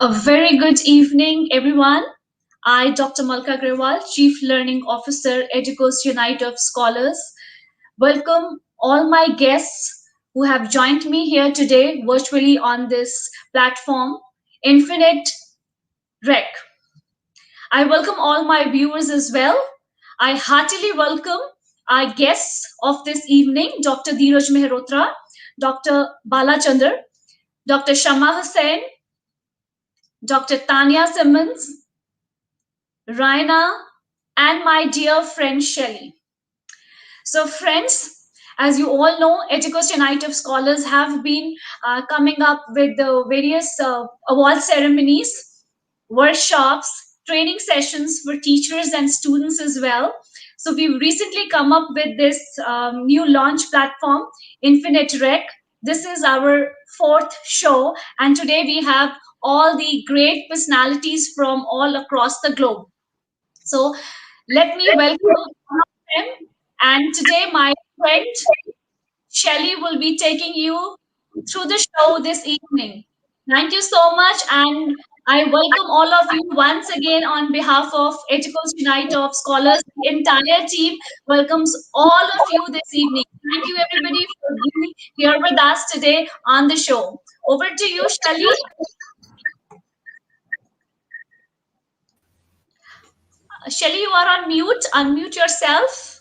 A very good evening, everyone. I, Dr. Malka Agrawal, Chief Learning Officer, Educos Unite of Scholars, welcome all my guests who have joined me here today virtually on this platform, Infinite Rec. I welcome all my viewers as well. I heartily welcome our guests of this evening, Dr. Dheeraj Mehrotra, Dr. Bala Chandar, Dr. Shama Hussain, Dr. Tanya Simmons, Raina, and my dear friend Shelley. So, friends, as you all know, Ethicos Unite of Scholars have been coming up with the various award ceremonies, workshops, training sessions for teachers and students as well. So, we've recently come up with this new launch platform, Infinite Rec. This is our fourth show, and today we have all the great personalities from all across the globe. So let me welcome them. And today, my friend Shelley will be taking you through the show this evening. Thank you so much, and I welcome all of you once again on behalf of Ethicals Unite of Scholars. The entire team welcomes all of you this evening. Thank you, everybody, for being here with us today on the show. Over to you, Shelley. Shelley, you are on mute. Unmute yourself.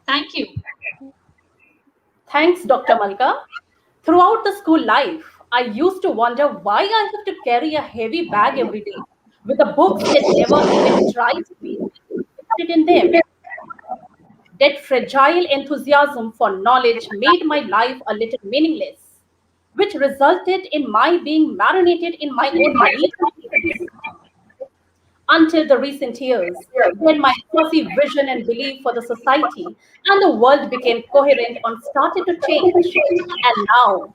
Thank you. Thanks, Dr. Malka. Throughout the school life, I used to wonder why I have to carry a heavy bag every day with the books that never even tried to be interested in them. That fragile enthusiasm for knowledge made my life a little meaningless, which resulted in my being marinated in my own beliefs until the recent years, when my fuzzy vision and belief for the society and the world became coherent and started to change. And now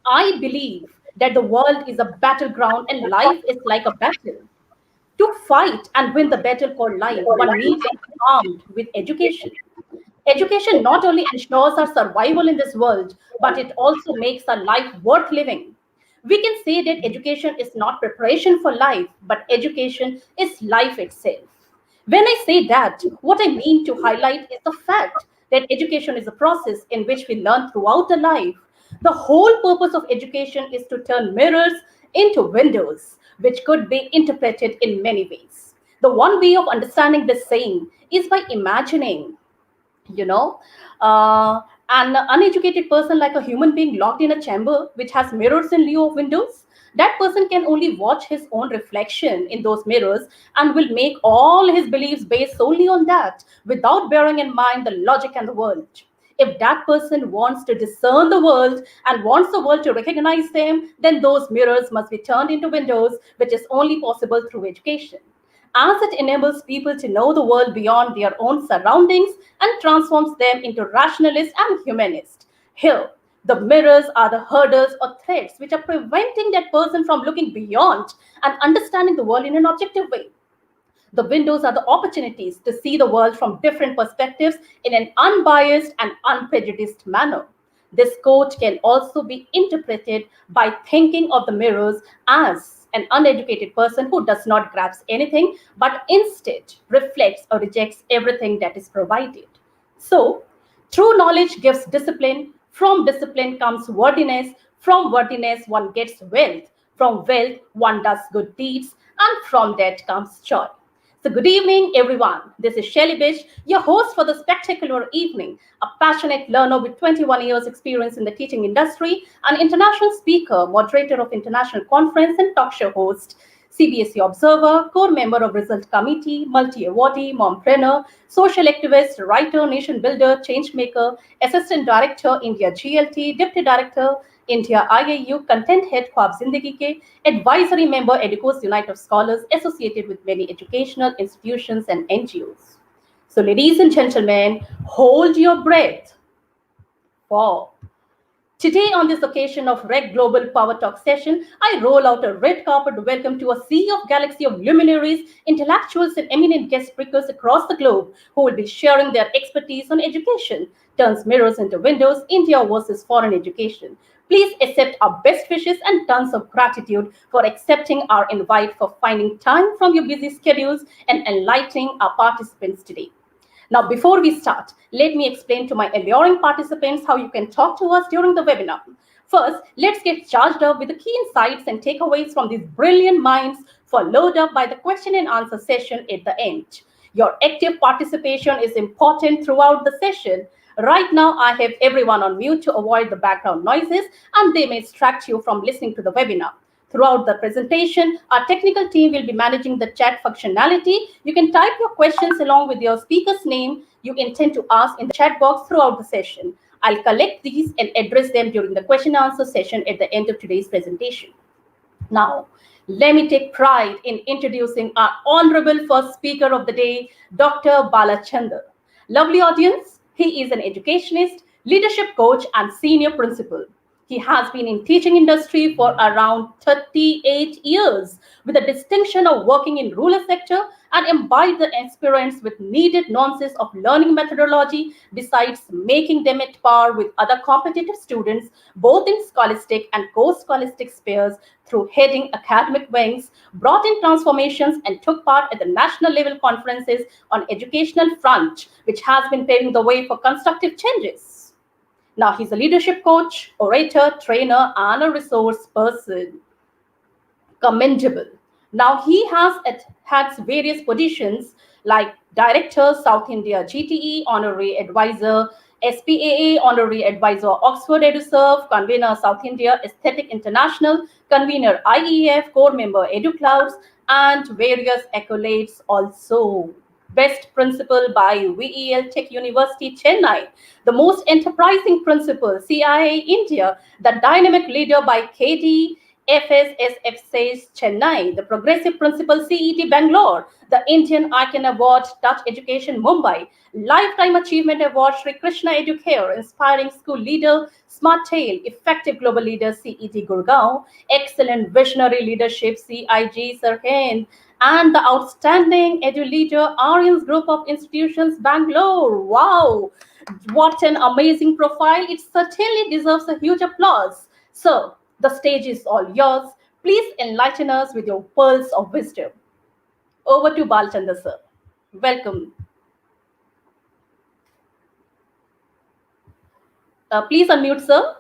I believe that the world is a battleground and life is like a battle. To fight and win the battle called life, one needs to be armed with education. Education not only ensures our survival in this world, but it also makes our life worth living. We can say that education is not preparation for life, but education is life itself. When I say that, what I mean to highlight is the fact that education is a process in which we learn throughout the life. The whole purpose of education is to turn mirrors into windows, which could be interpreted in many ways. The one way of understanding this saying is by imagining you know an uneducated person like a human being locked in a chamber which has mirrors in lieu of windows. That person can only watch his own reflection in those mirrors and will make all his beliefs based solely on that without bearing in mind the logic and the world. If that person wants to discern the world and wants the world to recognize them, then those mirrors must be turned into windows, which is only possible through education, as it enables people to know the world beyond their own surroundings and transforms them into rationalists and humanists. Here, the mirrors are the hurdles or threats which are preventing that person from looking beyond and understanding the world in an objective way. The windows are the opportunities to see the world from different perspectives in an unbiased and unprejudiced manner. This quote can also be interpreted by thinking of the mirrors as an uneducated person who does not grasp anything but instead reflects or rejects everything that is provided. So, true knowledge gives discipline. From discipline comes worthiness. From worthiness, one gets wealth. From wealth, one does good deeds. And from that comes joy. So, good evening, everyone. This is Shelly Bish, your host for the spectacular evening, a passionate learner with 21 years' experience in the teaching industry, an international speaker, moderator of international conference, and talk show host. CBSE Observer, core member of Result Committee, multi-awardee, mompreneur, social activist, writer, nation builder, change maker, assistant director, India GLT, deputy director, India IAU, content head Khwab Zindagi Ke, advisory member Educos Unite of Scholars associated with many educational institutions and NGOs. So, ladies and gentlemen, hold your breath for Today, on this occasion of Red Global Power Talk session, I roll out a red carpet welcome to a sea of galaxy of luminaries, intellectuals, and eminent guest speakers across the globe who will be sharing their expertise on education. Turns mirrors into windows, India versus foreign education. Please accept our best wishes and tons of gratitude for accepting our invite, for finding time from your busy schedules and enlightening our participants today. Now, before we start, let me explain to my alluring participants how you can talk to us during the webinar. First, let's get charged up with the key insights and takeaways from these brilliant minds, followed up by the question and answer session at the end. Your active participation is important throughout the session. Right now, I have everyone on mute to avoid the background noises and they may distract you from listening to the webinar. Throughout the presentation, our technical team will be managing the chat functionality. You can type your questions along with your speaker's name you intend to ask in the chat box throughout the session. I'll collect these and address them during the question and answer session at the end of today's presentation. Now, let me take pride in introducing our honorable first speaker of the day, Dr. Balachandar. Lovely audience, he is an educationist, leadership coach, and senior principal. He has been in teaching industry for around 38 years with the distinction of working in rural sector and imbibed the experience with needed nuances of learning methodology besides making them at par with other competitive students both in scholastic and co-scholastic spheres through heading academic wings, brought in transformations and took part at the national level conferences on educational front, which has been paving the way for constructive changes. Now he's a leadership coach, orator, trainer, and a resource person. Commendable. Now he has had various positions like Director, South India GTE, Honorary Advisor, SPAA, Honorary Advisor, Oxford EduServe, Convener, South India, Aesthetic International, Convener, IEF, Core Member, EduClouds, and various accolades also. Best Principal by VEL Tech University, Chennai, the Most Enterprising Principal, CIA India, the Dynamic Leader by KD, FSSF says Chennai, the Progressive Principal CET Bangalore, the Indian Icon Award Touch Education Mumbai, Lifetime Achievement Award Sri Krishna Educare, Inspiring School Leader Smart Tail, Effective Global Leader CET Gurgaon, Excellent Visionary Leadership CIG Sirhind, and the Outstanding Edu Leader Aryans Group of Institutions Bangalore. Wow, what an amazing profile. It certainly deserves a huge applause. So, the stage is all yours. Please enlighten us with your pearls of wisdom. Over to Balchandra, sir. Welcome. Please unmute, sir.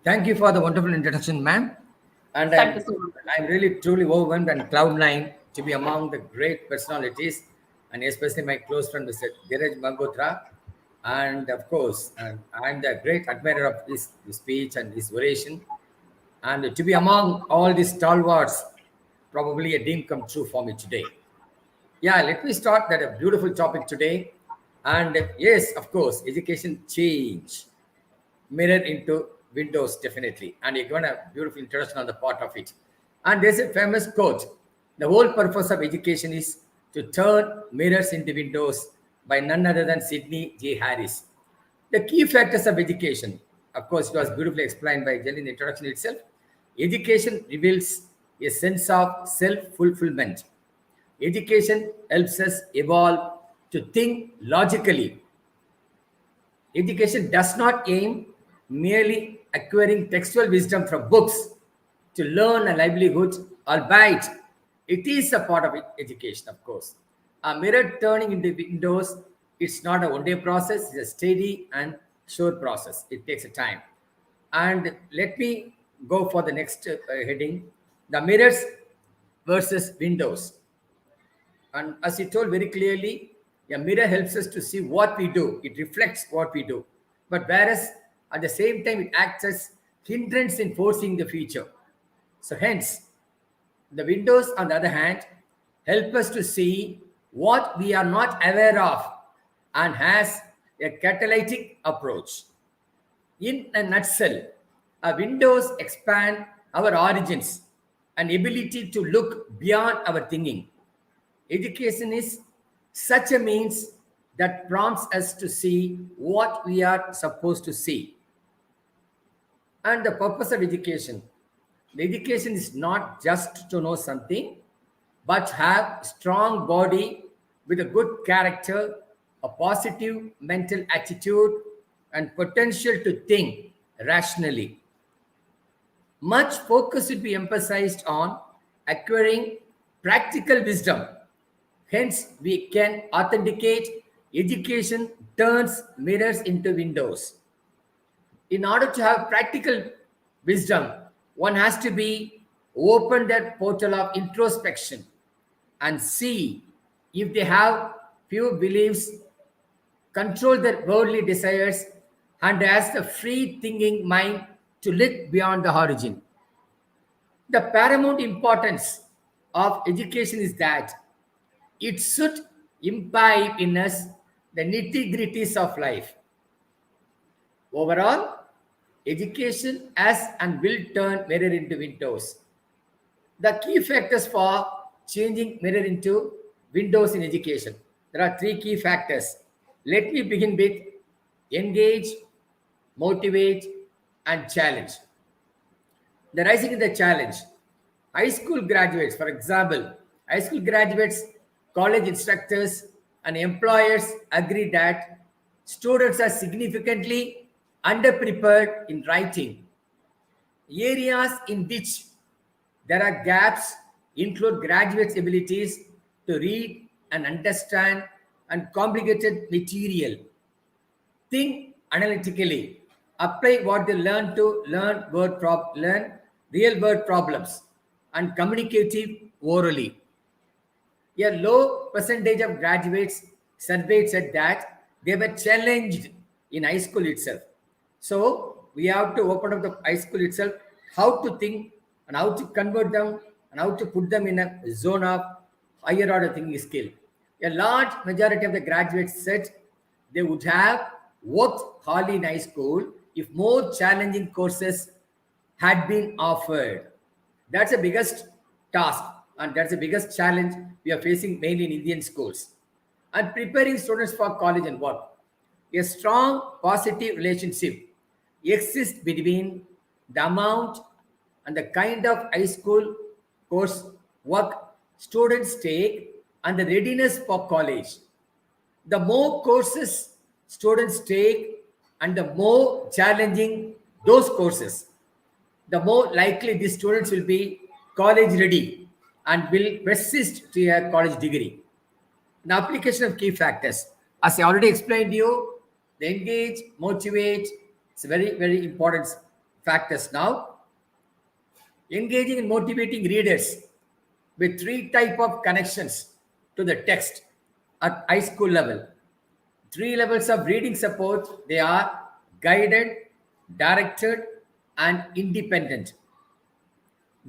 Thank you for the wonderful introduction, ma'am. And Thank you so much. I'm really truly overwhelmed and cloud nine to be among the great personalities, and especially my close friend, Mr. Dheeraj Mangotra. And of course, I'm the great admirer of his speech and his oration. And to be among all these stalwarts, probably a dream come true for me today. Yeah, let me start that a beautiful topic today. And yes, of course, education change mirror into windows definitely, and you're given a beautiful introduction on the part of it. And there's a famous quote: the whole purpose of education is to turn mirrors into windows, by none other than Sidney J. Harris. The key factors of education, of course, it was beautifully explained by Jen in the introduction itself. Education reveals a sense of self-fulfillment. Education helps us evolve to think logically. Education does not aim merely acquiring textual wisdom from books to learn a livelihood, albeit it is a part of education, of course. A mirror turning into windows, it's not a one-day process, it's a steady and sure process. It takes a time. And let me go for the next heading, the mirrors versus windows. And as he told very clearly, a mirror helps us to see what we do. It reflects what we do. But whereas at the same time, it acts as hindrance in forcing the future. So hence, the windows, on the other hand, help us to see what we are not aware of and has a catalytic approach. In a nutshell, our windows expand our origins and ability to look beyond our thinking. Education is such a means that prompts us to see what we are supposed to see. And the purpose of education. The education is not just to know something, but have strong body with a good character, a positive mental attitude, and potential to think rationally. Much focus will be emphasized on acquiring practical wisdom. Hence, we can authenticate education turns mirrors into windows. In order to have practical wisdom, one has to be open that portal of introspection and see if they have few beliefs, control their worldly desires, and has the free thinking mind to look beyond the horizon. The paramount importance of education is that it should imbibe in us the nitty gritties of life. Overall, education has and will turn mirror into windows. The key factors for changing mirror into windows in education. There are three key factors. Let me begin with engage, motivate, and challenge. The rising in the challenge. High school graduates, for example, high school graduates, college instructors, and employers agree that students are significantly underprepared in writing. Areas in which there are gaps include graduates' abilities to read and understand and complicated material, think analytically, apply what they learn to learn real world problems, and communicative orally. A low percentage of graduates surveyed said that they were challenged in high school itself. So we have to open up the high school itself, how to think and how to convert them and how to put them in a zone of higher order thinking skill. A large majority of the graduates said they would have worked hard in high school if more challenging courses had been offered. That's the biggest task and that's the biggest challenge we are facing mainly in Indian schools. And preparing students for college and work. A strong positive relationship exists between the amount and the kind of high school course work students take and the readiness for college. The more courses students take and the more challenging those courses, the more likely these students will be college ready and will persist to a college degree. An application of key factors. As I already explained to you, the engage, motivate, it's very, very important factors now. Engaging and motivating readers with three type of connections to the text at high school level. Three levels of reading support, they are guided, directed, and independent.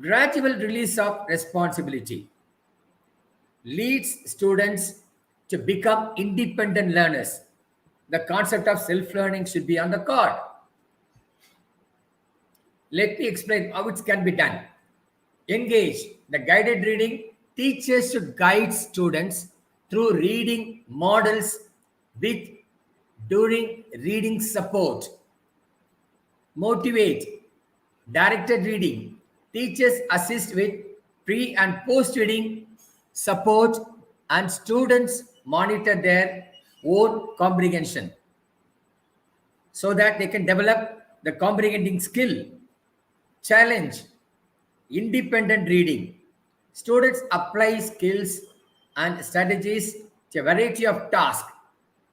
Gradual release of responsibility leads students to become independent learners. The concept of self-learning should be on the card. Let me explain how it can be done. Engage. The guided reading teaches to guide students through reading models with during reading support. Motivate. Directed reading. Teachers assist with pre and post reading support and students monitor their own comprehension so that they can develop the comprehending skill. Challenge. Independent reading. Students apply skills and strategies to a variety of tasks.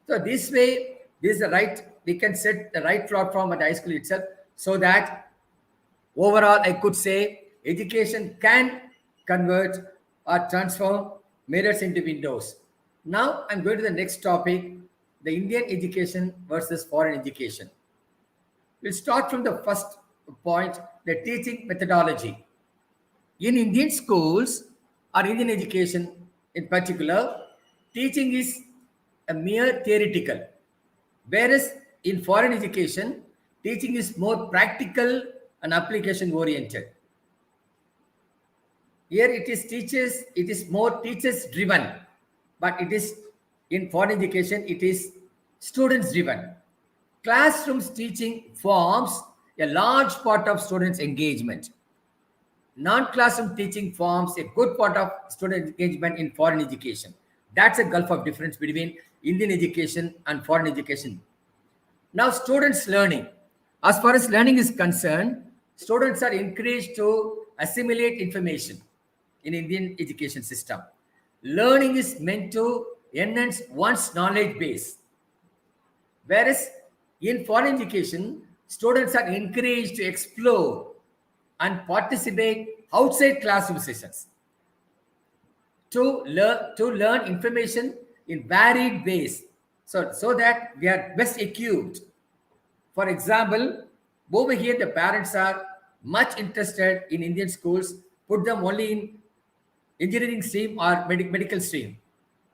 So this way, this is the right, we can set the right platform at high school itself so that overall I could say education can convert or transform mirrors into windows. Now I'm going to the next topic, the Indian education versus foreign education. We'll start from the first point, the teaching methodology. In Indian schools or Indian education in particular, teaching is a mere theoretical, whereas in foreign education, teaching is more practical and application oriented. Here it is teachers, it is more teachers driven, but it is In foreign education, it is students driven. Classrooms teaching forms a large part of students' engagement. Non-classroom teaching forms a good part of student engagement in foreign education. That's a gulf of difference between Indian education and foreign education. Now, students learning. As far as learning is concerned, students are encouraged to assimilate information in Indian education system. Learning is meant to enhance one's knowledge base. Whereas in foreign education, students are encouraged to explore and participate outside classroom sessions to learn information in varied ways, so that we are best equipped. For example, over here the parents are much interested in Indian schools, put them only in engineering stream or medical stream.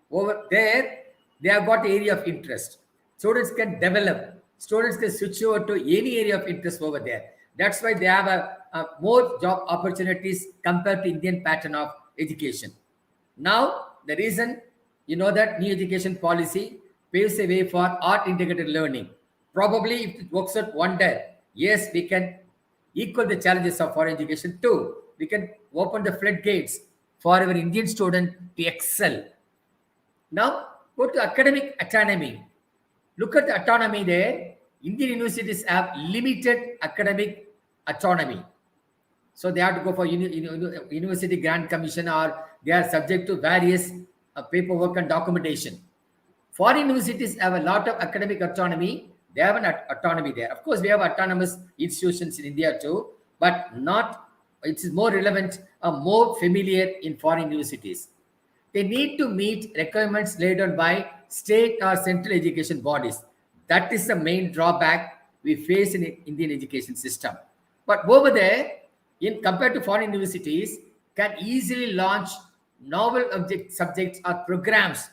Over there, they have got area of interest. Students can develop. Students can switch over to any area of interest over there. That's why they have a more job opportunities compared to Indian pattern of education. Now, the reason, you know, that new education policy paves the way for art integrated learning. Probably, if it works out wonder, yes, we can equal the challenges of foreign education too. We can open the floodgates for our Indian student to excel. Now, go to academic autonomy. Look at the autonomy there. Indian universities have limited academic autonomy. So they have to go for university grant commission, or they are subject to various paperwork and documentation. Foreign universities have a lot of academic autonomy. They have an autonomy there. Of course, we have autonomous institutions in India too, but not. It is more relevant, more familiar in foreign universities. They need to meet requirements laid down by state or central education bodies. That is the main drawback we face in Indian education system. But over there, in compared to foreign universities, can easily launch novel subjects or programs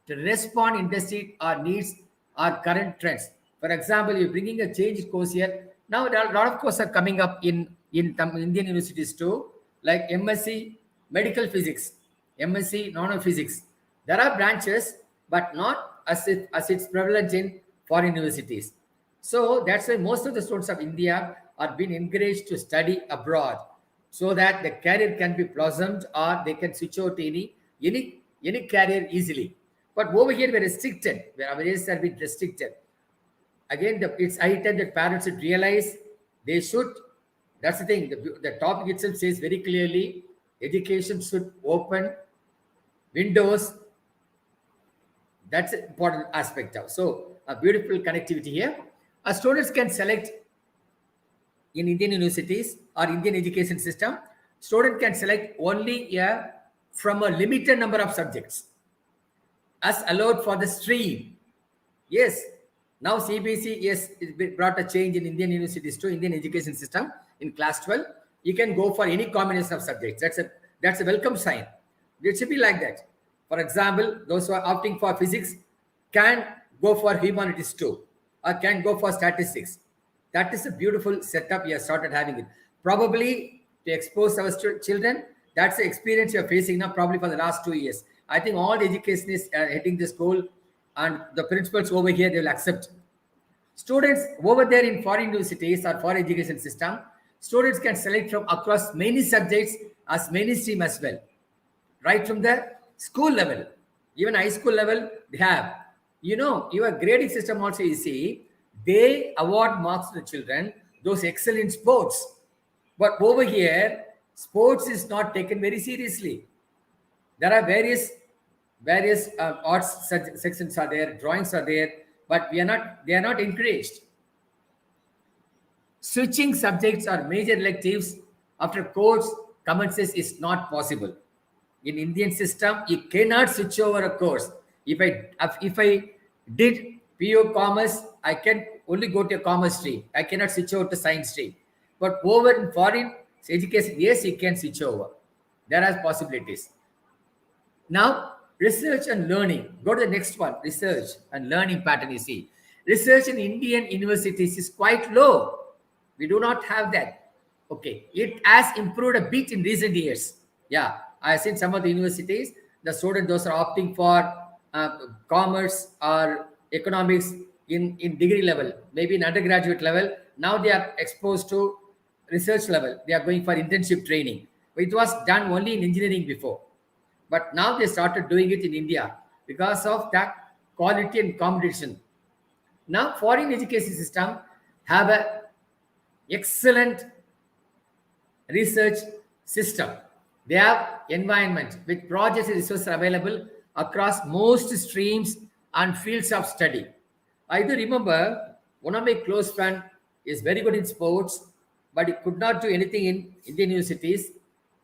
to respond industry or needs or current trends. For example, you're bringing a change course here. Now, there are a lot of courses are coming up in some Indian universities too, like MSc Medical Physics, MSc Nanophysics. There are branches, but not as it's prevalent in foreign universities. So that's why most of the students of India are being encouraged to study abroad, so that the career can be blossomed or they can switch out to any career easily. But over here we're restricted, where our areas are being restricted. Again, it's high time that parents should realize they should. That's the thing. The topic itself says very clearly, education should open windows. That's an important aspect of. So a beautiful connectivity here. Students can select in Indian universities or Indian education system. Student can select only from a limited number of subjects as allowed for the stream. Yes, now CBSE, yes, it brought a change in Indian universities to Indian education system. In class 12, you can go for any combination of subjects. That's a welcome sign. It should be like that. For example, those who are opting for physics can go for humanities too, or can go for statistics. That is a beautiful setup you have started having it. Probably to expose our children, that's the experience you're facing now, probably for the last 2 years. I think all the educationists are heading the school, and the principals over here, they will accept. Students over there in foreign universities or foreign education system, students can select from across many subjects as mainstream as well. Right from the school level, even high school level, they have. You know, your grading system also, you see, they award marks to the children, those excel in sports. But over here, sports is not taken very seriously. There are various arts sections are there, drawings are there, but they are not encouraged. Switching subjects or major electives after course commences is not possible. In Indian system, you cannot switch over a course. If I did PO Commerce, I can only go to a commerce stream. I cannot switch over to science stream. But over in foreign education, yes, you can switch over. There are possibilities. Now, research and learning. Go to the next one. Research and learning pattern, you see. Research in Indian universities is quite low. We do not have that. Okay. It has improved a bit in recent years. Yeah. I have seen some of the universities, the students, those are opting for commerce or economics in degree level, maybe in undergraduate level. Now they are exposed to research level. They are going for internship training. It was done only in engineering before, but now they started doing it in India because of that quality and competition. Now foreign education system have a excellent research system. They have environment with projects and resources available across most streams and fields of study. I do remember one of my close friend is very good in sports, but he could not do anything in Indian universities.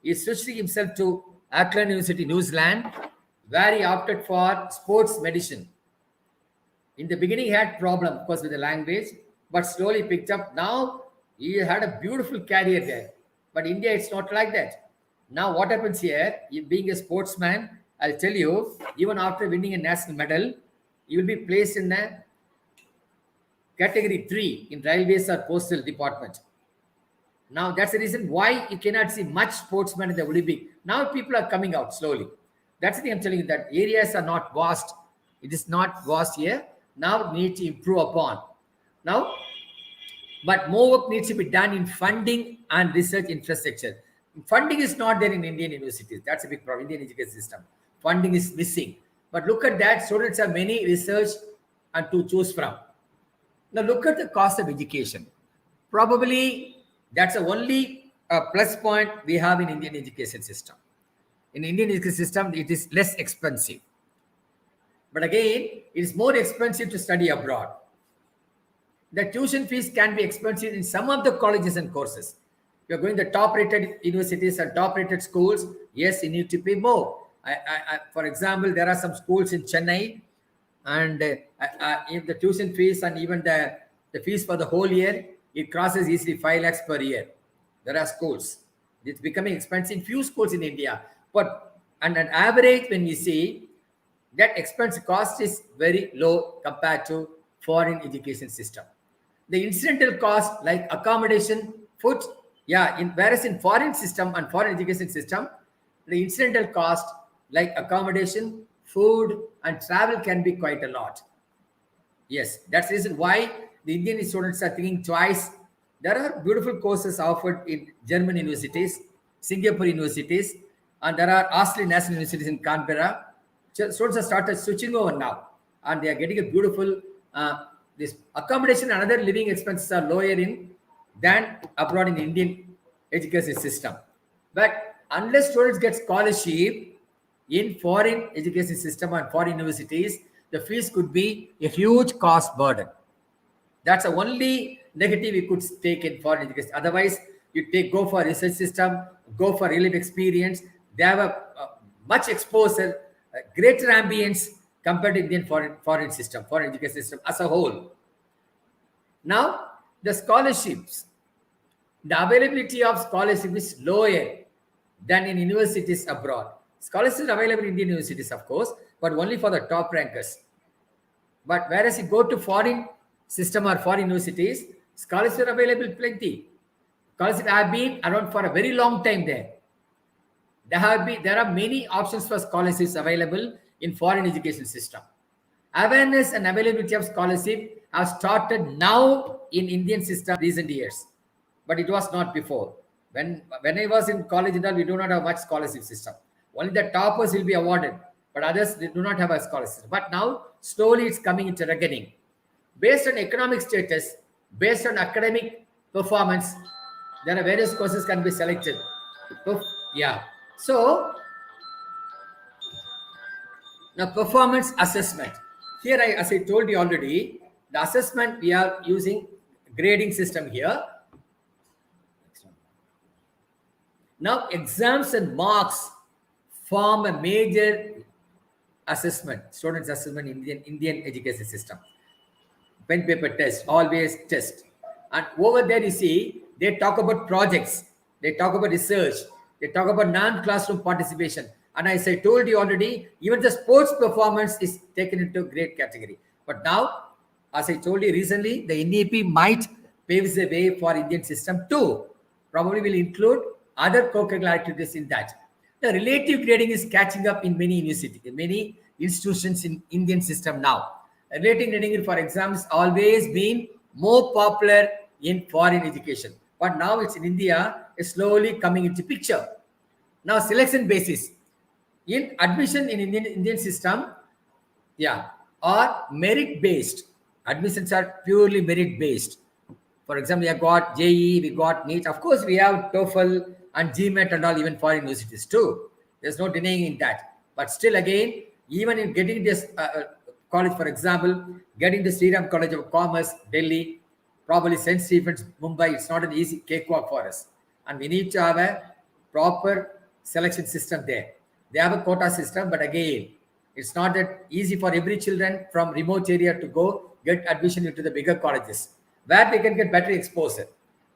He switched himself to Auckland University, New Zealand, where he opted for sports medicine. In the beginning, he had problem, of course, with the language, but slowly picked up. Now he had a beautiful career there. But India, it's not like that. Now, what happens here? Being a sportsman, I'll tell you, even after winning a national medal, you will be placed in a category 3 in railways or postal department. Now that's the reason why you cannot see much sportsmen in the Olympic. Now people are coming out slowly. That's the thing I'm telling you, that areas are not vast. It is not vast here. Now need to improve upon. Now, but more work needs to be done in funding and research infrastructure. Funding is not there in Indian universities. That's a big problem. Indian education system. Funding is missing. But look at that. Students have many research and to choose from. Now look at the cost of education. Probably that's the only plus point we have in Indian education system. In Indian education system, it is less expensive. But again, it is more expensive to study abroad. The tuition fees can be expensive in some of the colleges and courses. If you're going to top-rated universities and top-rated schools, yes, you need to pay more. For example, there are some schools in Chennai, and if the tuition fees and even the fees for the whole year, it crosses easily 5 lakhs per year. There are schools. It's becoming expensive in few schools in India. But on an average, when we see that expense cost is very low compared to foreign education system. The incidental cost like accommodation, food, whereas in foreign system and foreign education system, the incidental cost like accommodation, food, and travel can be quite a lot. Yes, that's the reason why the Indian students are thinking twice. There are beautiful courses offered in German universities, Singapore universities, and there are Australian national universities in Canberra. Students have started switching over now, and they are getting a beautiful this accommodation and other living expenses are lower in than abroad in Indian education system. But unless students get scholarship in foreign education system and foreign universities, the fees could be a huge cost burden. That's the only negative we could take in foreign education. Otherwise, you go for research system, go for real life experience. They have a much exposure, greater ambience compared to Indian foreign system, foreign education system as a whole. Now, the scholarships, the availability of scholarship is lower than in universities abroad. Scholarships are available in Indian universities, of course, but only for the top rankers. But whereas you go to foreign system or foreign universities, scholarships are available plenty. Scholarships have been around for a very long time there. There are many options for scholarships available in foreign education system. Awareness and availability of scholarship have started now in Indian system recent years, but it was not before. When I was in college and all, we do not have much scholarship system. Only the toppers will be awarded, but others they do not have a scholarship. But now slowly it's coming into reckoning. Based on economic status, based on academic performance, there are various courses can be selected. So now performance assessment. Here, as I told you already, the assessment we are using grading system here. Now exams and marks form a major assessment, students assessment in Indian education system. Pen paper test, always test. And over there you see, they talk about projects, they talk about research, they talk about non-classroom participation. And as I told you already, even the sports performance is taken into great category. But now, as I told you recently, the NEP might pave the way for Indian system too. Probably will include other co-curricular activities in that. The relative grading is catching up in many universities, in many institutions in Indian system now. Rating for exams always been more popular in foreign education, but now it's in India is slowly coming into picture. Now selection basis in admission in Indian system, yeah, are merit based. Admissions are purely merit based. For example, we have got JE, we got NEET. Of course, we have TOEFL and GMAT and all, even for universities too. There's no denying in that. But still, again, even in getting this college, for example, getting the Sriram College of Commerce, Delhi, probably St. Stephen's, Mumbai, it's not an easy cakewalk for us. And we need to have a proper selection system there. They have a quota system, but again, it's not that easy for every children from remote area to go get admission into the bigger colleges where they can get better exposure.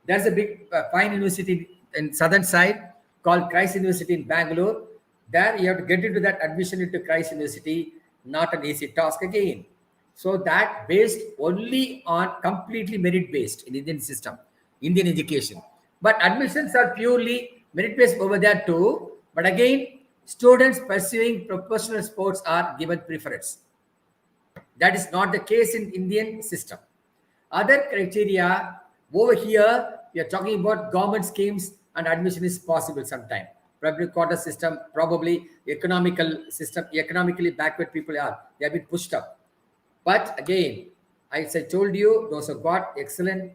There's a big fine university in southern side called Christ University in Bangalore. There you have to get into that admission into Christ University, not an easy task again. So that based only on completely merit based in Indian system, Indian education. But admissions are purely merit based over there too. But again, students pursuing professional sports are given preference. That is not the case in Indian system. Other criteria over here, we are talking about government schemes and admission is possible sometime. Public quota system, probably economical system, economically backward people they have been pushed up. But again, as I told you, those who got excellent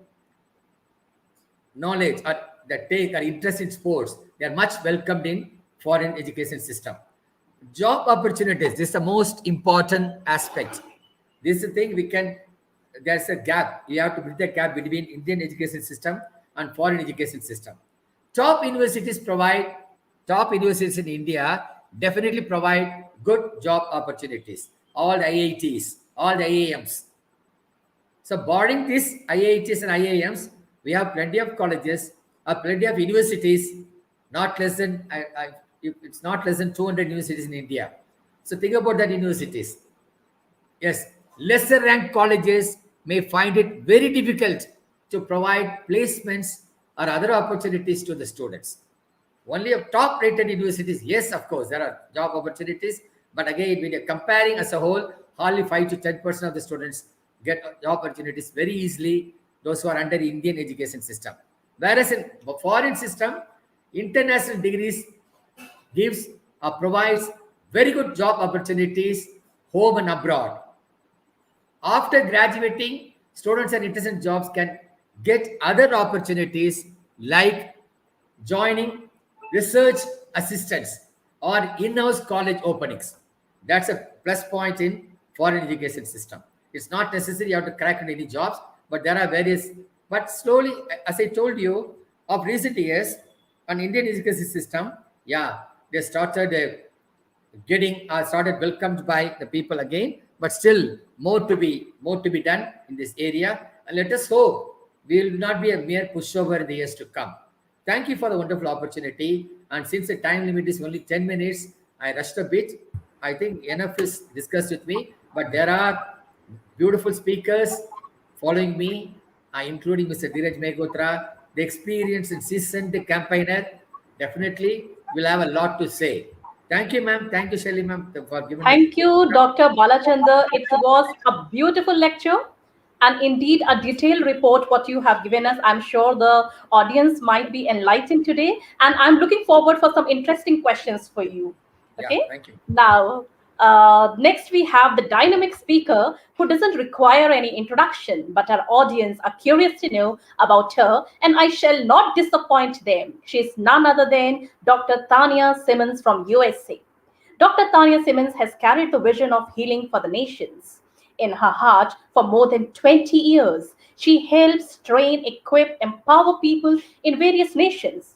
knowledge or that take or interest in sports, they are much welcomed in foreign education system. Job opportunities, this is the most important aspect. This is the thing there's a gap. You have to bridge the gap between Indian education system and foreign education system. Top universities in India definitely provide good job opportunities. All the IITs, all the IIMs. So barring these IITs and IIMs, we have plenty of colleges, plenty of universities, not less than, it's not less than 200 universities in India. So think about that universities. Yes, lesser ranked colleges may find it very difficult to provide placements or other opportunities to the students. Only of top rated universities, yes, of course, there are job opportunities. But again, when you're comparing as a whole, hardly 5 to 10% of the students get job opportunities very easily, those who are under the Indian education system. Whereas in foreign system, international degrees provides very good job opportunities home and abroad. After graduating, students and interested in jobs can get other opportunities like joining research assistants or in-house college openings. That's a plus point in foreign education system. It's not necessary you have to crack into any jobs, but there are various. But slowly, as I told you, of recent years, an Indian education system, they started started welcomed by the people again, but still more to be done in this area. And let us hope we will not be a mere pushover in the years to come. Thank you for the wonderful opportunity. And since the time limit is only 10 minutes, I rushed a bit. I think enough is discussed with me, but there are beautiful speakers following me, including Mr. Dheeraj Meghotara, the experienced and seasoned campaigner. Definitely will have a lot to say. Thank you, ma'am. Thank you, Shelly, ma'am, for giving me. Thank you, Dr. Balachandra. It was a beautiful lecture and indeed a detailed report what you have given us. I'm sure the audience might be enlightened today, and I'm looking forward for some interesting questions for you. Okay. Thank you. Now, next we have the dynamic speaker who doesn't require any introduction, but our audience are curious to know about her, and I shall not disappoint them. She's none other than Dr. Tanya Simmons from USA. Dr. Tanya Simmons has carried the vision of healing for the nations in her heart for more than 20 years. She helps train, equip, empower people in various nations.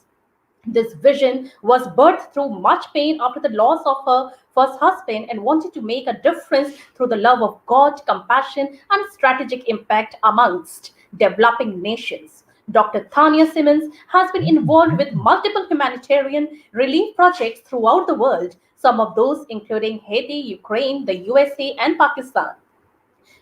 This vision was birthed through much pain after the loss of her first husband and wanted to make a difference through the love of God, compassion, and strategic impact amongst developing nations. Dr. Tanya Simmons has been involved with multiple humanitarian relief projects throughout the world, some of those including Haiti, Ukraine, the USA, and Pakistan.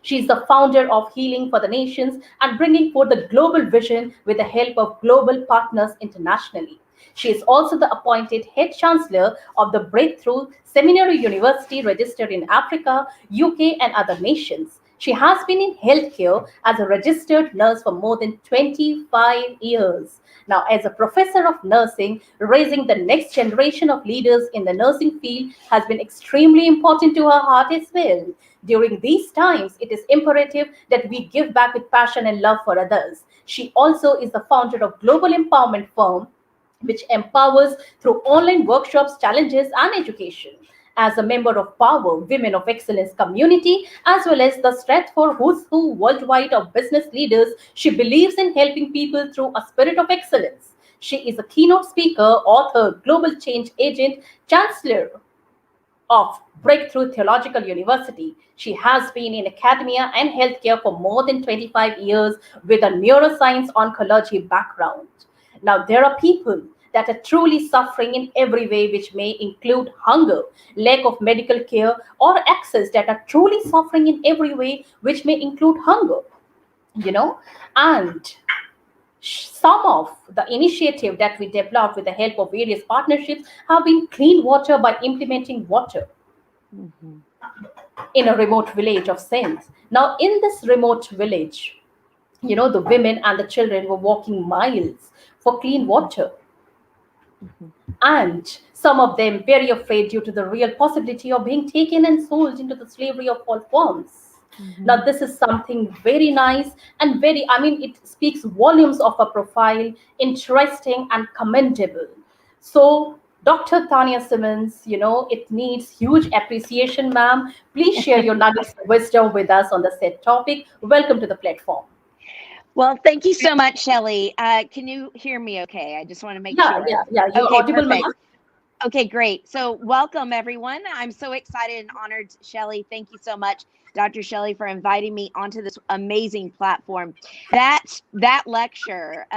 She is the founder of Healing for the Nations and bringing forth the global vision with the help of global partners internationally. She is also the appointed head chancellor of the Breakthrough Seminary University registered in Africa, UK, and other nations. She has been in healthcare as a registered nurse for more than 25 years. Now, as a professor of nursing, raising the next generation of leaders in the nursing field has been extremely important to her heart as well. During these times, it is imperative that we give back with passion and love for others. She also is the founder of Global Empowerment Firm, which empowers through online workshops, challenges, and education. As a member of Power Women of Excellence community, as well as the Stratford Who's Who worldwide of business leaders, she believes in helping people through a spirit of excellence. She is a keynote speaker, author, global change agent, chancellor of Breakthrough Theological University. She has been in academia and healthcare for more than 25 years with a neuroscience oncology background. Now, there are people that are truly suffering in every way, which may include hunger, lack of medical care, or access, that are truly suffering in every way, which may include hunger, you know. And some of the initiative that we developed with the help of various partnerships have been clean water by implementing water Mhm. in a remote village of Saints. Now, in this remote village, the women and the children were walking miles for clean water, Mhm. and some of them very afraid due to the real possibility of being taken and sold into the slavery of all forms. Now, Mhm. this is something very nice and very, I mean, it speaks volumes of a profile, interesting and commendable. So, Dr. Tanya Simmons, it needs huge appreciation, ma'am. Please share your nuggets of wisdom with us on the said topic. Welcome to the platform. Well, thank you so much, Shelley. Can you hear me okay? I just want to make Yeah, sure. yeah, yeah. You're Okay, audible, perfect. ma'am. Okay, great. So, welcome everyone. I'm so excited and honored, Shelley. Thank you so much, Dr. Shelley, for inviting me onto this amazing platform. That lecture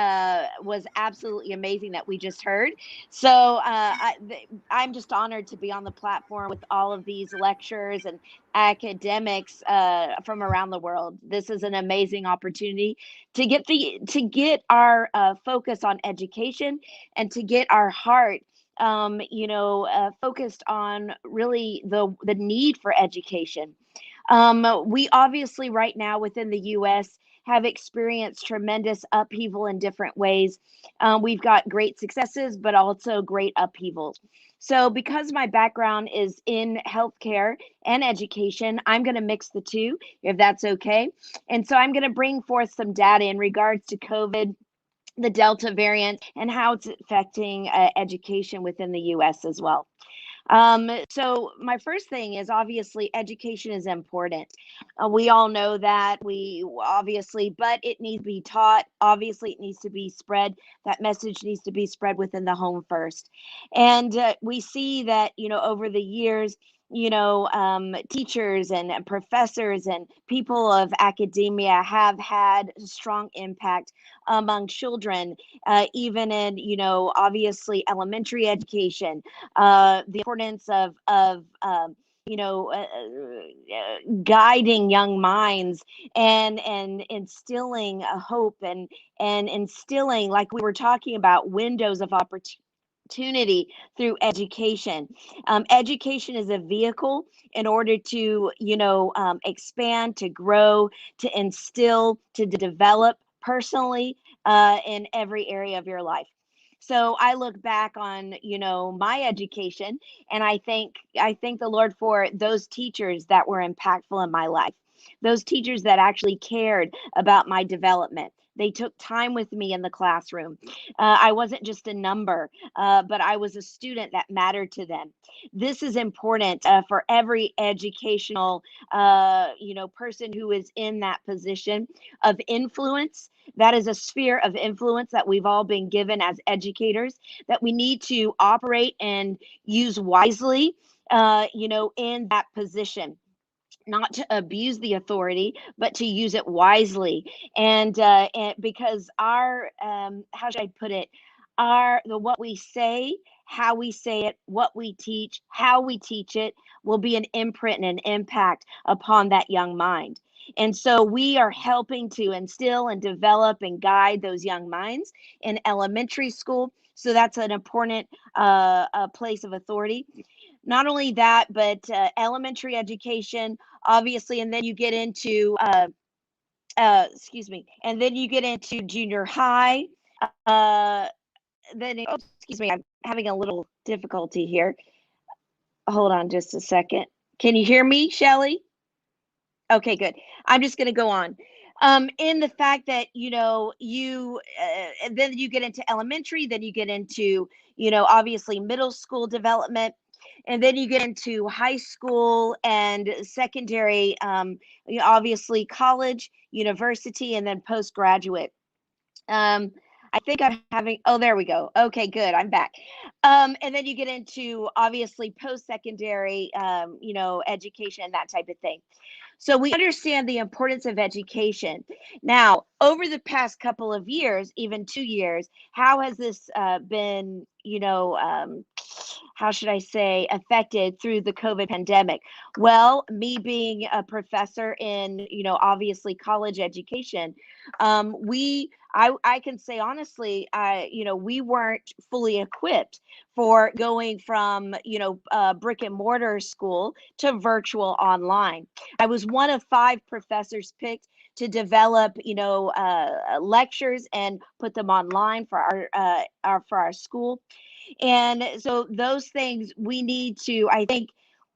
was absolutely amazing that we just heard. So, I'm just honored to be on the platform with all of these lecturers and academics from around the world. This is an amazing opportunity to get our focus on education and to get our heart focused on really the need for education. We obviously right now within the U.S. have experienced tremendous upheaval in different ways. We've got great successes, but also great upheavals. So, because my background is in healthcare and education, I'm going to mix the two, if that's okay. And so, I'm going to bring forth some data in regards to COVID, the Delta variant, and how it's affecting education within the US as well. So, my first thing is obviously education is important. We all know that, we obviously, but it needs to be taught. Obviously, it needs to be spread. That message needs to be spread within the home first. And we see that, over the years, teachers and professors and people of academia have had strong impact among children, even in, obviously elementary education, the importance of guiding young minds and instilling a hope and instilling, like we were talking about, windows of opportunity through education. Education is a vehicle in order to, expand, to grow, to instill, to develop personally in every area of your life. So I look back on, my education, and I thank the Lord for those teachers that were impactful in my life. Those teachers that actually cared about my development. They took time with me in the classroom. I wasn't just a number, but I was a student that mattered to them. This is important for every educational, person who is in that position of influence. That is a sphere of influence that we've all been given as educators that we need to operate and use wisely, in that position, not to abuse the authority, but to use it wisely. And because our, how should I put it, what we say, how we say it, what we teach, how we teach it, will be an imprint and an impact upon that young mind. And so we are helping to instill and develop and guide those young minds in elementary school, So that's an important place of authority. Not only that, but elementary education, obviously, and then you get into excuse me, and then you get into junior high. Uh, then, oh, excuse me, I'm having a little difficulty here. Hold on just a second. Can you hear me, Shelley? Okay, good. I'm just going to go on. In the fact that, and then you get into elementary, then you get into, obviously middle school development, and then you get into high school and secondary, obviously college, university, and then postgraduate. Um, I think I'm having, oh, there we go. Okay, good. I'm back. And then you get into obviously post-secondary, education and that type of thing. So we understand the importance of education. Now, over the past couple of years, even 2 years, how has this been, how should I say, affected through the COVID pandemic? Well, me being a professor in, obviously college education, I can say honestly, we weren't fully equipped for going from, brick and mortar school to virtual online. I was one of 5 professors picked to develop, lectures and put them online for our school. And so those things we need to, I think,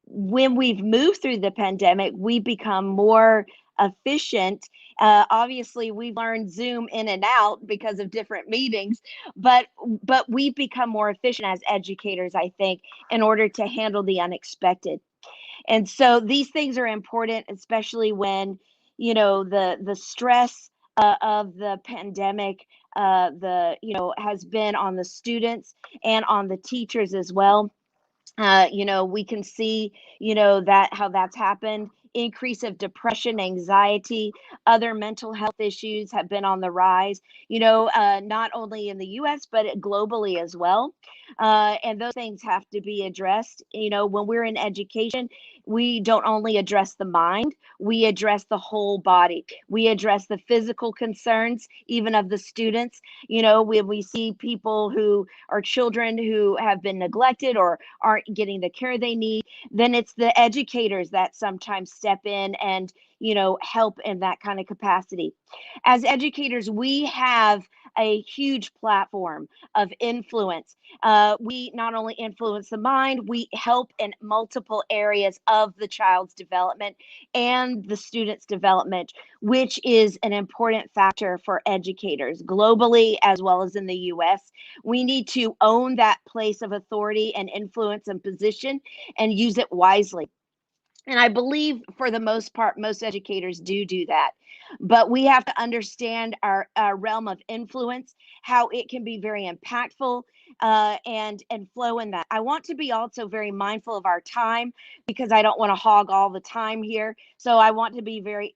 when we've moved through the pandemic, we become more efficient. Obviously, we've learned Zoom in and out because of different meetings, but we've become more efficient as educators, I think, in order to handle the unexpected. And so these things are important, especially when, the stress of the pandemic, has been on the students and on the teachers as well. We can see, that how that's happened. Increase of depression, anxiety, other mental health issues have been on the rise, not only in the US, but globally as well. And those things have to be addressed. When we're in education, we don't only address the mind, we address the whole body. We address the physical concerns, even of the students. When we see people who are children who have been neglected or aren't getting the care they need, then it's the educators that sometimes step in and, help in that kind of capacity. As educators, we have a huge platform of influence. We not only influence the mind, we help in multiple areas of the child's development and the student's development, which is an important factor for educators globally as well as in the US. We need to own that place of authority and influence and position and use it wisely. And I believe for the most part, most educators do that. But we have to understand our realm of influence, how it can be very impactful, and flow in that. I want to be also very mindful of our time because I don't want to hog all the time here. So I want to be very,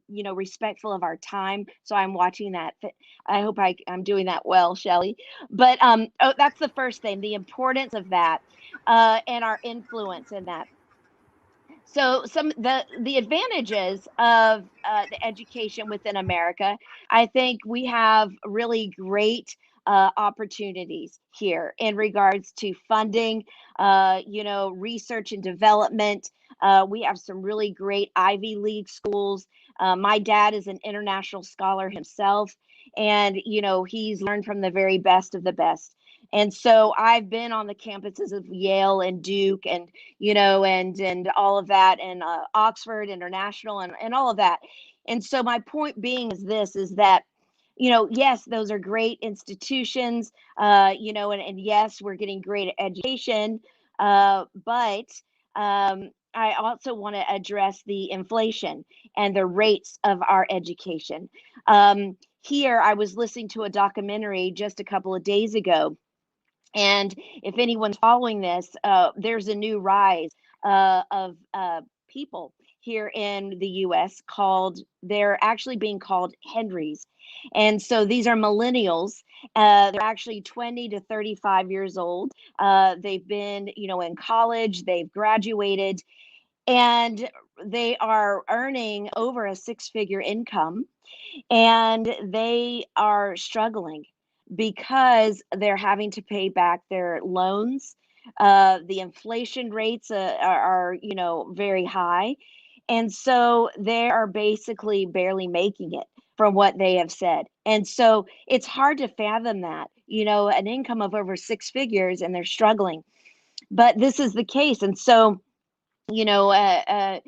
respectful of our time. So I'm watching that. I hope I'm doing that well, Shelley. But that's the first thing, the importance of that, and our influence in that. So some the advantages of the education within America, I think we have really great opportunities here in regards to funding, research and development. We have some really great Ivy League schools. My dad is an international scholar himself, and he's learned from the very best of the best. And so I've been on the campuses of Yale and Duke and and all of that, and Oxford International and all of that. And so my point being is this, is that, yes, those are great institutions, and yes, we're getting great education, but I also want to address the inflation and the rates of our education. Here, I was listening to a documentary just a couple of days ago, and if anyone's following this, there's a new rise of people here in the US they're actually being called Henrys. And so these are millennials. They're actually 20 to 35 years old. They've been, in college, they've graduated, and they are earning over a 6-figure income, and they are struggling. because they're having to pay back their loans. The inflation rates are, very high. And so they are basically barely making it from what they have said. And so it's hard to fathom that, an income of over six figures and they're struggling. But this is the case. And so, you know, uh, uh,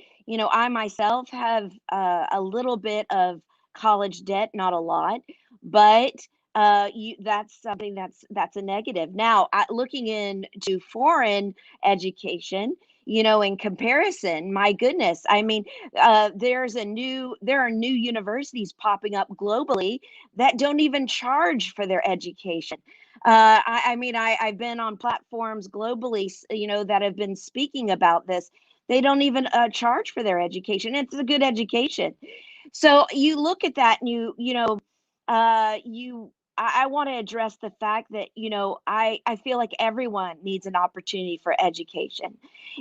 I myself have a little bit of college debt, not a lot, but that's something that's a negative. Now, looking into foreign education, in comparison, my goodness, I mean, there are new universities popping up globally that don't even charge for their education. I mean, I've been on platforms globally, that have been speaking about this. They don't even charge for their education. It's a good education. So you look at that and I want to address the fact that, I feel like everyone needs an opportunity for education,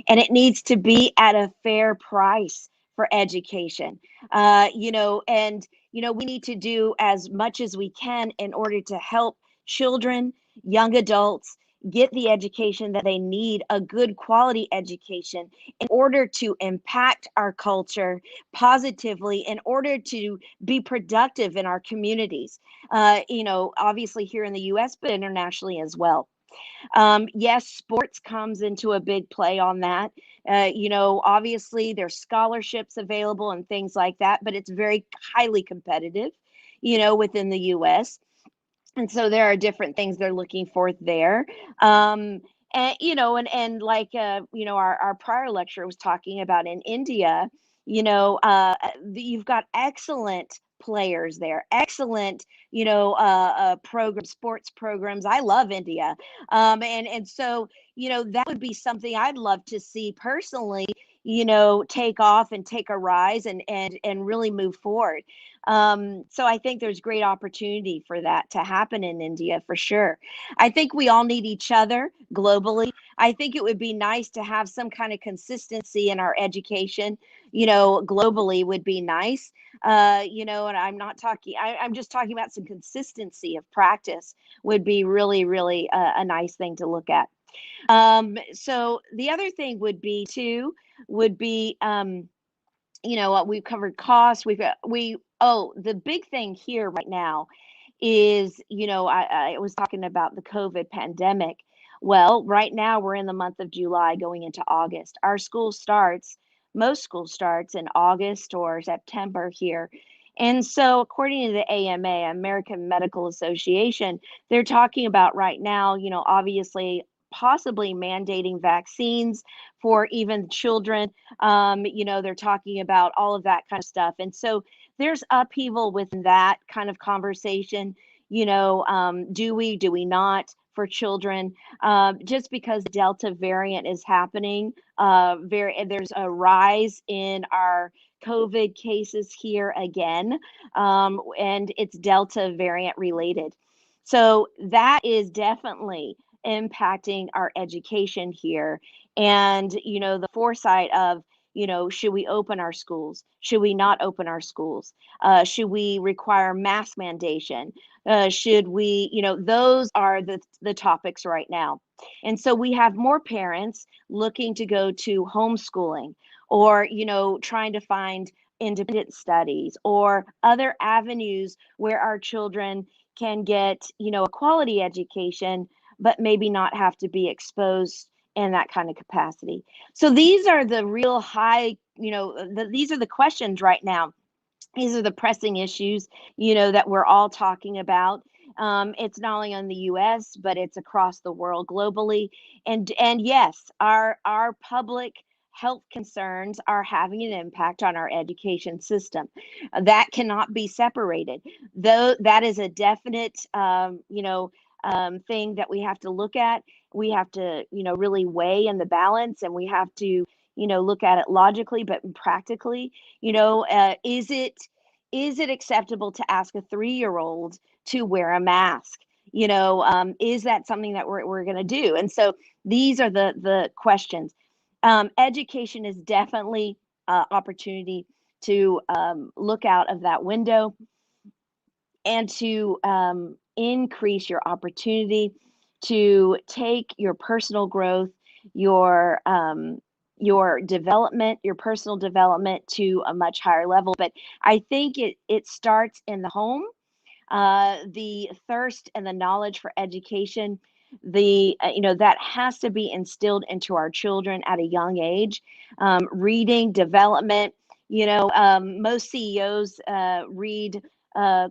and it needs to be at a fair price for education. And, we need to do as much as we can in order to help children, young adults, get the education that they need, a good quality education, in order to impact our culture positively, in order to be productive in our communities, obviously here in the US, but internationally as well. Yes, sports comes into a big play on that. Obviously there's scholarships available and things like that, but it's very highly competitive, within the US. And so there are different things they're looking for there. Um, and like, our prior lecturer was talking about in India, you've got excellent players there, excellent, sports programs. I love India. And so, that would be something I'd love to see personally, take off and take a rise and really move forward. So I think there's great opportunity for that to happen in India for sure. I think we all need each other globally. I think it would be nice to have some kind of consistency in our education, globally would be nice. And I'm not talking, I'm just talking about some consistency of practice would be really, really a nice thing to look at. So the other thing would be too, would be, we've covered costs. The big thing here right now is, I was talking about the COVID pandemic. Well, right now we're in the month of July going into August. Most school starts in August or September here. And so, according to the AMA, American Medical Association, they're talking about right now, obviously possibly mandating vaccines for even children. They're talking about all of that kind of stuff. And so there's upheaval within that kind of conversation. Do we not for children? Just because Delta variant is happening, there's a rise in our COVID cases here again, and it's Delta variant related. So that is definitely impacting our education here. And, the foresight of, should we open our schools? Should we not open our schools? Should we require mask mandation? Should we, those are the topics right now. And so we have more parents looking to go to homeschooling, or, trying to find independent studies or other avenues where our children can get, a quality education, but maybe not have to be exposed in that kind of capacity. So these are the real high, these are the questions right now. These are the pressing issues, that we're all talking about. It's not only in the U.S., but it's across the world globally. And yes, our public health concerns are having an impact on our education system. That cannot be separated. Though that is a definite, thing that we have to look at. We have to, really weigh in the balance, and we have to, look at it logically, but practically. Is it acceptable to ask a 3-year-old to wear a mask? Is that something that we're going to do? And so these are the questions. Education is definitely opportunity to look out of that window and to increase your opportunity to take your personal growth, your development, your personal development to a much higher level. But I think it starts in the home. The thirst and the knowledge for education, that has to be instilled into our children at a young age. Reading development, most CEOs read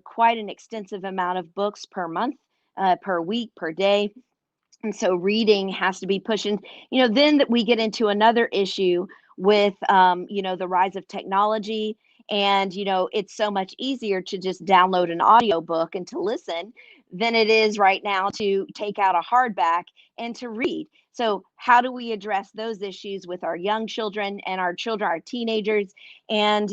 quite an extensive amount of books per month, per week, per day. And so reading has to be pushing. Then that we get into another issue with, the rise of technology. And, it's so much easier to just download an audiobook and to listen than it is right now to take out a hardback and to read. So how do we address those issues with our young children and our teenagers, and,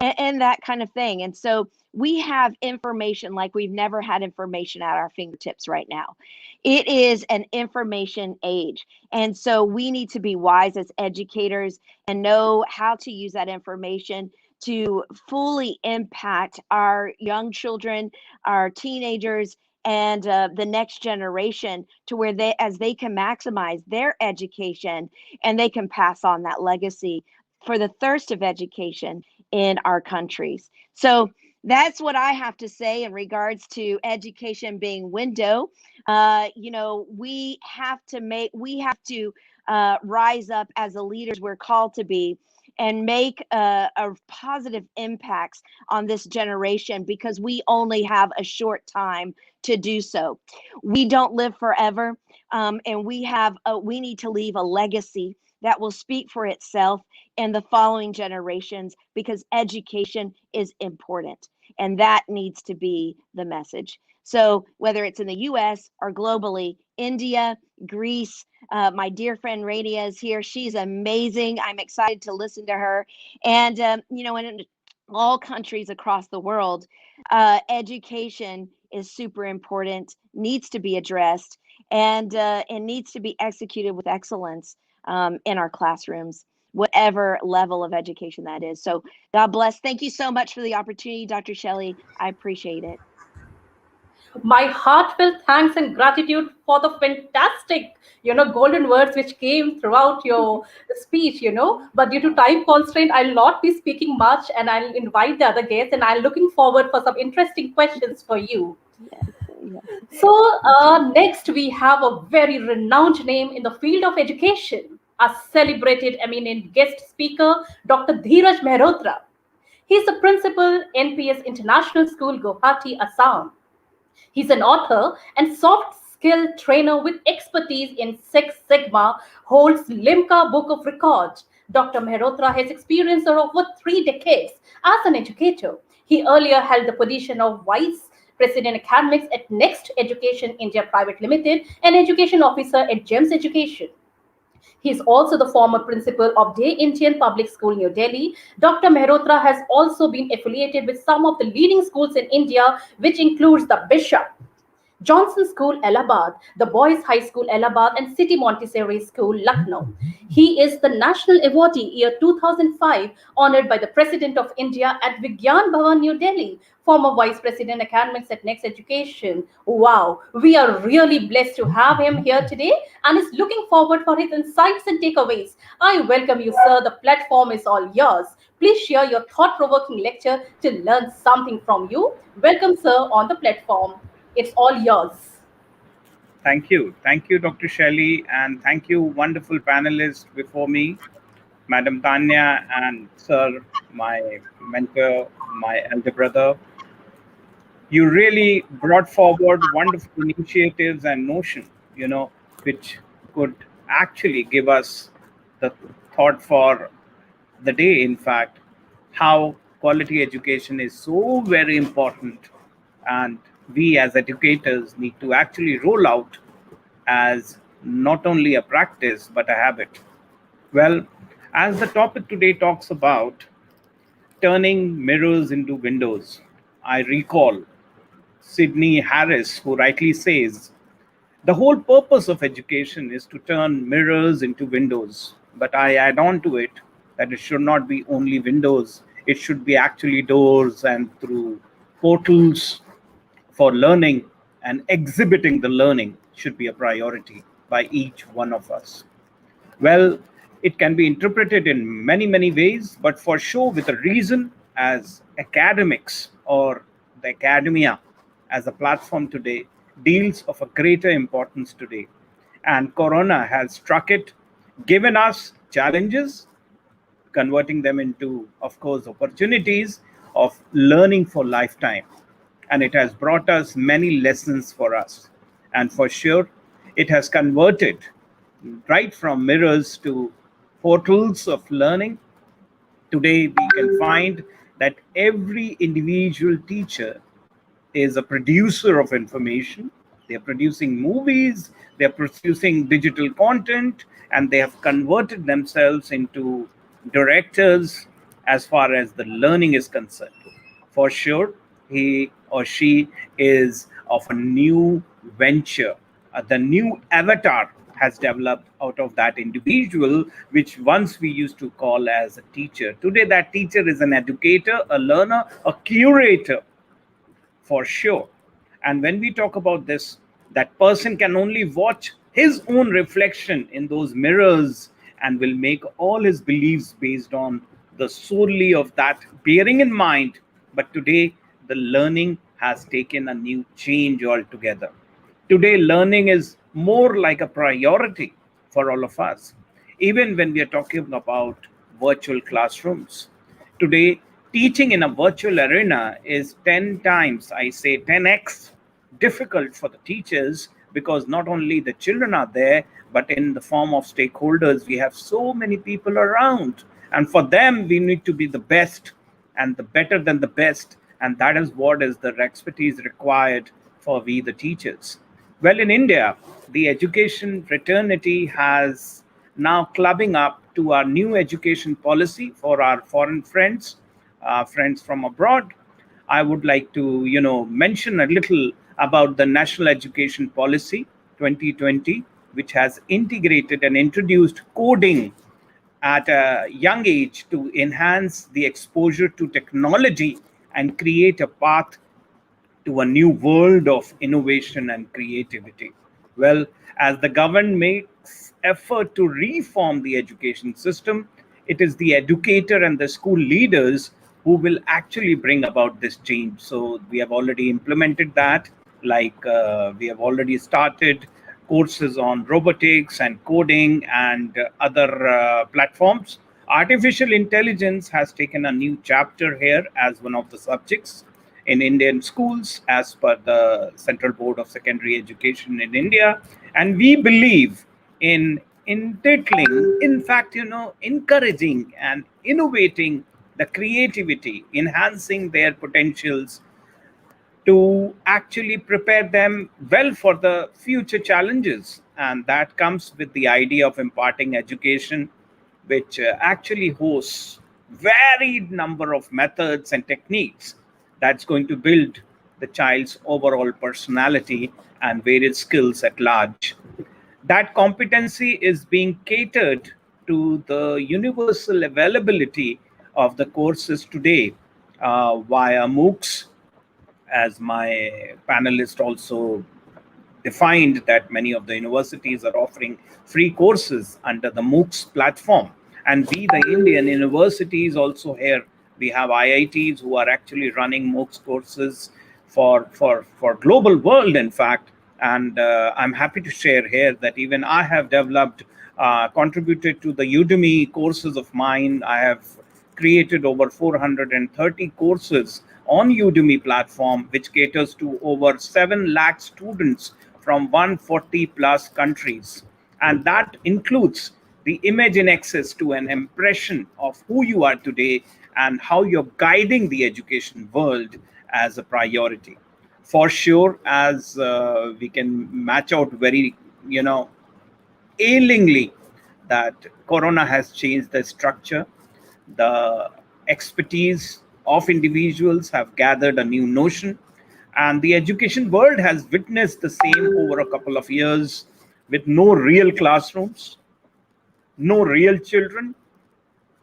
and that kind of thing? And so we have information like we've never had information at our fingertips right now. It is an information age. And so we need to be wise as educators and know how to use that information to fully impact our young children, our teenagers, and the next generation, to where as they can maximize their education and they can pass on that legacy for the thirst of education in our countries. So that's what I have to say in regards to education being window. We have to rise up as the leaders we're called to be, and make a positive impacts on this generation, because we only have a short time to do so. We don't live forever, and we need to leave a legacy that will speak for itself in the following generations, because education is important, and that needs to be the message. So whether it's in the US or globally, India, Greece, my dear friend Rania is here. She's amazing. I'm excited to listen to her. And, in all countries across the world, education is super important, needs to be addressed, and needs to be executed with excellence in our classrooms, whatever level of education that is. So God bless. Thank you so much for the opportunity, Dr. Shelley. I appreciate it. My heartfelt thanks and gratitude for the fantastic, golden words which came throughout your speech, But due to time constraint, I'll not be speaking much, and I'll invite the other guests, and I'm looking forward for some interesting questions for you. Yes. So next we have a very renowned name in the field of education, a celebrated eminent guest speaker, Dr. Dheeraj Mehrotra. He is the principal, NPS International School, Guwahati, Assam. He's an author and soft skill trainer with expertise in Six Sigma, holds Limca Book of Records. Dr. Mehrotra has experience of over 3 decades as an educator. He earlier held the position of Vice President Academics at Next Education India Private Limited and Education Officer at GEMS Education. He is also the former principal of Day Indian Public School, New Delhi. Dr. Mehrotra has also been affiliated with some of the leading schools in India, which includes the Bishop Johnson School, Allahabad, the Boys High School, Allahabad, and City Montessori School, Lucknow. He is the National Awardee year 2005, honored by the President of India at Vigyan Bhavan, New Delhi, former Vice President Academics at Next Education. Wow, we are really blessed to have him here today and is looking forward for his insights and takeaways. I welcome you, sir. The platform is all yours. Please share your thought-provoking lecture to learn something from you. Welcome, sir, on the platform. It's all yours. Thank you. Thank you, Dr. Shelley, and thank you, wonderful panelists before me, Madam Tanya and Sir, my mentor, my elder brother. You really brought forward wonderful initiatives and notions, which could actually give us the thought for the day, in fact, how quality education is so very important, and we as educators need to actually roll out as not only a practice but a habit. Well, as the topic today talks about turning mirrors into windows, I recall Sidney Harris, who rightly says the whole purpose of education is to turn mirrors into windows. But I add on to it that it should not be only windows, it should be actually doors and through portals for learning and exhibiting the learning should be a priority by each one of us. Well, it can be interpreted in many, many ways, but for sure with a reason, as academics or the academia as a platform today deals of a greater importance today. And Corona has struck it, given us challenges, converting them into, of course, opportunities of learning for lifetime. And it has brought us many lessons for us. And for sure, it has converted right from mirrors to portals of learning. Today, we can find that every individual teacher is a producer of information. They're producing movies, they're producing digital content, and they have converted themselves into directors as far as the learning is concerned. For sure, he or she is of a new venture. The new avatar has developed out of that individual, which once we used to call as a teacher. Today, that teacher is an educator, a learner, a curator, for sure. And when we talk about this, that person can only watch his own reflection in those mirrors and will make all his beliefs based on the solely of that bearing in mind. But today, the learning has taken a new change altogether. Today, learning is more like a priority for all of us, even when we are talking about virtual classrooms. Today, teaching in a virtual arena is 10 times, I say 10x, difficult for the teachers, because not only the children are there, but in the form of stakeholders, we have so many people around. And for them, we need to be the best and the better than the best. And that is what is the expertise required for we, the teachers. Well, in India, the education fraternity has now clubbing up to our new education policy for our foreign friends, friends from abroad. I would like to, mention a little about the National Education Policy 2020, which has integrated and introduced coding at a young age to enhance the exposure to technology and create a path to a new world of innovation and creativity. Well, as the government makes effort to reform the education system, it is the educator and the school leaders who will actually bring about this change. So we have already implemented that, like we have already started courses on robotics and coding and other platforms. Artificial intelligence has taken a new chapter here as one of the subjects in Indian schools as per the Central Board of Secondary Education in India. And we believe in entitling, in fact, encouraging and innovating the creativity, enhancing their potentials to actually prepare them well for the future challenges. And that comes with the idea of imparting education, which actually hosts varied number of methods and techniques that's going to build the child's overall personality and various skills at large. That competency is being catered to the universal availability of the courses today via MOOCs, as my panelist also defined that many of the universities are offering free courses under the MOOCs platform. And we, the Indian universities, also here, we have IITs who are actually running MOOCs courses for global world, in fact. And I'm happy to share here that even I have developed, contributed to the Udemy courses of mine. I have created over 430 courses on Udemy platform, which caters to over 7 lakh students from 140 plus countries. And that includes the image in access to an impression of who you are today and how you're guiding the education world as a priority. For sure, as we can match out very, ailingly, that Corona has changed the structure. The expertise of individuals have gathered a new notion, and the education world has witnessed the same over a couple of years, with no real classrooms, no real children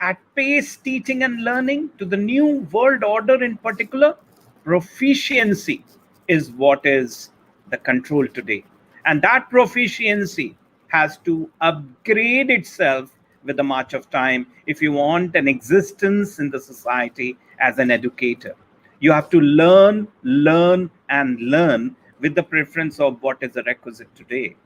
at pace teaching and learning to the new world order. In particular, proficiency is what is the control today. And that proficiency has to upgrade itself with the march of time if you want an existence in the society as an educator. You have to learn, and learn with the preference of what is the requisite today.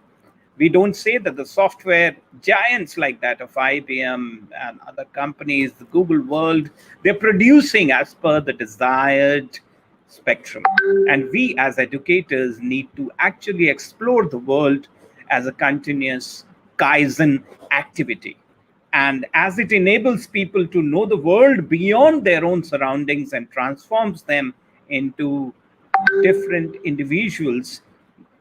We don't say that the software giants like that of IBM and other companies, the Google world, they're producing as per the desired spectrum. And we as educators need to actually explore the world as a continuous Kaizen activity. And as it enables people to know the world beyond their own surroundings and transforms them into different individuals,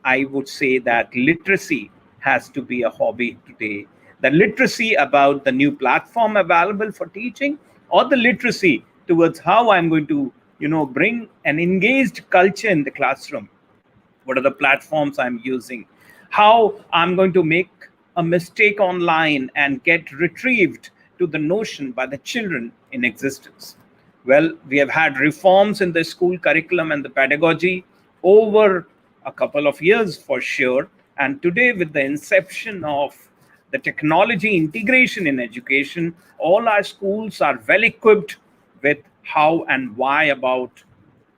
I would say that literacy has to be a hobby today. The literacy about the new platform available for teaching, or the literacy towards how I'm going to, bring an engaged culture in the classroom. What are the platforms I'm using? How I'm going to make a mistake online and get retrieved to the notion by the children in existence. Well, we have had reforms in the school curriculum and the pedagogy over a couple of years for sure. And today, with the inception of the technology integration in education, all our schools are well equipped with how and why about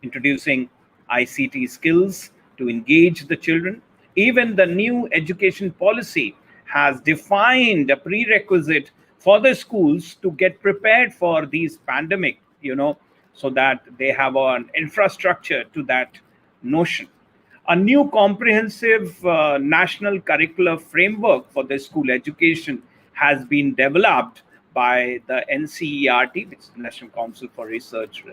introducing ICT skills to engage the children. Even the new education policy has defined a prerequisite for the schools to get prepared for these pandemic, so that they have an infrastructure to that notion. A new comprehensive national curricular framework for the school education has been developed by the NCERT, which is National Council for Research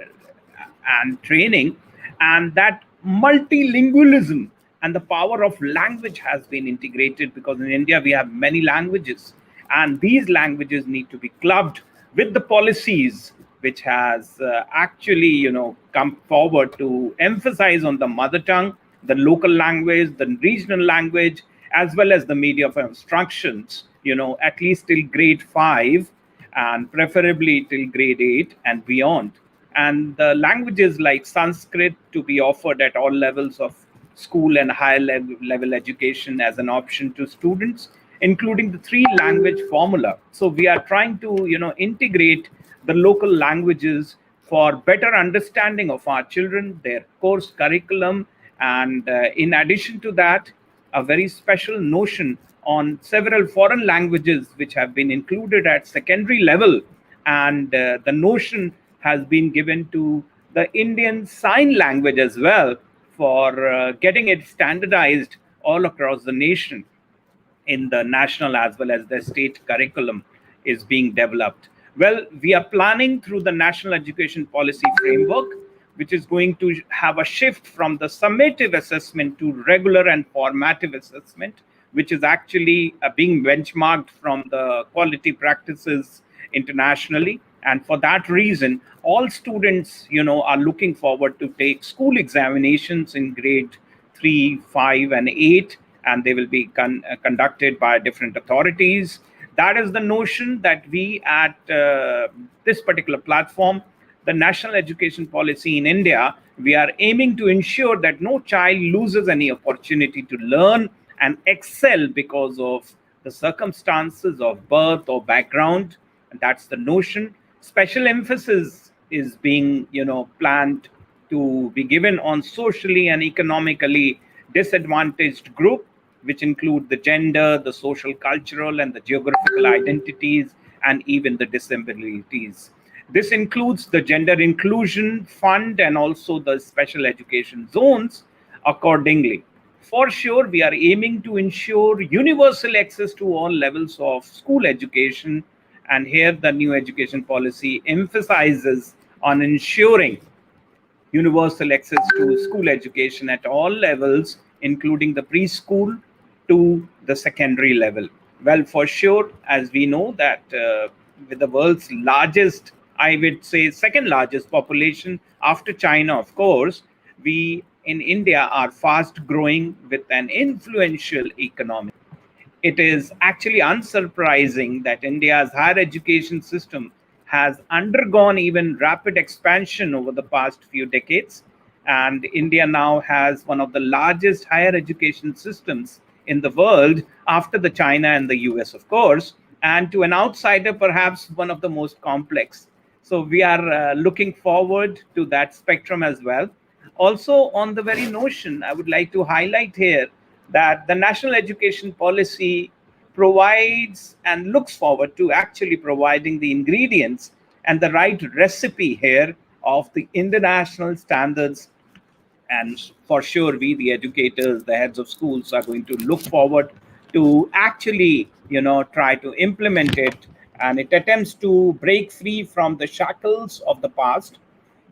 and Training, and that multilingualism and the power of language has been integrated, because in India we have many languages, and these languages need to be clubbed with the policies which has actually come forward to emphasize on the mother tongue, the local language, the regional language, as well as the media of instructions, at least till grade 5 and preferably till grade 8 and beyond. And the languages like Sanskrit to be offered at all levels of school and higher level education as an option to students, including the 3 language formula. So we are trying to integrate the local languages for better understanding of our children, their course curriculum, and in addition to that, a very special notion on several foreign languages which have been included at secondary level, and the notion has been given to the Indian Sign Language as well, for getting it standardized all across the nation in the national as well as the state curriculum is being developed. Well, we are planning through the National Education Policy Framework, which is going to have a shift from the summative assessment to regular and formative assessment, which is actually being benchmarked from the quality practices internationally. And for that reason, all students, are looking forward to take school examinations in grade 3, 5, and 8, and they will be conducted by different authorities. That is the notion that we at this particular platform, the National Education Policy in India, we are aiming to ensure that no child loses any opportunity to learn and excel because of the circumstances of birth or background. And that's the notion. Special emphasis is being, planned to be given on socially and economically disadvantaged group, which include the gender, the social, cultural, and the geographical identities, and even the disabilities. This includes the Gender Inclusion Fund and also the special education zones accordingly. For sure, we are aiming to ensure universal access to all levels of school education. And here the new education policy emphasizes on ensuring universal access to school education at all levels, including the preschool to the secondary level. Well, for sure, as we know that with the world's largest, I would say second largest population after China, of course, we in India are fast growing with an influential economy. It is actually unsurprising that India's higher education system has undergone even rapid expansion over the past few decades. And India now has one of the largest higher education systems in the world after the China and the US, of course, and to an outsider, perhaps one of the most complex. So we are looking forward to that spectrum as well. Also, on the very notion, I would like to highlight here that the national education policy provides and looks forward to actually providing the ingredients and the right recipe here of the international standards. And for sure, we, the educators, the heads of schools, are going to look forward to actually, try to implement it. And it attempts to break free from the shackles of the past.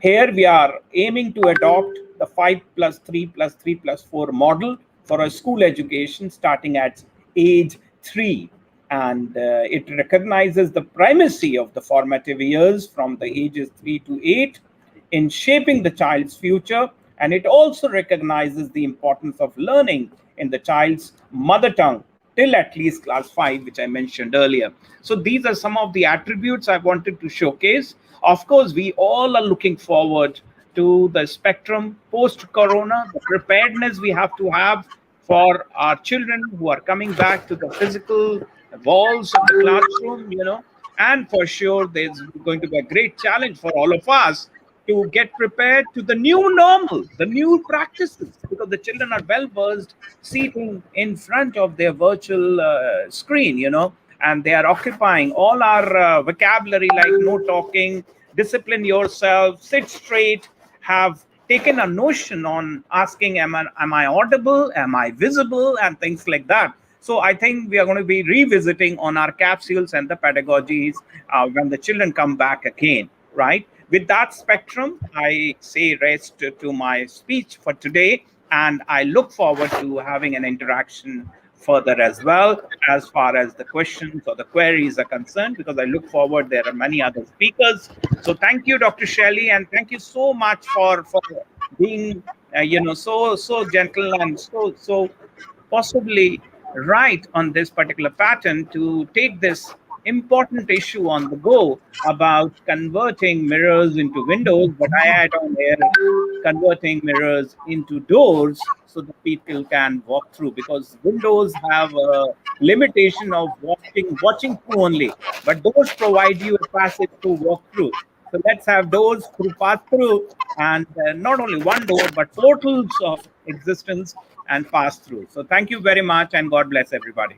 Here we are aiming to adopt the 5 plus 3 plus 3 plus 4 model for a school education starting at age 3. And it recognizes the primacy of the formative years from the ages 3 to 8 in shaping the child's future. And it also recognizes the importance of learning in the child's mother tongue till at least class 5, which I mentioned earlier. So these are some of the attributes I wanted to showcase. Of course, we all are looking forward to the spectrum post corona, the preparedness we have to have for our children who are coming back to the physical walls of the classroom, and for sure there's going to be a great challenge for all of us to get prepared to the new normal, the new practices, because the children are well versed sitting in front of their virtual screen, and they are occupying all our vocabulary like no talking, discipline yourself, sit straight, have taken a notion on asking, am I audible, am I visible, and things like that. So I think we are going to be revisiting on our capsules and the pedagogies when the children come back again, right? With that spectrum, I say rest to my speech for today, and I look forward to having an interaction further as well as far as the questions or the queries are concerned, because I look forward, there are many other speakers. So thank you, Dr. Shelley, and thank you so much for being so gentle and so possibly right on this particular pattern to take this important issue on the go about converting mirrors into windows, but I add on here converting mirrors into doors so that people can walk through, because windows have a limitation of watching through only, but doors provide you a passage to walk through. So let's have doors through pass through, and not only one door, but portals of existence and pass through. So thank you very much, and God bless everybody.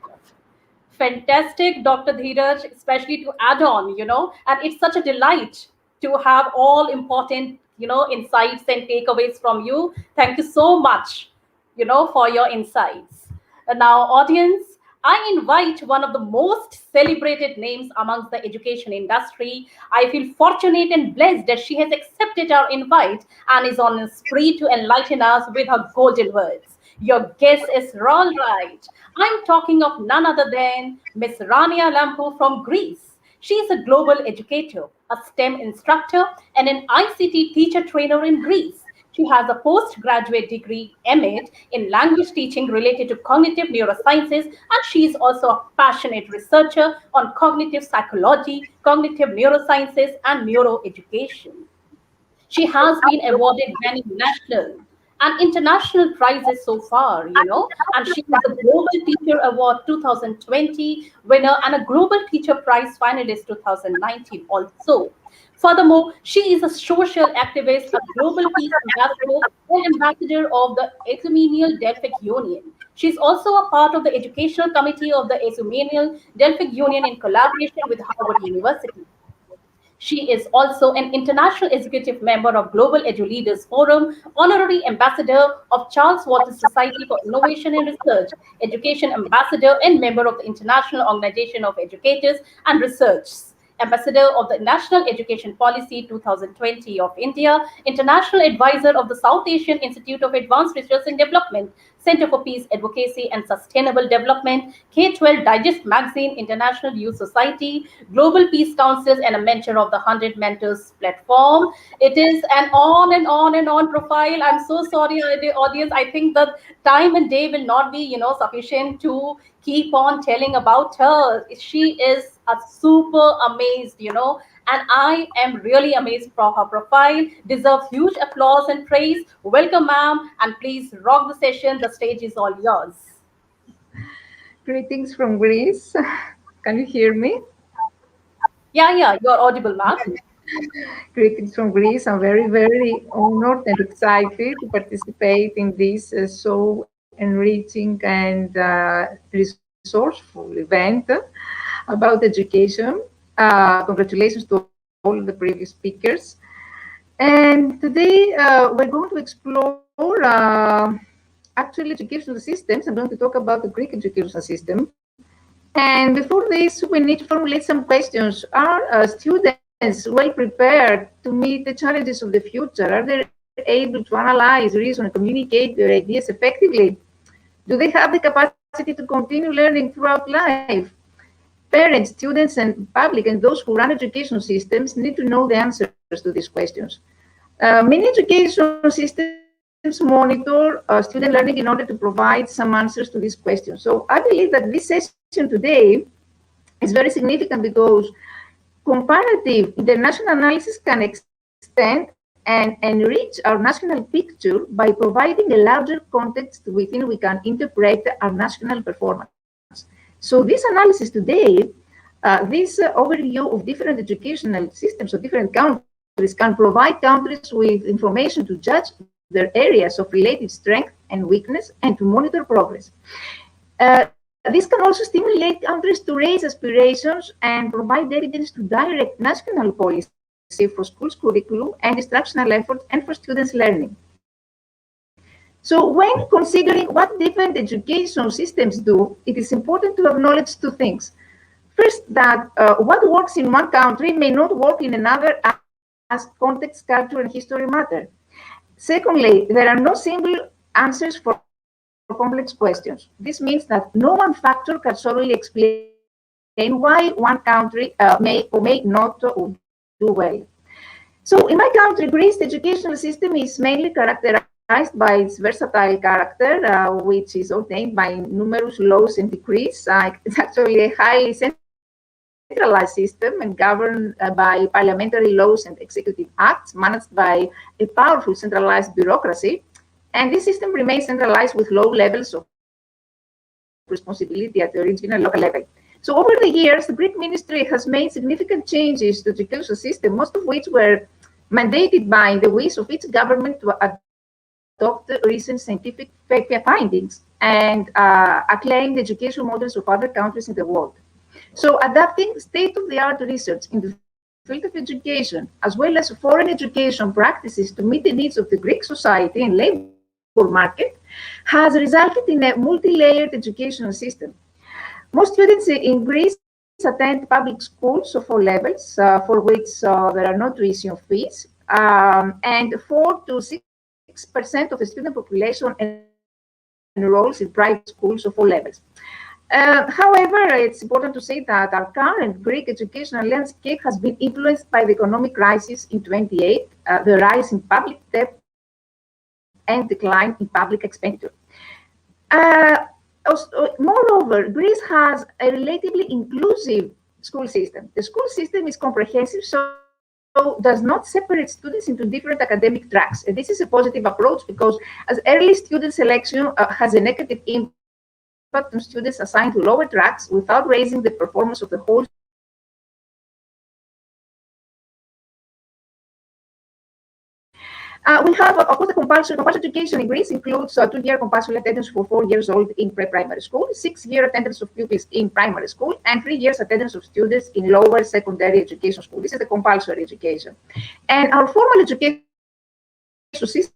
Fantastic, Dr. Dheeraj, especially to add on, and it's such a delight to have all important, insights and takeaways from you. Thank you so much, for your insights. And now, audience, I invite one of the most celebrated names amongst the education industry. I feel fortunate and blessed that she has accepted our invite and is on a spree to enlighten us with her golden words. Your guess is all right. I'm talking of none other than Miss Rania Lampu from Greece. She is a global educator, a STEM instructor, and an ICT teacher trainer in Greece. She has a postgraduate degree, MAd, in language teaching related to cognitive neurosciences, and she is also a passionate researcher on cognitive psychology, cognitive neurosciences, and neuroeducation. She has been awarded many national and international prizes so far, and she is a Global Teacher Award 2020 winner and a Global Teacher Prize finalist 2019 also. Furthermore, she is a social activist, a global peace ambassador, and ambassador of the Ecumenical Delphic Union. She is also a part of the educational committee of the Ecumenical Delphic Union in collaboration with Harvard University. She is also an international executive member of Global Edu Leaders Forum, honorary ambassador of Charles Waters Society for Innovation and Research, education ambassador and member of the International Organization of Educators and Research, ambassador of the National Education Policy 2020 of India, international advisor of the South Asian Institute of Advanced Research and Development, Center for Peace Advocacy and Sustainable Development, K-12 Digest Magazine, International Youth Society, Global Peace Councils, and a mentor of the 100 Mentors platform. It is an on and on and on profile. I'm so sorry, the audience. I think the time and day will not be, sufficient to keep on telling about her. She is are super amazed. And I am really amazed for her profile. Deserve huge applause and praise. Welcome, ma'am, and please rock the session. The stage is all yours. Greetings from Greece. Can you hear me? Yeah, yeah, you're audible, ma'am. Greetings from Greece. I'm very, very honored and excited to participate in this so enriching and resourceful event about education. Congratulations to all the previous speakers. And today we're going to explore actually educational systems. I'm going to talk about the Greek educational system. And before this, we need to formulate some questions. Are students well prepared to meet the challenges of the future? Are they able to analyze, reason, and communicate their ideas effectively? Do they have the capacity to continue learning throughout life? Parents, students, and public, and those who run education systems need to know the answers to these questions. Many education systems monitor student learning in order to provide some answers to these questions. So I believe that this session today is very significant because comparative international analysis can extend and enrich our national picture by providing a larger context within we can interpret our national performance. So this analysis today, this overview of different educational systems of different countries can provide countries with information to judge their areas of relative strength and weakness and to monitor progress. This can also stimulate countries to raise aspirations and provide evidence to direct national policy for schools curriculum and instructional efforts and for students' learning. So when considering what different education systems do, it is important to acknowledge two things. First, that what works in one country may not work in another as context, culture, and history matter. Secondly, there are no simple answers for complex questions. This means that no one factor can solely explain why one country may or may not do well. So in my country, Greece, the educational system is mainly characterized by its versatile character, which is ordained by numerous laws and decrees. It's actually a highly centralized system and governed by parliamentary laws and executive acts managed by a powerful centralized bureaucracy. And this system remains centralized with low levels of responsibility at the regional and local level. So over the years, the Greek ministry has made significant changes to the education system, most of which were mandated by the wish of each government to adopt recent scientific findings and acclaim the education models of other countries in the world. So adapting state-of-the-art research in the field of education, as well as foreign education practices to meet the needs of the Greek society and labor market, has resulted in a multi-layered educational system. Most students in Greece attend public schools of all levels, for which there are no tuition fees, and 4 to 6% of the student population enrolls in private schools of all levels. However, it's important to say that our current Greek educational landscape has been influenced by the economic crisis in 28, the rise in public debt, and decline in public expenditure. Moreover, Greece has a relatively inclusive school system. The school system is comprehensive, so does not separate students into different academic tracks. And this is a positive approach because as early student selection has a negative impact on students assigned to lower tracks without raising the performance of the whole system. We have, of course, the compulsory education in Greece includes 2-year compulsory attendance for 4 years old in pre-primary school, 6-year attendance of pupils in primary school, and 3 years attendance of students in lower secondary education school. This is the compulsory education. And our formal education system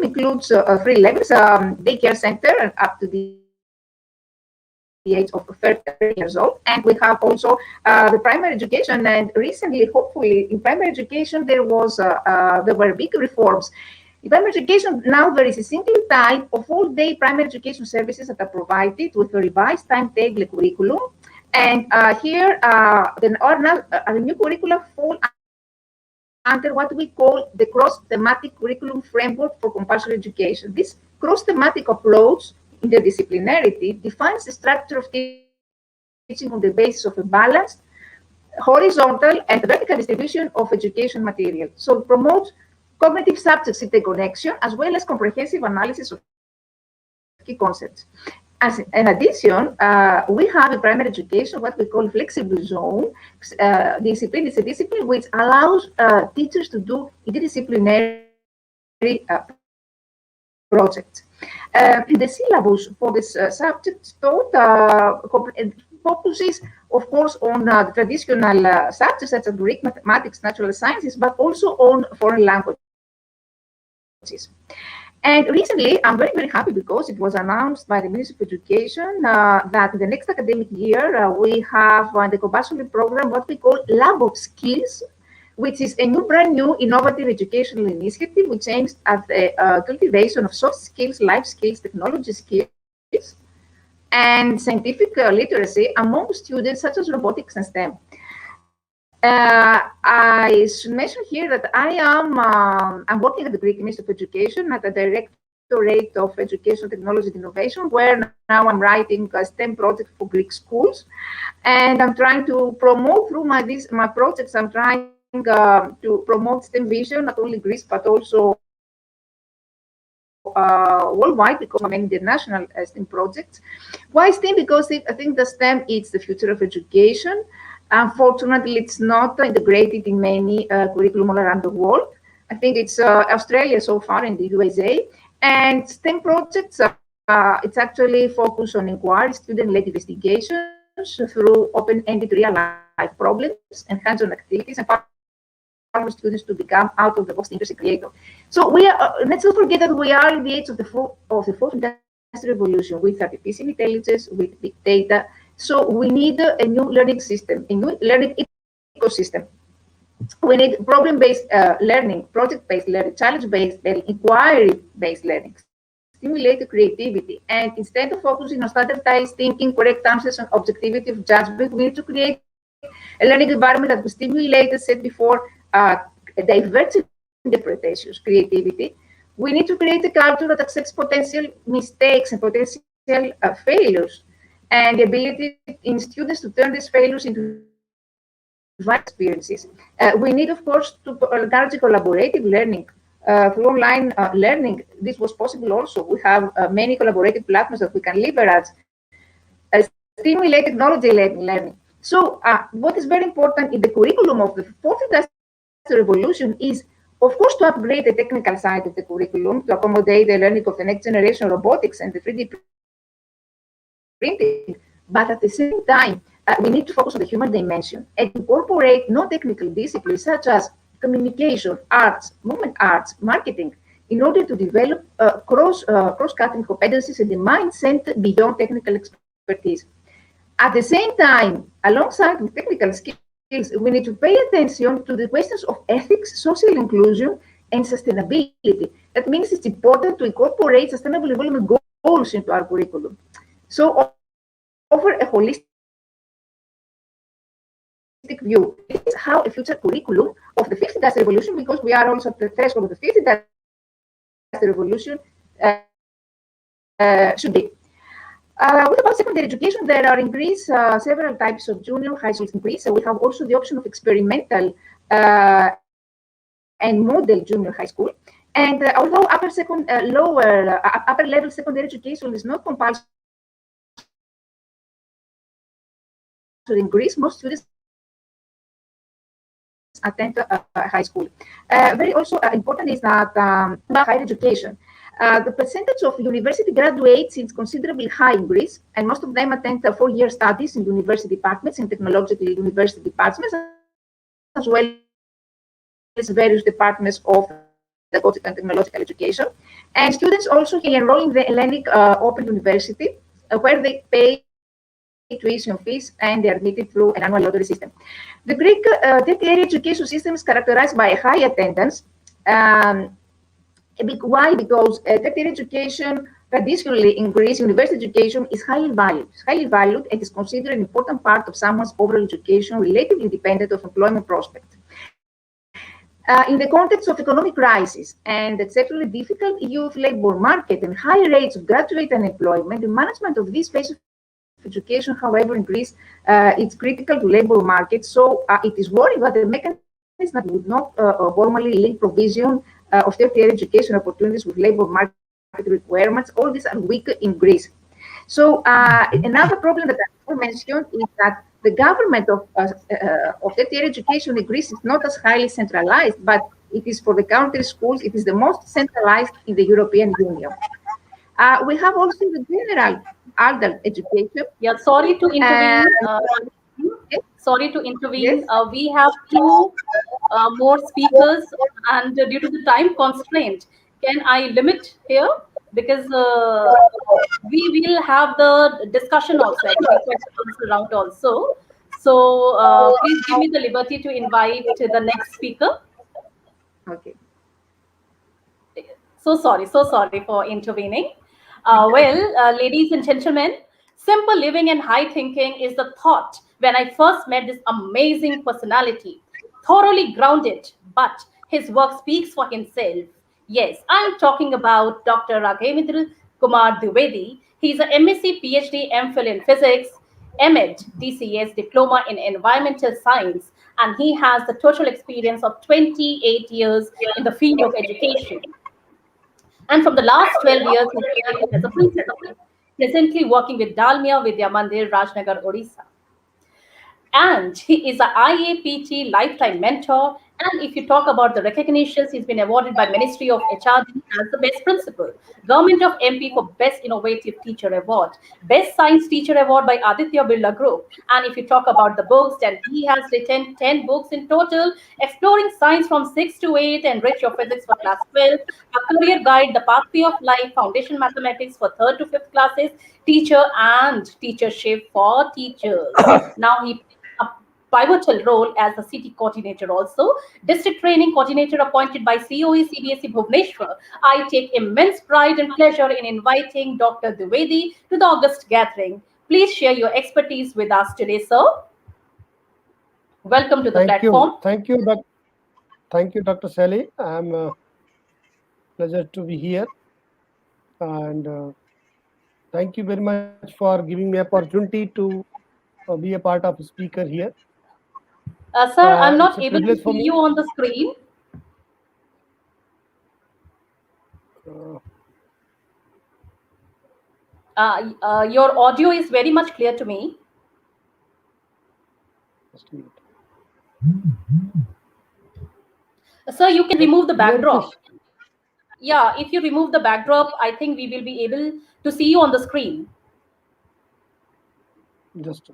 includes 3 levels, daycare center up to the age of 30 years old. And we have also the primary education. And recently, hopefully, in primary education, there were big reforms. In primary education, now there is a single type of all-day primary education services that are provided with a revised timetable curriculum. And here, our new curricula fall under what we call the cross-thematic curriculum framework for compulsory education. This cross-thematic approach, interdisciplinarity, defines the structure of teaching teaching on the basis of a balanced, horizontal, and vertical distribution of education material. So it promotes cognitive subject interconnection as well as comprehensive analysis of key concepts. As in addition, we have in primary education what we call flexible zone discipline. It's a discipline which allows teachers to do interdisciplinary projects. The syllabus for this subject taught focuses, of course, on the traditional subjects such as Greek, mathematics, natural sciences, but also on foreign languages. And recently, I'm very, very happy because it was announced by the Ministry of Education that in the next academic year, we have the compulsory program, what we call Lab of Skills, which is a brand new innovative educational initiative which aims at the cultivation of soft skills, life skills, technology skills, and scientific literacy among students such as robotics and STEM. I should mention here that I'm working at the Greek Ministry of Education at the Directorate of Education, Technology and Innovation, where now I'm writing a STEM project for Greek schools. And I'm trying to promote through my projects, I'm trying to promote STEM vision, not only Greece, but also worldwide, because of many international STEM projects. Why STEM? Because I think the STEM is the future of education. Unfortunately, it's not integrated in many curriculum all around the world. I think it's Australia so far and the USA. And STEM projects, it's actually focused on inquiry, student-led investigations through open-ended real-life problems and hands-on activities, and for students to become out-of-the-box interesting creators. So we are. Let's not forget that we are in the age of the fourth industrial revolution with artificial intelligence, with big data. So we need a new learning system, a new learning ecosystem. We need problem-based learning, project-based learning, challenge-based learning, inquiry-based learning, stimulate creativity. And instead of focusing on standardized thinking, correct answers, and objectivity of judgment, we need to create a learning environment that will stimulate, as said before, diverse interpretations, creativity. We need to create a culture that accepts potential mistakes and potential failures, and the ability in students to turn these failures into experiences. We need, of course, to encourage collaborative learning through online learning. This was possible also. We have many collaborative platforms that we can leverage, stimulate technology-led learning. So what is very important in the curriculum of the fourth industrial revolution is, of course, to upgrade the technical side of the curriculum to accommodate the learning of the next generation robotics and the 3D printing, but at the same time, we need to focus on the human dimension and incorporate non-technical disciplines such as communication, arts, movement arts, marketing, in order to develop cross-cutting competencies and the mindset beyond technical expertise. At the same time, alongside with technical skills, we need to pay attention to the questions of ethics, social inclusion, and sustainability. That means it's important to incorporate sustainable development goals into our curriculum. So offer a holistic view. This is how a future curriculum of the fifth industrial revolution, because we are also at the threshold of the fifth industrial revolution, should be. What about secondary education? There are in Greece several types of junior high schools in Greece. So we have also the option of experimental and model junior high school. And although upper level secondary education is not compulsory in Greece, most students attend high school. Very also important is that higher education. The percentage of university graduates is considerably high in Greece, and most of them attend 4-year studies in university departments and technological university departments, as well as various departments of pedagogical and technological education. And students also can enroll in the Hellenic Open University, where they pay tuition fees and they are admitted through an annual lottery system. The Greek tertiary education system is characterized by a high attendance. Why? Because tertiary education, traditionally in Greece, university education is highly valued and is considered an important part of someone's overall education, relatively independent of employment prospects. In the context of economic crisis and exceptionally difficult youth labor market and high rates of graduate unemployment, the management of this phase of education, however, in Greece, it's critical to labor market. So it is worrying that the mechanism that would not formally link provision of tertiary education opportunities with labor market requirements, all these are weak in Greece. So another problem that I mentioned is that the government of tertiary education in Greece is not as highly centralized, but it is for the country schools, it is the most centralized in the European Union. We have also the general adult education. Yeah, sorry to Uh, intervene. yes, Sorry to intervene. yes. We have two more speakers, and due to the time constraint, can I limit here? Because we will have the discussion also, actually, question answer round also. So please give me the liberty to invite the next speaker. Okay. So sorry for intervening. Ladies and gentlemen, simple living and high thinking is the thought when I first met this amazing personality. Thoroughly grounded, but his work speaks for himself. Yes, I'm talking about Dr. Raghavendra Kumar Dwivedi. He's a MSc, PhD, MPhil in physics, MEd, DCS, diploma in environmental science, and he has the total experience of 28 years in the field of education. And from the last 12 years, he's working as a principal, presently working with Dalmia Vidya Mandir, Rajnagar, Odisha. And he is a IAPT lifetime mentor. And if you talk about the recognitions, he's been awarded by Ministry of HRD as the best principal, Government of MP for Best Innovative Teacher Award, Best Science Teacher Award by Aditya Birla Group. And if you talk about the books, then he has written 10 books in total, exploring science from 6 to 8, Enrich Your Physics for class 12, A Career Guide, The Pathway of Life, Foundation Mathematics for 3rd to 5th classes, Teacher and Teachership for Teachers. Now he a pivotal role as the city coordinator also. District training coordinator appointed by COE CBSE Bhubaneswar. I take immense pride and pleasure in inviting Dr. Dwivedi to the August gathering. Please share your expertise with us today, sir. Welcome to the Thank you. platform. Thank you, Dr. Sally. I'm pleasure to be here. And thank you very much for giving me opportunity to be a part of a speaker here. Sir, I'm It's not a able to privilege for see me. you on the screen. Uh, Your audio is very much clear to me. just a minute. Sir, you can remove the Clear it backdrop. is. Yeah, if you remove the backdrop, I think we will be able to see you on the screen. Just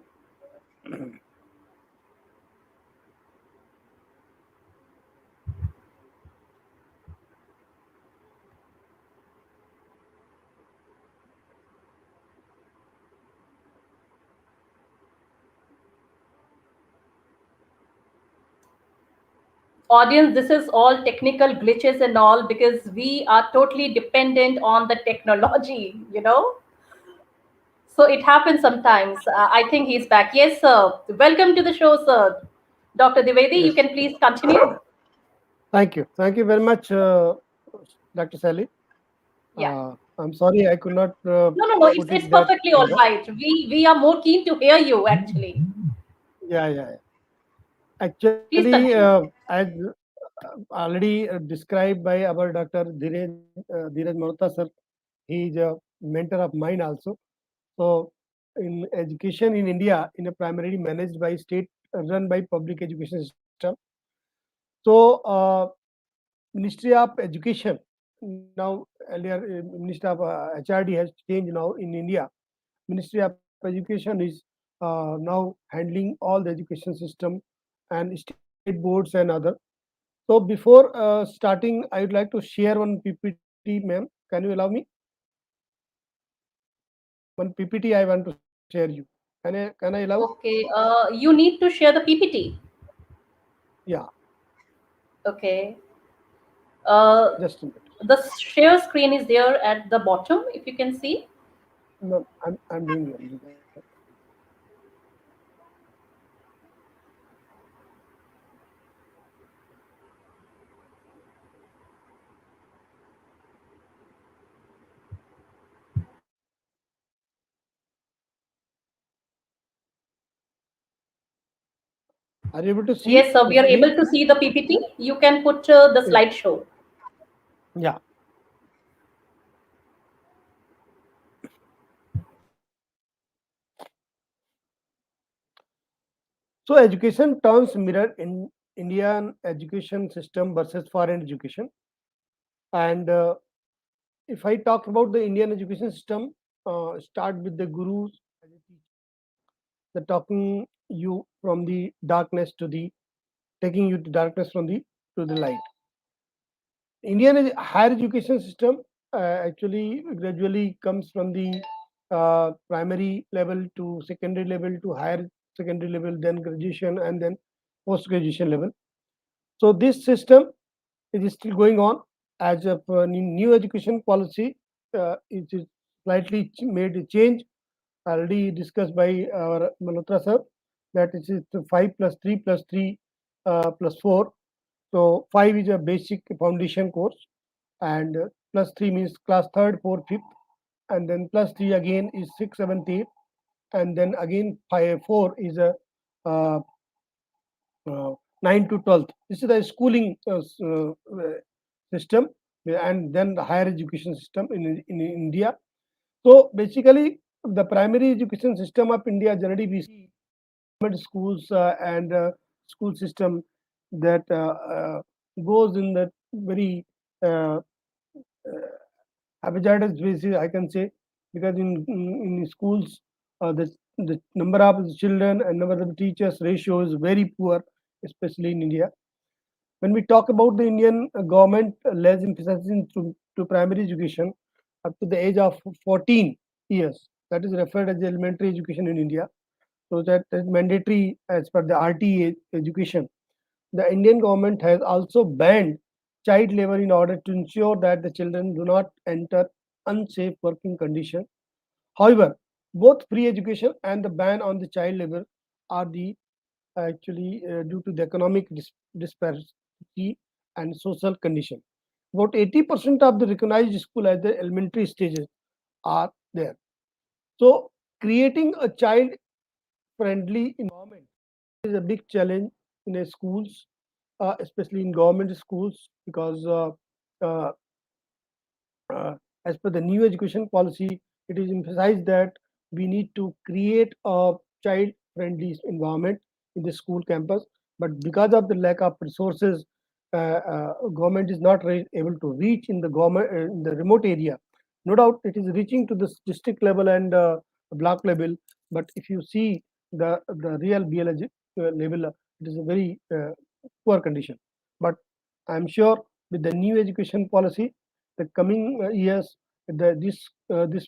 Audience, this is all technical glitches and all because we are totally dependent on the technology. So it happens sometimes. I think he's back. Yes, sir. Welcome to the show, sir. Dr. Divedi, you yes. can please continue. Thank you. Thank you very much, Dr. Sally. Yeah. I'm sorry I could not No. It's put it's it that perfectly in all the. right. We are more keen to hear you actually. Yeah. Actually, Please continue. as already described by our Dr. Dheeraj Malhotra sir, he is a mentor of mine also. So, in education in India, in a primarily managed by state, run by public education system. So, Ministry of Education now earlier Ministry of HRD has changed now in India. Ministry of Education is now handling all the education system and state boards and other. So before starting, I would like to share one PPT, ma'am. Can you allow me? One PPT I want to share you. Can I allow? Okay. You need to share the PPT. Yeah, Okay. Uh, just a minute. the share screen is there at the bottom, if you can see. No, I'm doing it. Are you able to see Yes, sir, the we are able screen? to see the PPT. You can put the Yeah. slideshow. Yeah. So education terms mirror in Indian education system versus foreign education. And if I talk about the Indian education system, start with the gurus, the talking you from the darkness to the taking you to darkness from the to the light. Indian higher education system actually gradually comes from the primary level to secondary level to higher secondary level, then graduation, and then post graduation level. So this system is still going on as a new education policy. It is slightly made a change already discussed by our Malhotra sir, that it is 5 plus 3 plus 3 plus 4. So 5 is a basic foundation course, and plus 3 means class third, fourth, fifth, and then plus 3 again is 6, 7, 8, and then again 5, 4 is a uh, 9 to 12th. This is the schooling system, and then the higher education system in India. So basically, the primary education system of India generally we see government schools and school system that goes in that very uh, hazardous basis, I can say, because in schools the number of children and number of teachers ratio is very poor, especially in India. When we talk about the Indian government lays emphasis to primary education up to the age of 14 years, that is referred as elementary education in India. So that is mandatory as per the RTA education. The Indian government has also banned child labor in order to ensure that the children do not enter unsafe working conditions. However, both free education and the ban on the child labor are the actually due to the economic disparity and social condition. About 80% of the recognized school at the elementary stages are there. So creating a child friendly environment is a big challenge in a schools, especially in government schools, because uh, uh, as per the new education policy, it is emphasized that we need to create a child-friendly environment in the school campus. But because of the lack of resources, government is not able to reach in the government in the remote area. No doubt, it is reaching to the district level and block level. But if you see the real BLG level, it is a very poor condition. But I'm sure with the new education policy, the coming years, this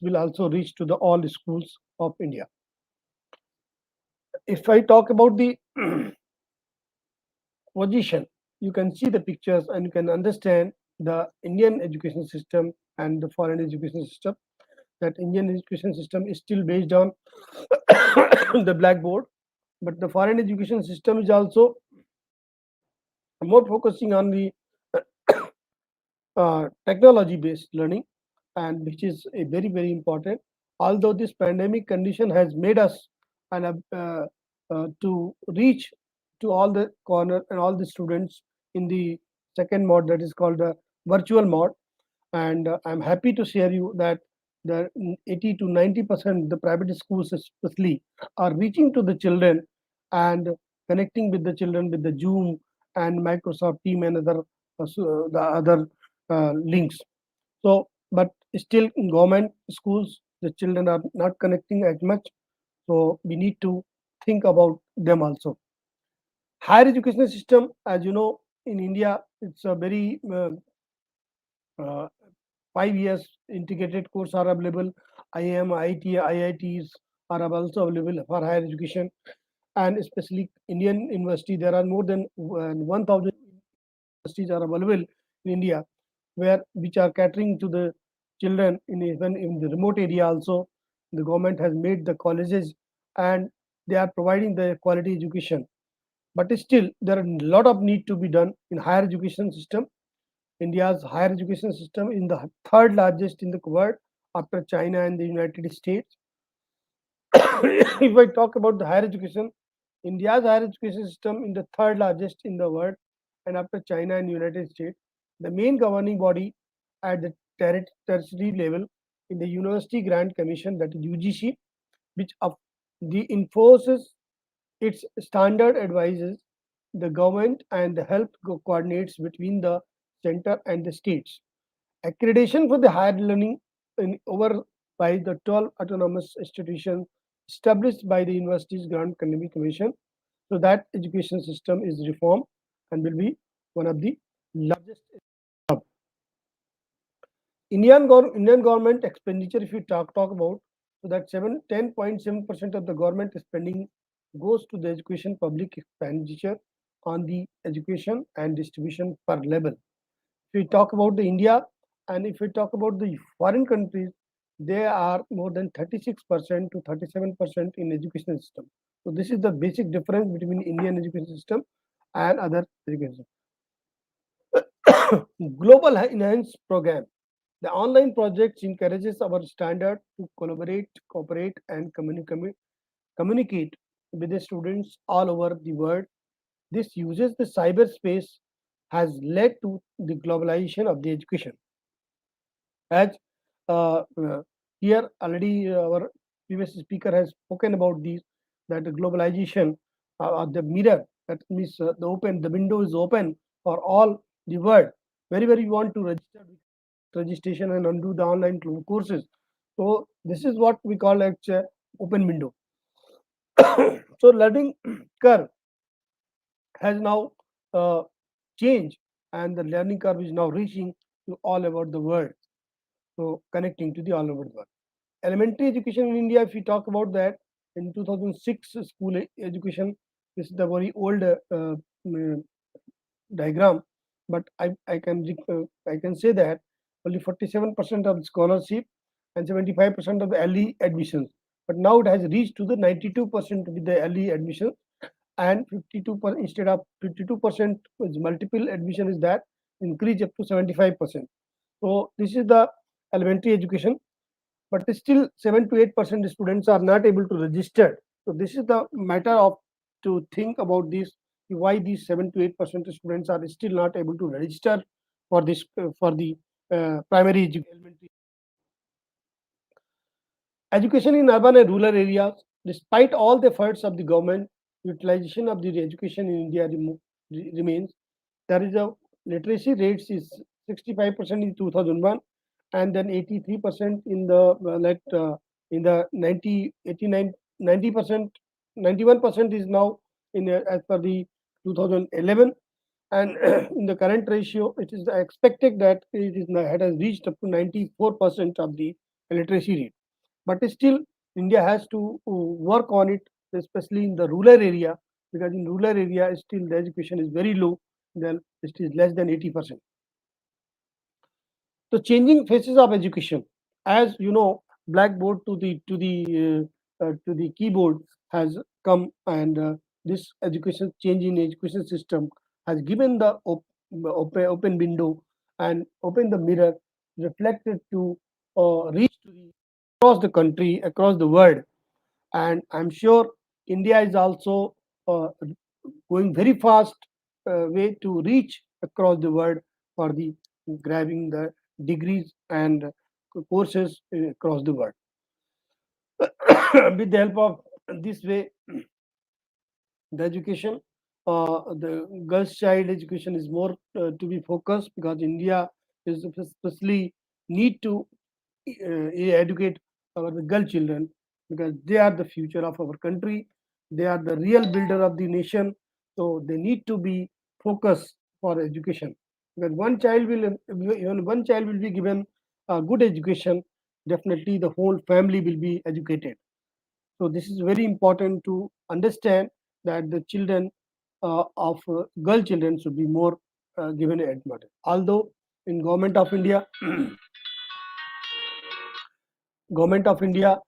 will also reach to the all schools of India. If I talk about the position, you can see the pictures and you can understand the Indian education system and the foreign education system. That Indian education system is still based on the blackboard, but the foreign education system is also more focusing on the technology based learning, and which is a very important. Although this pandemic condition has made us and to reach to all the corner and all the students in the second mode, that is called the virtual mode. And I'm happy to share you that the 80 to 90% the private schools especially are reaching to the children and connecting with the children with the Zoom and Microsoft Team and other the other links. So, but still in government schools, the children are not connecting as much. So we need to think about them also. Higher education system, as you know, in India, it's a very uh, 5 years integrated course are available. IIM, IIT, IITs are also available for higher education, and especially Indian university. There are more than 1,000 universities are available in India, where which are catering to the children in even in the remote area also. The government has made the colleges and they are providing the quality education. But still, there are a lot of need to be done in higher education system. India's higher education system is the third largest in the world after China and the United States. If I talk about the higher education, India's higher education system is the third largest in the world, and after China and United States, the main governing body at the tertiary level in the University Grant Commission, that is UGC, which the enforces its standard, advises the government, and help coordinates between the center and the states. Accreditation for the higher learning in over by the 12 autonomous institutions established by the Universities Grant Commission, so that education system is reformed and will be one of the largest. Indian government expenditure, if you talk about, so that 10.7% of the government spending goes to the education public expenditure on the education and distribution per level. If we talk about the India, and if we talk about the foreign countries, they are more than 36% to 37% in education system. So this is the basic difference between Indian education system and other education. Global Enhanced Program. The online project encourages our standard to collaborate, cooperate, and communicate with the students all over the world. This uses the cyberspace has led to the globalization of the education. As here already our previous speaker has spoken about these, that the globalization of the mirror, that means the window is open for all the world. Wherever you want to register, registration and undo the online courses. So this is what we call as open window. So learning curve has now changed, and the learning curve is now reaching to all over the world. So connecting to the all over the world. Elementary education in India, if we talk about that, in 2006 school education, this is the very old diagram, but I can say that only 47% of the scholarship and 75% of the early admissions. But now it has reached to the 92% with the early admission, and 52% instead of 52% is multiple admission is that increase up to 75%. So this is the elementary education, but still 7 to 8% students are not able to register. So this is the matter of to think about this, why these 7 to 8% students are still not able to register for this for the primary education. Education in urban and rural areas, despite all the efforts of the government, utilization of the education in India remains. There is a literacy rates is 65% in 2001, and then 83% in the 90%, 91% is now in as per the 2011, and in the current ratio, it is expected that it has reached up to 94% of the literacy rate. But still, India has to work on it, especially in the rural area, because in rural area still the education is very low, then it is less than 80%. So changing faces of education, as you know, blackboard to the keyboard has come, and this education change in education system has given the open window and open the mirror, reflected to reach to across the country, across the world, and I'm sure India is also going very fast way to reach across the world for the grabbing the degrees and courses across the world. With the help of this way, the education, the girls' child education is more to be focused, because India is especially need to educate our girl children, because they are the future of our country. They are the real builder of the nation. So they need to be focused for education. Because even one child will be given a good education, definitely the whole family will be educated. So this is very important to understand that the children of girl children should be more given advantage. Although in government of India, government of India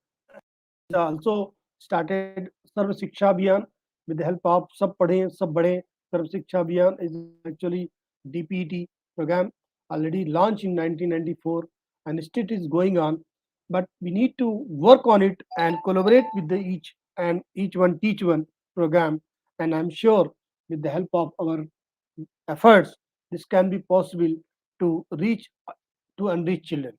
also started Sarv Shiksha Abhiyan with the help of Sab Padhe Sab Badhe. Sarv Shiksha Abhiyan is actually DPET program already launched in 1994, and still it is going on. But we need to work on it and collaborate with the each one teach one, program, and I'm sure with the help of our efforts, this can be possible to reach to unreached children.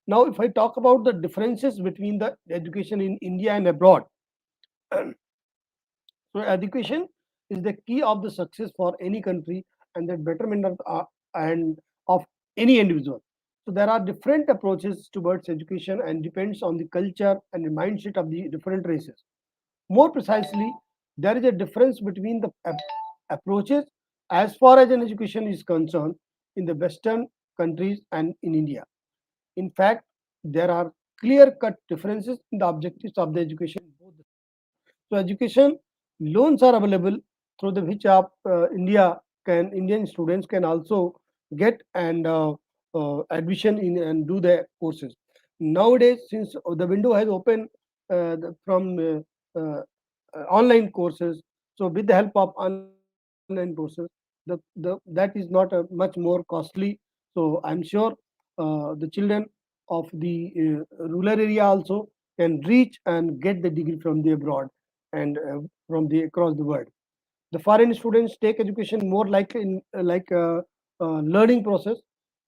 Now, if I talk about the differences between the education in India and abroad, so education is the key of the success for any country and the betterment and of any individual. So there are different approaches towards education and depends on the culture and the mindset of the different races. More precisely, there is a difference between the approaches as far as an education is concerned in the Western countries and in India. In fact, there are clear-cut differences in the objectives of the education. So education loans are available through the which Indian students can also get and admission in and do their courses. Nowadays, since the window has opened from online courses, so with the help of online courses, that is not much more costly. So I'm sure the children of the rural area also can reach and get the degree from the abroad and from the across the world. The foreign students take education more like learning process.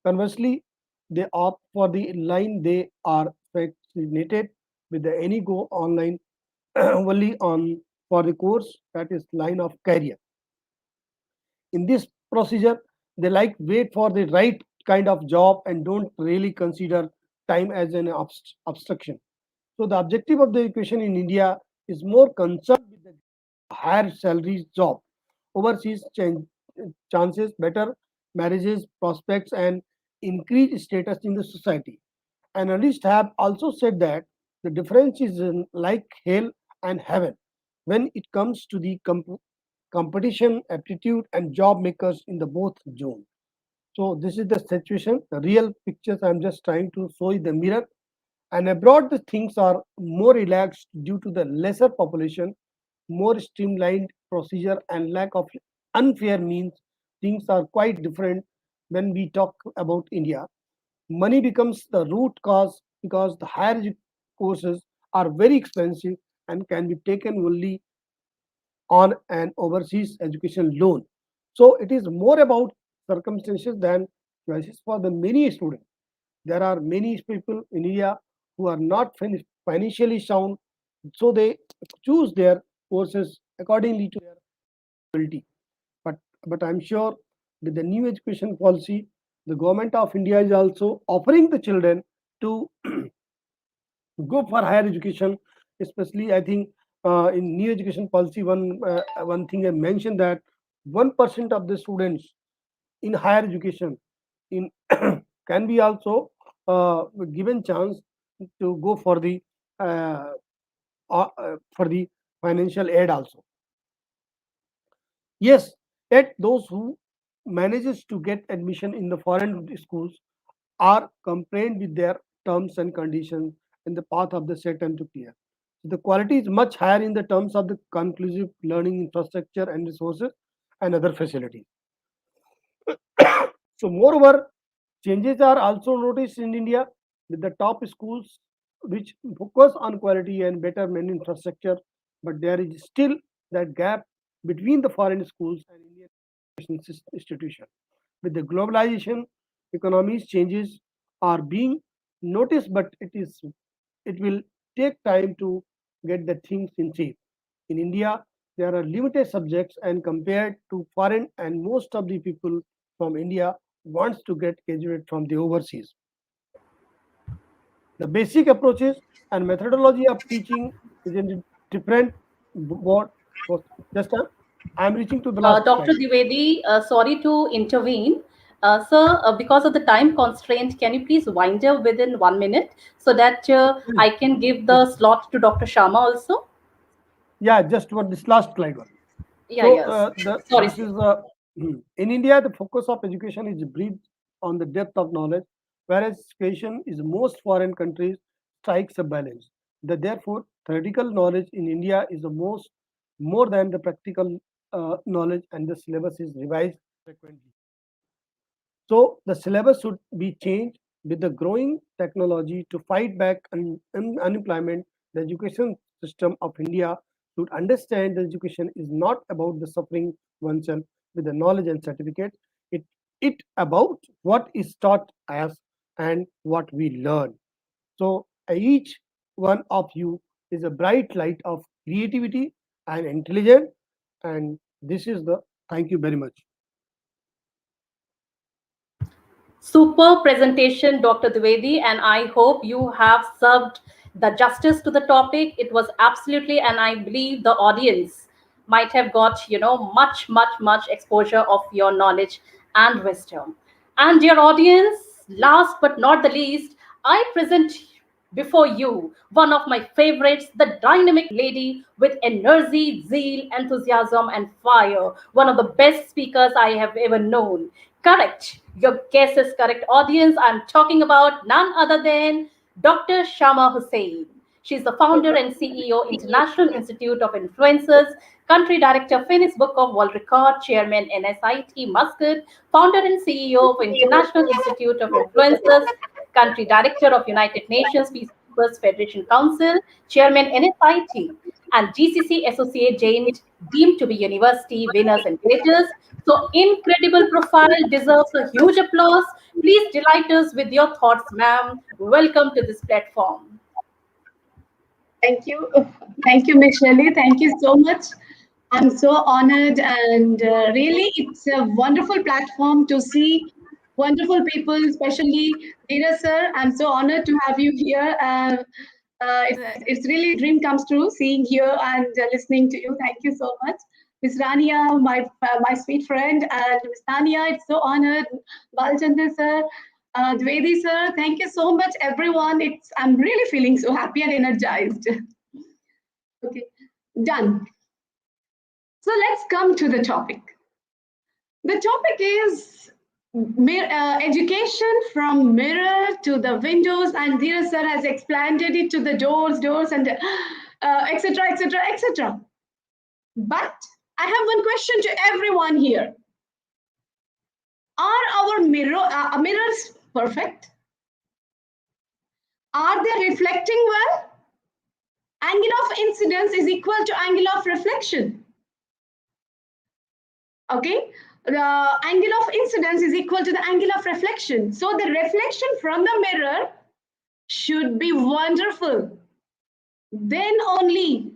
Conversely, they opt for the line they are fascinated with the any go online only on for the course that is line of career. In this procedure, they like wait for the right kind of job and don't really consider time as an obstruction. So the objective of the education in India is more concerned with the higher salaries job, overseas chances, better marriages prospects, and increased status in the society. Analysts have also said that the difference is in like hell and heaven when it comes to the competition, aptitude, and job makers in the both zone. So this is the situation. The real pictures I'm just trying to show you the mirror. And abroad, the things are more relaxed due to the lesser population, more streamlined procedure, and lack of unfair means. Things are quite different when we talk about India. Money becomes the root cause because the courses are very expensive and can be taken only on an overseas education loan. So it is more about circumstances than choices for the many students. There are many people in India who are not financially sound, so they choose their courses accordingly to their ability. But I'm sure with the new education policy, the government of India is also offering the children to go for higher education. Especially, I think in new education policy, one thing I mentioned that 1% of the students in higher education in can be also given chance to go uh, for the financial aid also. Yes, yet those who manages to get admission in the foreign schools are complained with their terms and conditions in the path of the set and to clear. The quality is much higher in the terms of the conclusive learning infrastructure and resources and other facilities. So, moreover, changes are also noticed in India with the top schools which focus on quality and better main infrastructure, but there is still that gap between the foreign schools and Indian education institution. With the globalization, economies changes are being noticed, but it will take time to get the things in shape. In India, there are limited subjects and compared to foreign and most of the people from India wants to get graduate from the overseas. The basic approaches and methodology of teaching is in different what just I'm reaching to the last Dr. slide. Dwivedi, sorry to intervene. Sir, because of the time constraint, can you please wind up within 1 minute so that I can give the slot to Dr. Sharma also? Yeah, just what this last slide one. Yeah, So yes. the Sorry, this sir. is in India the focus of education is breed on the depth of knowledge, whereas education is most foreign countries strikes a balance. The therefore theoretical knowledge in India is the most more than the practical knowledge, and the syllabus is revised frequently. So the syllabus should be changed with the growing technology to fight back unemployment. The education system of India should understand that education is not about the suffering oneself with the knowledge and certificate. It about what is taught us and what we learn. So each one of you is a bright light of creativity and intelligence. And this is the thank you very much. Super presentation, Dr. Dwivedi, and I hope you have served the justice to the topic. It was absolutely, and I believe the audience might have got, much exposure of your knowledge and wisdom. And dear audience, last but not the least, I present before you one of my favorites, the dynamic lady with energy, zeal, enthusiasm, and fire. One of the best speakers I have ever known. Correct. Your guess is correct, audience. I'm talking about none other than Dr. Shama Hussain. She's the founder and CEO, International Institute of Influencers, country director, Guinness Book of World Record, chairman, NSIT Muscat, founder and CEO of International Institute of Influencers, country director of United Nations Peacekeepers Federation Council, chairman, NSIT, and GCC associate deemed to be university winners and creators. So incredible profile deserves a huge applause. Please delight us with your thoughts, ma'am. Welcome to this platform. Thank you. Thank you, Ms. Shelley. Thank you so much. I'm so honored, and really, it's a wonderful platform to see wonderful people, especially Dheeraj sir. I'm so honored to have you here. It's really a dream comes true seeing you and listening to you. Thank you so much. Miss Rania, my sweet friend, and Miss Tanya, it's so honored. Balchandra sir, Dwivedi sir, thank you so much, everyone. I'm really feeling so happy and energized. Okay, done. So let's come to the topic. The topic is education from mirror to the windows, and Dheeraj sir has expanded it to the doors, and etc., etc., etc. But I have one question to everyone here. Are our mirrors perfect? Are they reflecting well? Angle of incidence is equal to angle of reflection. Okay, the angle of incidence is equal to the angle of reflection. So the reflection from the mirror should be wonderful. Then only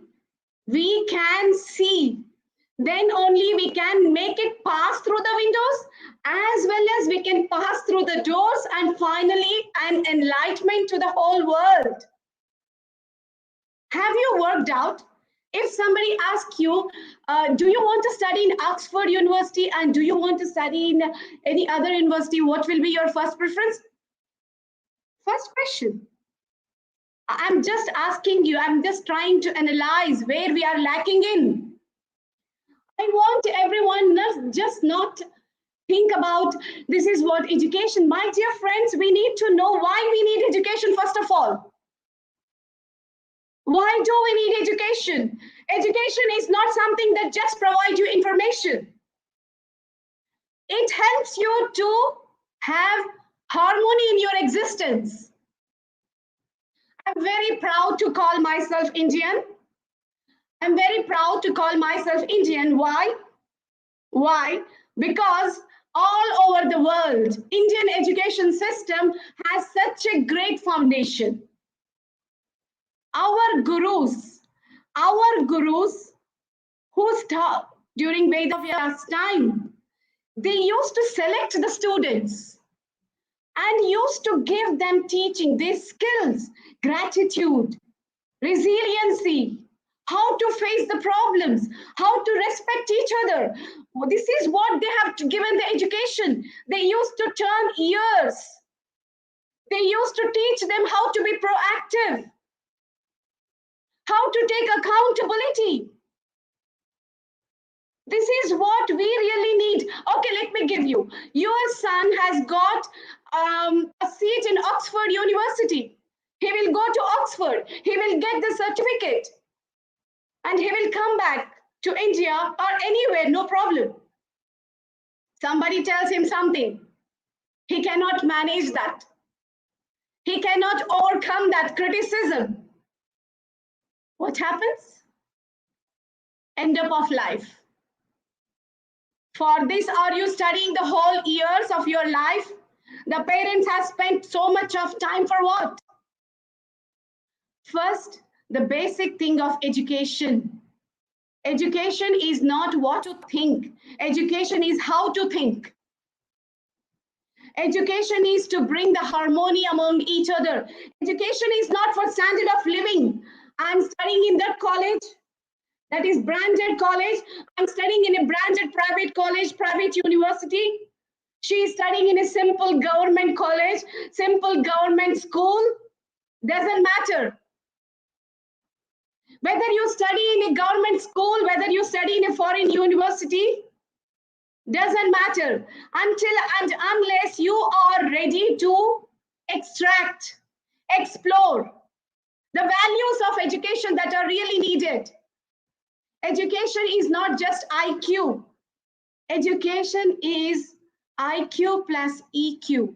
we can see. Then only we can make it pass through the windows, as well as we can pass through the doors, and finally an enlightenment to the whole world. Have you worked out? If somebody asks you, do you want to study in Oxford University and do you want to study in any other university, what will be your first preference? First question. I'm just asking you, I'm just trying to analyze where we are lacking in. I want everyone not think about this is what education. My dear friends, we need to know why we need education first of all. Why do we need education? Education is not something that just provides you information. It helps you to have harmony in your existence. I'm very proud to call myself Indian. I'm very proud to call myself Indian. Why? Why? Because all over the world, Indian education system has such a great foundation. Our gurus who taught during Vedavyas time, they used to select the students and used to give them teaching these skills, gratitude, resiliency, how to face the problems, how to respect each other. This is what they have given the education. They used to turn years. They used to teach them how to be proactive, how to take accountability. This is what we really need. Okay, let me give you. Your son has got a seat in Oxford University. He will go to Oxford. He will get the certificate. And he will come back to India or anywhere, no problem. Somebody tells him something. He cannot manage that. He cannot overcome that criticism. What happens? end up of life. For this, are you studying the whole years of your life? The parents have spent so much of time for what? First, the basic thing of education. Education is not what to think. Education is how to think. Education is to bring the harmony among each other. Education is not for standard of living. I'm studying in that college. That is branded college. I'm studying in a branded private college, private university. She is studying in a simple government college, simple government school. Doesn't matter. Whether you study in a government school, whether you study in a foreign university, doesn't matter until and unless you are ready to extract, explore the values of education that are really needed. Education is not just IQ. Education is IQ plus EQ.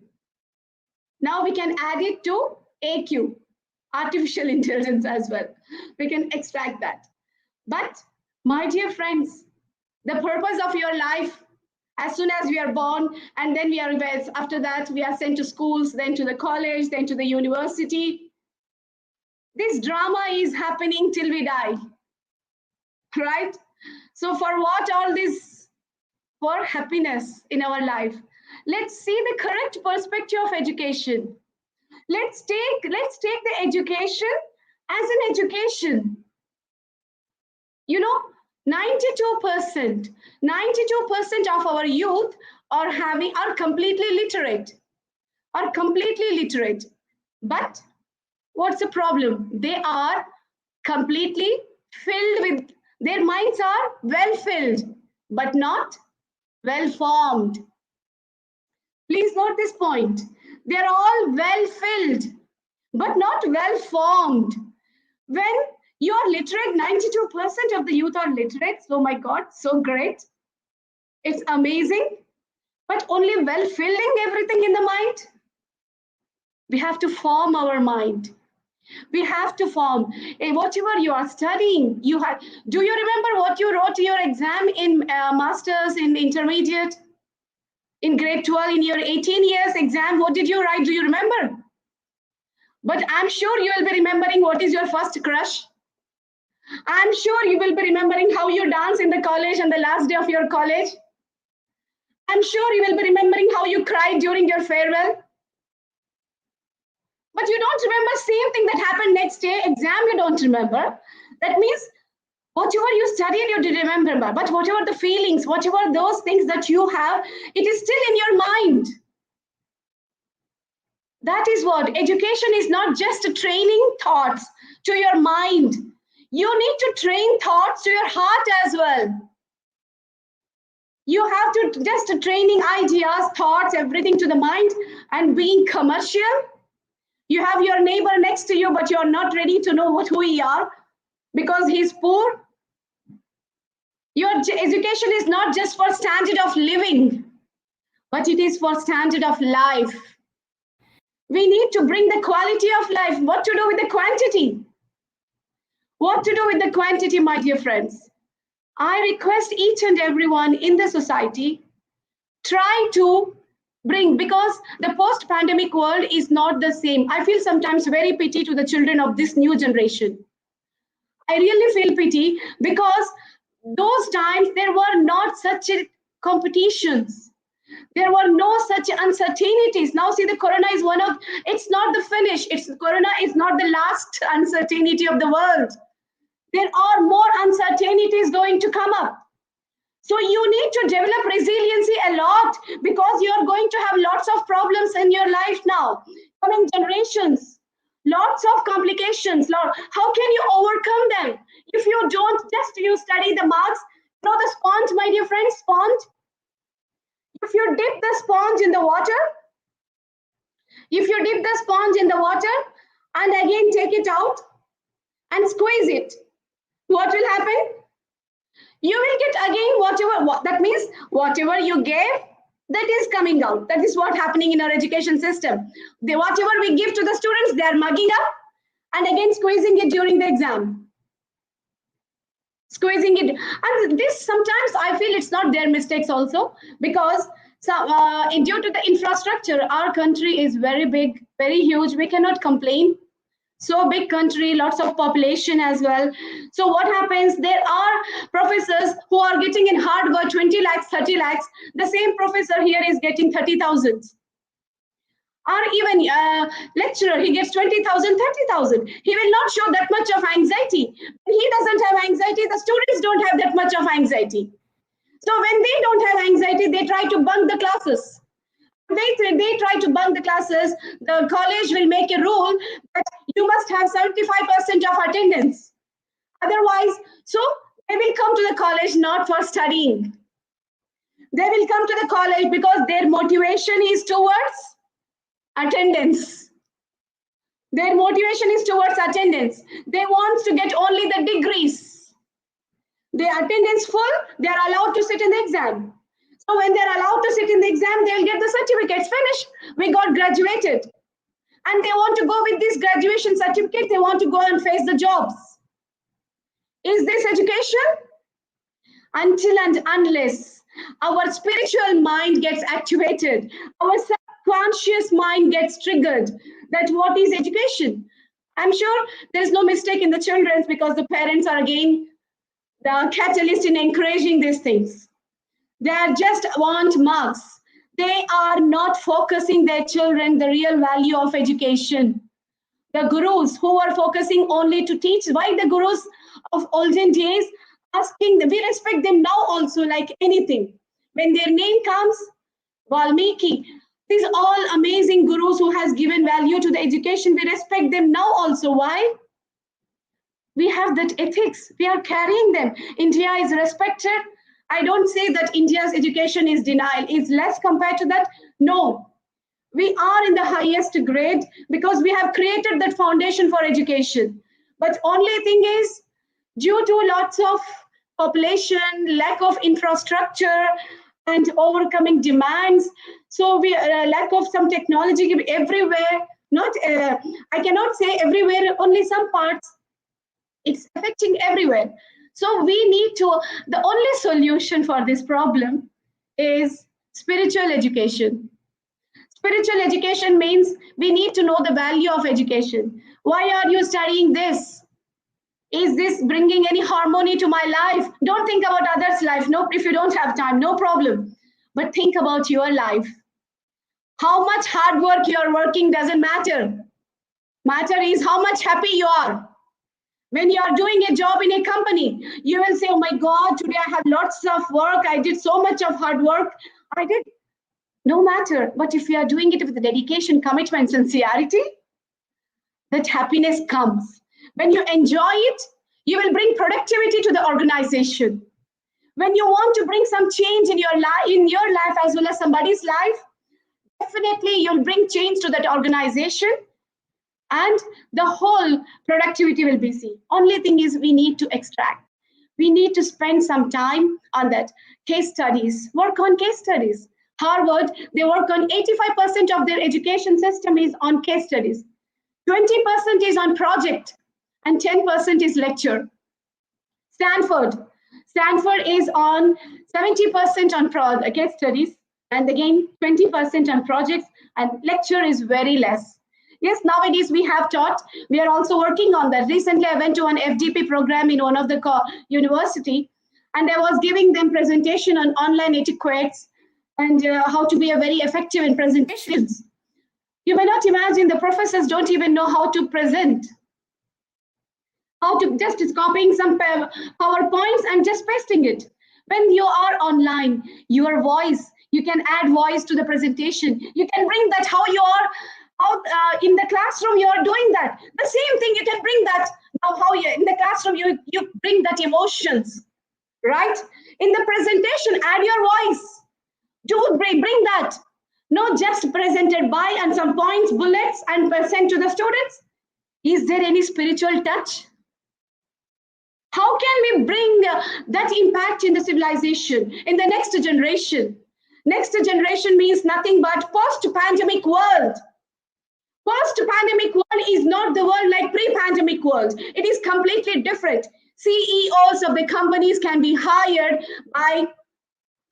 Now we can add it to AQ, artificial intelligence as well. We can extract that. But my dear friends, the purpose of your life, as soon as we are born, and then after that, we are sent to schools, then to the college, then to the university. This drama is happening till we die, right? So for what all this? For happiness in our life. Let's see the correct perspective of education. Let's take the education as an education. You know, 92% of our youth are completely literate. But what's the problem? They are completely filled with, their minds are well filled, but not well formed. Please note this point. They're all well filled, but not well formed. When you're literate, 92% of the youth are literate. Oh my God, so great. It's amazing. But only well filling everything in the mind. We have to form our mind. We have to form. Whatever you are studying, do you remember what you wrote in your exam in masters, in intermediate, in grade 12, in your 18 years exam? What did you write? Do you remember? But I'm sure you will be remembering what is your first crush. I'm sure you will be remembering how you dance in the college on the last day of your college. I'm sure you will be remembering how you cried during your farewell. But you don't remember same thing that happened next day, exam you don't remember. That means whatever you studied, you did remember. But whatever the feelings, whatever those things that you have, it is still in your mind. That is what education is, not just training thoughts to your mind. You need to train thoughts to your heart as well. You have to just training ideas, thoughts, everything to the mind and being commercial. You have your neighbor next to you, but you're not ready to know who he are because he's poor. Your education is not just for standard of living, but it is for standard of life. We need to bring the quality of life. What to do with the quantity? What to do with the quantity, my dear friends? I request each and everyone in the society, try to bring, because the post-pandemic world is not the same. I feel sometimes very pity to the children of this new generation. I really feel pity because those times there were not such competitions. There were no such uncertainties. Now see, the corona is it's not the finish. Corona is not the last uncertainty of the world. There are more uncertainties going to come up. So you need to develop resiliency a lot because you're going to have lots of problems in your life now, coming generations, lots of complications. How can you overcome them if you don't you study the marks? You know the sponge, my dear friends, sponge. If you dip the sponge in the water, and again take it out and squeeze it, what will happen? You will get again that means whatever you gave, that is coming out. That is what's happening in our education system. Whatever we give to the students, they are mugging up and again squeezing it during the exam. squeezing it. And this sometimes I feel it's not their mistakes also, because due to the infrastructure, our country is very big, very huge. We cannot complain. So big country, lots of population as well. So what happens? There are professors who are getting in Harvard 20 lakhs, 30 lakhs. The same professor here is getting 30,000. Or even lecturer, he gets 20,000, 30,000. He will not show that much of anxiety. When he doesn't have anxiety, the students don't have that much of anxiety. So when they don't have anxiety, they try to bunk the classes. They try to bunk the classes. The college will make a rule that you must have 75% of attendance. Otherwise, so they will come to the college not for studying. They will come to the college because their motivation is towards attendance. Their motivation is towards attendance. They want to get only the degrees. Their attendance full, they are allowed to sit in the exam. So when they're allowed to sit in the exam, they'll get the certificates. Finished. We got graduated. And they want to go with this graduation certificate. They want to go and face the jobs. Is this education? Until and unless our spiritual mind gets activated, our subconscious mind gets triggered, that what is education? I'm sure there's no mistake in the children, because the parents are again the catalyst in encouraging these things. They just want marks. They are not focusing their children the real value of education. The gurus who are focusing only to teach, why the gurus of olden days asking, we respect them now also like anything. When their name comes, Valmiki, these all amazing gurus who has given value to the education, we respect them now also. Why? We have that ethics. We are carrying them. India is respected. I don't say that India's education is denial, is less compared to that. No, we are in the highest grade because we have created that foundation for education. But only thing is, due to lots of population, lack of infrastructure, and overcoming demands, so we lack of some technology everywhere. Not, I cannot say everywhere, only some parts. It's affecting everywhere. So we need to, the only solution for this problem is spiritual education. Spiritual education means we need to know the value of education. Why are you studying this? Is this bringing any harmony to my life? Don't think about others' life. No, if you don't have time, no problem. But think about your life. How much hard work you are working doesn't matter. Matter is how much happy you are. When you are doing a job in a company, you will say, oh my God, today I have lots of work. I did so much of hard work. I did. No matter. But if you are doing it with dedication, commitment, sincerity, that happiness comes. When you enjoy it, you will bring productivity to the organization. When you want to bring some change in your life as well as somebody's life, definitely you'll bring change to that organization. And the whole productivity will be seen. Only thing is we need to extract. We need to spend some time on that. Case studies, work on case studies. Harvard, they work on 85% of their education system is on case studies. 20% is on project and 10% is lecture. Stanford is on 70% on case studies and again 20% on projects, and lecture is very less. Yes, nowadays we have taught. We are also working on that. Recently, I went to an FDP program in one of the university, and I was giving them presentation on online etiquettes and how to be a very effective in presentations. You may not imagine the professors don't even know how to present. How to just copying some PowerPoints and just pasting it. When you are online, your voice, you can add voice to the presentation. You can bring that how you are. In the classroom, you are doing that. The same thing, you can bring that. Now, how you in the classroom, you bring that emotions, right? In the presentation, add your voice. Do bring that. Not just presented by and some points, bullets, and sent to the students. Is there any spiritual touch? How can we bring that impact in the civilization, in the next generation? Next generation means nothing but post-pandemic world. Post-pandemic world is not the world like pre-pandemic world. It is completely different. CEOs of the companies can be hired by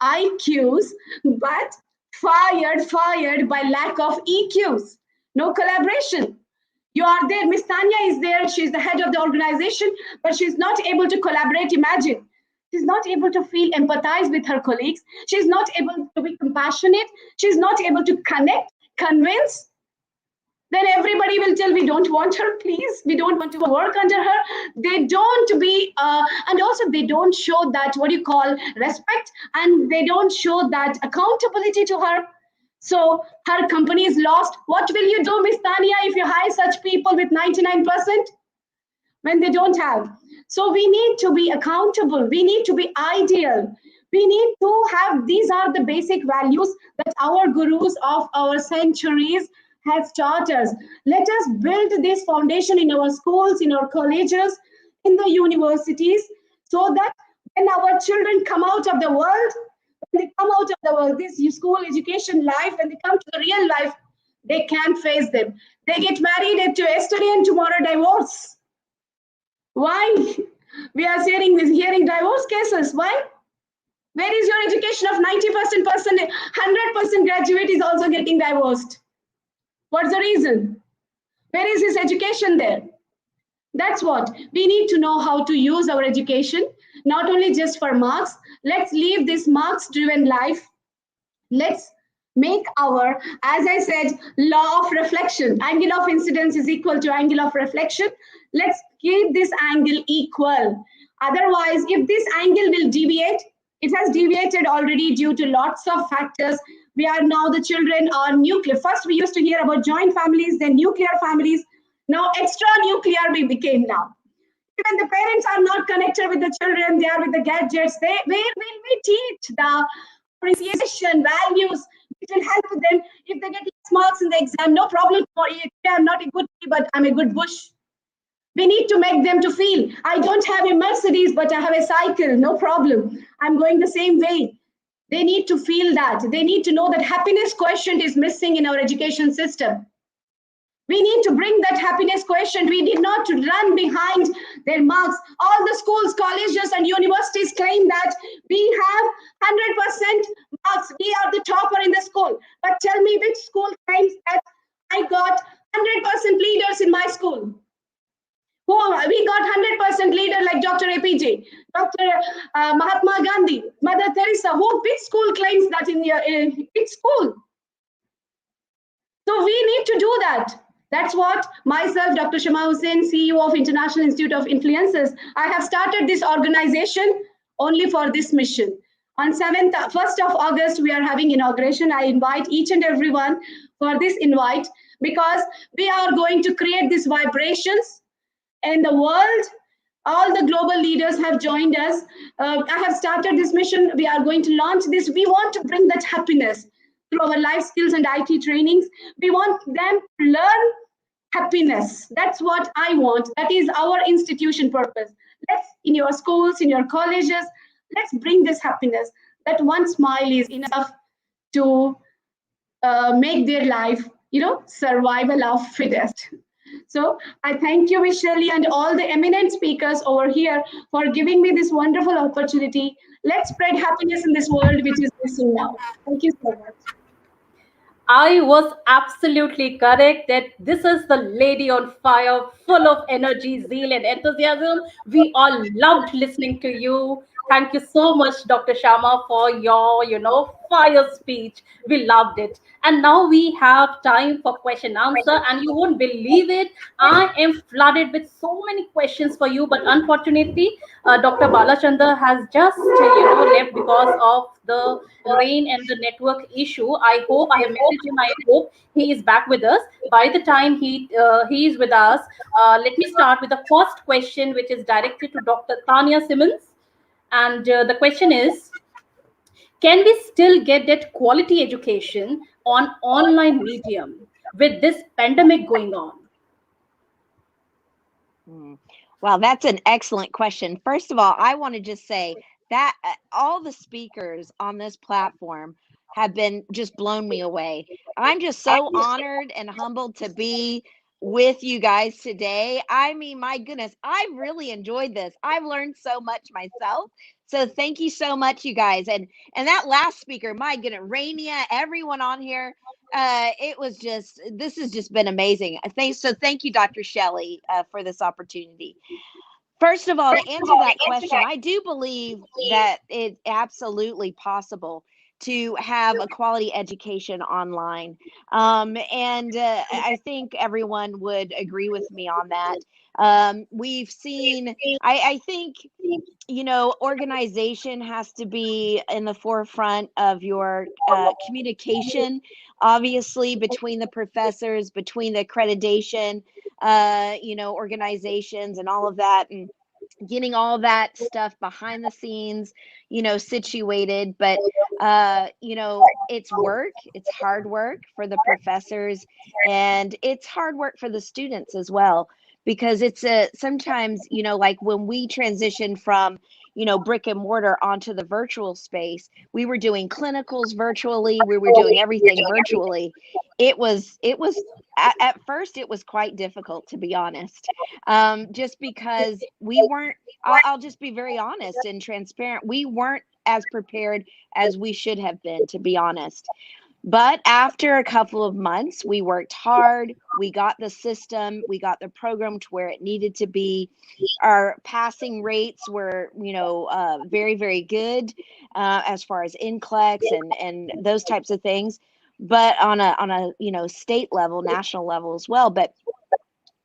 IQs, but fired by lack of EQs. No collaboration. You are there. Miss Tanya is there. She's the head of the organization, but she's not able to collaborate. Imagine. She's not able to feel empathize with her colleagues. She's not able to be compassionate. She's not able to connect, convince. Then everybody will tell, we don't want her, please. We don't want to work under her. They don't be, and also they don't show that, what you call, respect, and they don't show that accountability to her. So her company is lost. What will you do, Miss Tania, if you hire such people with 99% when they don't have? So we need to be accountable. We need to be ideal. We need to have, these are the basic values that our gurus of our centuries has taught us. Let us build this foundation in our schools, in our colleges, in the universities, so that when our children come out of the world, when they come out of the world, this school education life, when they come to the real life, they can face them. They get married to yesterday and tomorrow divorce. Why? We are hearing divorce cases. Why? Where is your education of 90%, 100% graduate is also getting divorced? What's the reason? Where is his education there? That's what we need to know, how to use our education, not only just for marks. Let's leave this marks-driven life. Let's make our, as I said, law of reflection. Angle of incidence is equal to angle of reflection. Let's keep this angle equal. Otherwise, if this angle will deviate, it has deviated already due to lots of factors. We are now, the children are nuclear. First, we used to hear about joint families, then nuclear families. Now, extra nuclear we became now. Even the parents are not connected with the children, they are with the gadgets. Where will we teach the appreciation, values? It will help them if they get less marks in the exam. No problem for it. I'm not a good tree, but I'm a good bush. We need to make them to feel, I don't have a Mercedes, but I have a cycle. No problem. I'm going the same way. They need to feel that. They need to know that happiness quotient is missing in our education system. We need to bring that happiness quotient. We did not run behind their marks. All the schools, colleges, and universities claim that we have 100% marks. We are the topper in the school. But tell me which school claims that I got 100% leaders in my school? We got 100% leader like Dr. APJ, Dr. Mahatma Gandhi, Mother Teresa. Which school claims that in which school? So we need to do that. That's what myself, Dr. Shama Hussain, CEO of International Institute of Influencers, I have started this organization only for this mission. On 1st of August, we are having inauguration. I invite each and everyone for this invite, because we are going to create these vibrations in the world. All the global leaders have joined us. I have started this mission. We are going to launch this. We want to bring that happiness through our life skills and IT trainings. We want them to learn happiness. That's what I want. That is our institution purpose. Let's, in your schools, in your colleges, let's bring this happiness. That one smile is enough to make their life, survival of fittest. So I thank you, Michelle, and all the eminent speakers over here for giving me this wonderful opportunity. Let's spread happiness in this world which is missing now. Thank you so much. I was absolutely correct that this is the lady on fire, full of energy, zeal, and enthusiasm. We all loved listening to you. Thank you so much, Dr. Sharma, for your, fire speech. We loved it. And now we have time for question answer. And you won't believe it, I am flooded with so many questions for you. But unfortunately, Dr. Balachandra has just, left because of the rain and the network issue. I hope I have messaged him. I hope he is back with us. By the time he is with us, let me start with the first question, which is directed to Dr. Tanya Simmons. And the question is, can we still get that quality education on online medium with this pandemic going on? Well, that's an excellent question. First of all, I want to just say that all the speakers on this platform have been just blown me away. I'm just so honored and humbled to be with you guys today. I mean, my goodness, I've really enjoyed this. I've learned so much myself. So thank you so much, you guys. And that last speaker, my goodness, Rainia, everyone on here, it was just, this has just been amazing. Thank you, Dr. Shelley, for this opportunity. First of all, to answer that question, I do believe that it's absolutely possible to have a quality education online. And I think everyone would agree with me on that. We've seen, I think, you know, organization has to be in the forefront of your communication, obviously, between the professors, between the accreditation, you know, organizations and all of that, and getting all that stuff behind the scenes, you know, situated. But you know, it's work, it's hard work for the professors, and it's hard work for the students as well, because it's sometimes, you know, like when we transition from, you know, brick and mortar onto the virtual space, we were doing clinicals virtually, we were doing everything virtually. It was at first it was quite difficult, to be honest, just because we weren't, I'll just be very honest and transparent, we weren't as prepared as we should have been, to be honest. But after a couple of months, we worked hard. We got the system, we got the program to where it needed to be. Our passing rates were, you know, very, very good as far as NCLEX and those types of things. But on a you know, state level, national level as well. But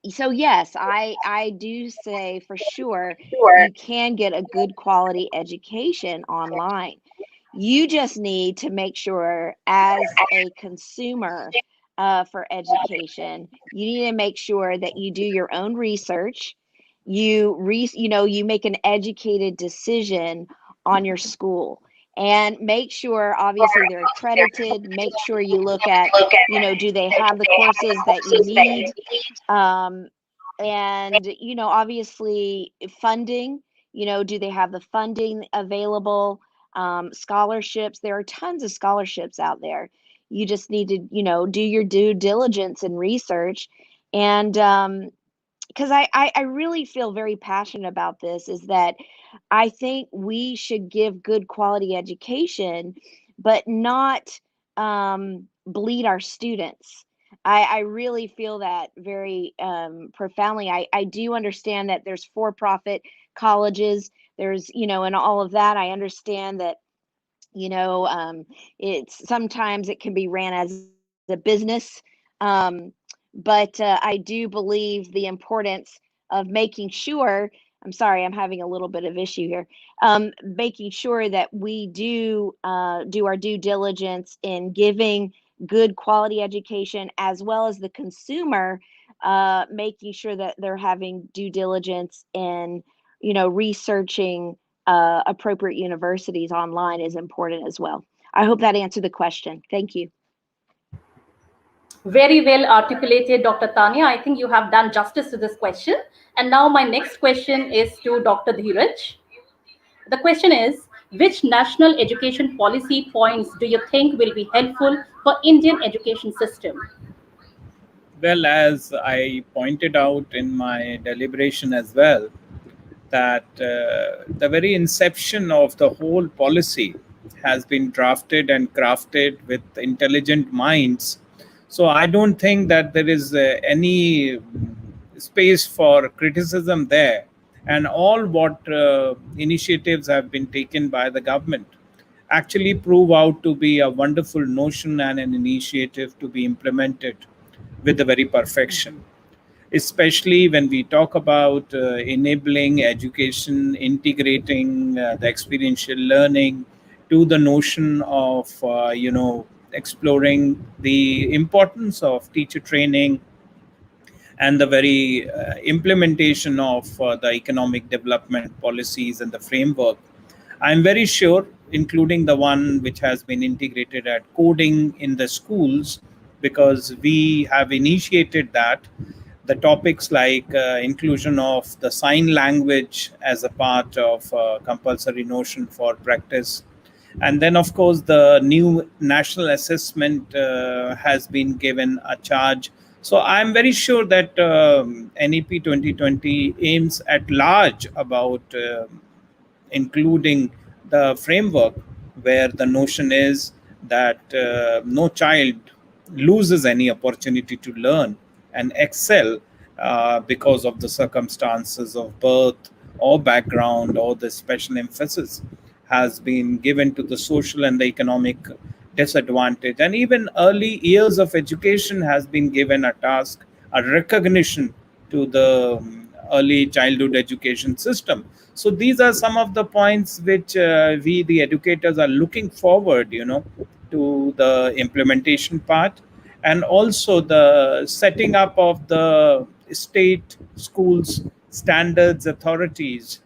so yes, I do say for sure you can get a good quality education online. You just need to make sure, as a consumer for education, you need to make sure that you do your own research. You know, you make an educated decision on your school, and make sure, obviously, they're accredited. Make sure you look at, you know, do they have the courses that you need? And, you know, obviously funding, you know, do they have the funding available? Scholarships, there are tons of scholarships out there. You just need to, you know, do your due diligence and research. And because I really feel very passionate about this, is that I think we should give good quality education, but not bleed our students. I really feel that very profoundly. I do understand that there's for-profit colleges, there's, you know, and all of that. I understand that, you know, it's sometimes it can be ran as a business. But I do believe the importance of making sure, I'm sorry, I'm having a little bit of issue here, making sure that we do our due diligence in giving good quality education, as well as the consumer making sure that they're having due diligence in, you know, researching appropriate universities online is important as well. I hope that answered the question. Thank you. Very well articulated, Dr. Tanya. I think you have done justice to this question. And now my next question is to Dr. Dheeraj. The question is, which national education policy points do you think will be helpful for Indian education system? Well, as I pointed out in my deliberation as well, that the very inception of the whole policy has been drafted and crafted with intelligent minds. So I don't think that there is any space for criticism there. And all what initiatives have been taken by the government actually prove out to be a wonderful notion and an initiative to be implemented with the very perfection. Especially when we talk about enabling education, integrating the experiential learning to the notion of, you know, exploring the importance of teacher training and the very implementation of the economic development policies and the framework. I'm very sure, including the one which has been integrated at coding in the schools, because we have initiated that, the topics like inclusion of the sign language as a part of compulsory notion for practice. And then, of course, the new national assessment has been given a charge So I'm very sure that NEP 2020 aims at large about including the framework where the notion is that no child loses any opportunity to learn and excel because of the circumstances of birth or background, or the special emphasis has been given to the social and the economic disadvantage. And even early years of education has been given a task, a recognition to the early childhood education system. So these are some of the points which we, the educators, are looking forward, to the implementation part, and also the setting up of the state schools standards authorities,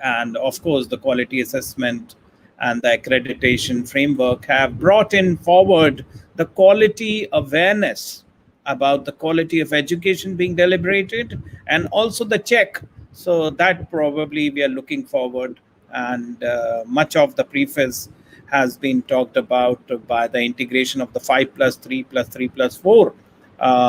and of course the quality assessment and the accreditation framework have brought in forward the quality awareness about the quality of education being deliberated, and also the check. So that probably we are looking forward, and much of the preface has been talked about by the integration of the 5+3+3+4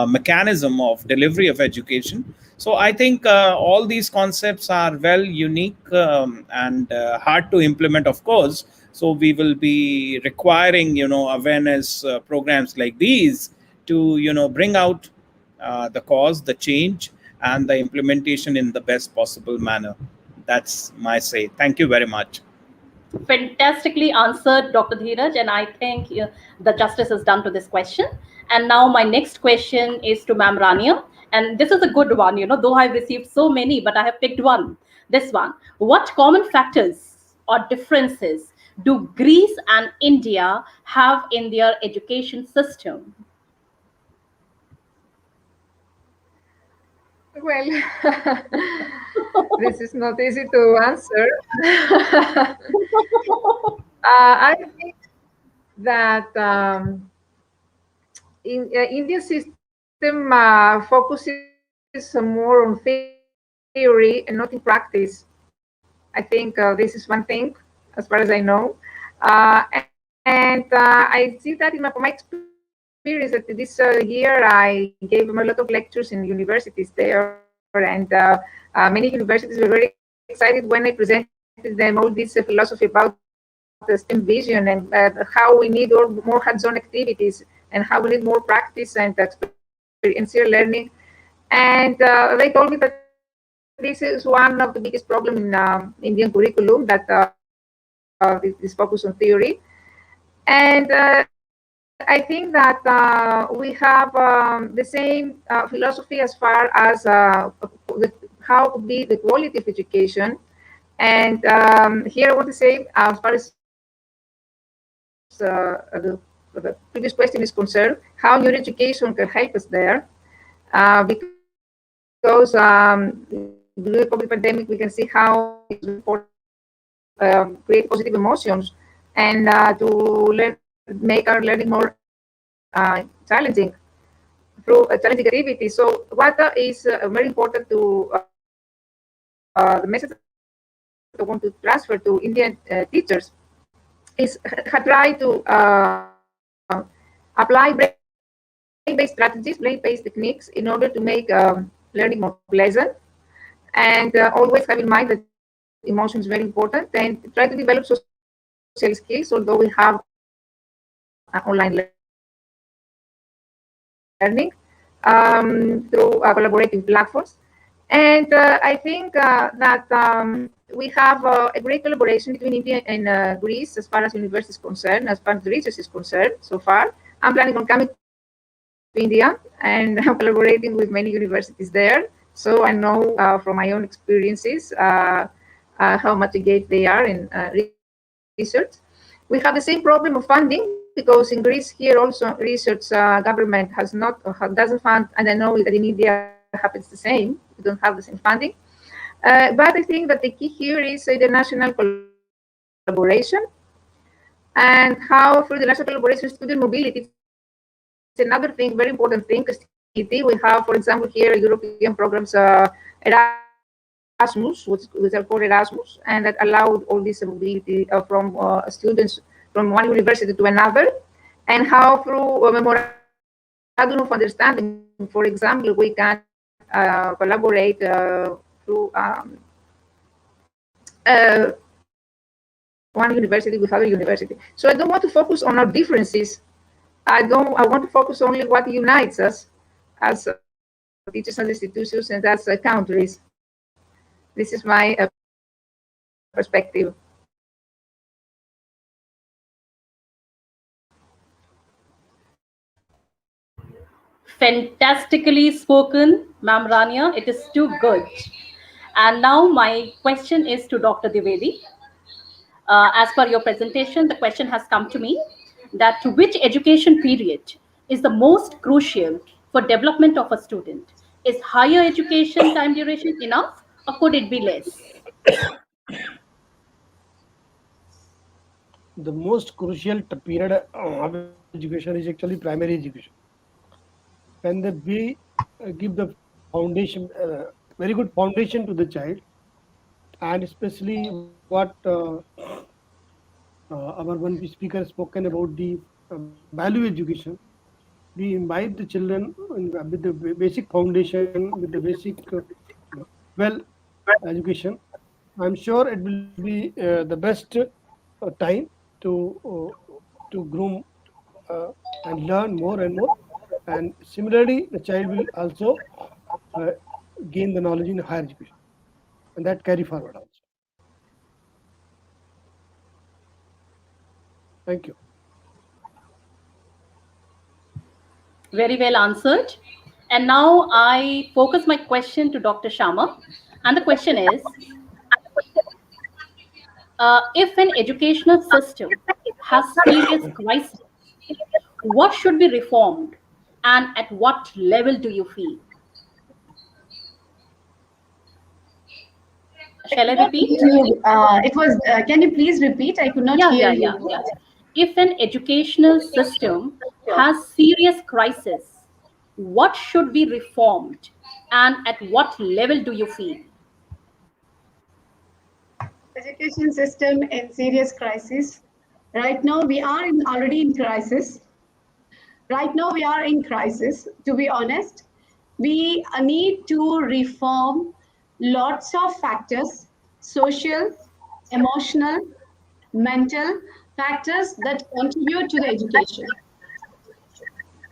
mechanism of delivery of education. So I think all these concepts are well unique and hard to implement, of course. So we will be requiring, awareness programs like these to, bring out the cause, the change, and the implementation in the best possible manner. That's my say. Thank you very much. Fantastically answered, Dr. Dheeraj, and I think the justice is done to this question. And now my next question is to Ma'am Rania, and this is a good one. Though I've received so many, but I have picked one. This one: what common factors or differences do Greece and India have in their education system? Well, this is not easy to answer. I think that in Indian system focuses more on theory and not in practice. I think this is one thing, as far as I know, and I see that from my experience that this year I gave them a lot of lectures in universities there, and many universities were very excited when I presented them all this philosophy about the STEM vision, and how we need more hands-on activities, and how we need more practice and experiential learning. And they told me that this is one of the biggest problems in Indian curriculum, that this focus on theory. And I think that we have the same philosophy as far as how to be the quality of education. And here I want to say, as far as the previous question is concerned, how your education can help us there, because during the COVID pandemic, we can see how it's important create positive emotions, and to make our learning more challenging through challenging activities. So what is very important to the message I want to transfer to Indian teachers is try to apply brain-based strategies, brain-based techniques in order to make learning more pleasant, and always have in mind that emotion is very important, and try to develop social skills, although we have online learning through collaborative platforms. And I think that we have a great collaboration between India and Greece as far as university is concerned, as far as research is concerned so far. I'm planning on coming to India, and I'm collaborating with many universities there. So I know from my own experiences how much engaged they are in research. We have the same problem of funding, because in Greece here also research government has not doesn't fund, and I know that in India happens the same. We don't have the same funding, but I think that the key here is international collaboration, and how through the national collaboration, student mobility. It's another thing, very important thing. We have, for example, here European programs, Erasmus, which are called Erasmus, and that allowed all this mobility from students from one university to another, and how through a memorandum of understanding for example, we can collaborate through one university with other university. So I don't want to focus on our differences. I want to focus only what unites us as teachers and institutions and as countries. This is my perspective. Fantastically spoken, Ma'am Rania. It is too good. And now my question is to Dr. Dwivedi. As per your presentation, the question has come to me that which education period is the most crucial for development of a student? Is higher education time duration enough or could it be less? The most crucial period of education is actually primary education. When we give the foundation, very good foundation to the child, and especially what our one speaker has spoken about the value education. We invite the children with the basic foundation, with the basic well education. I'm sure it will be the best time to groom and learn more and more. And similarly, the child will also gain the knowledge in higher education, and that carry forward also. Thank you. Very well answered. And now I focus my question to Dr. Sharma. And the question is, if an educational system has serious crisis, what should be reformed and at what level do you feel? Shall I repeat? It was. Can you please repeat? I could not hear you. Yeah. If an educational system has serious crisis, what should be reformed and at what level do you feel? Education system in serious crisis. Right now we are already in crisis. Right now we are in crisis. To be honest, we need to reform lots of factors, social, emotional, mental factors that contribute to the education.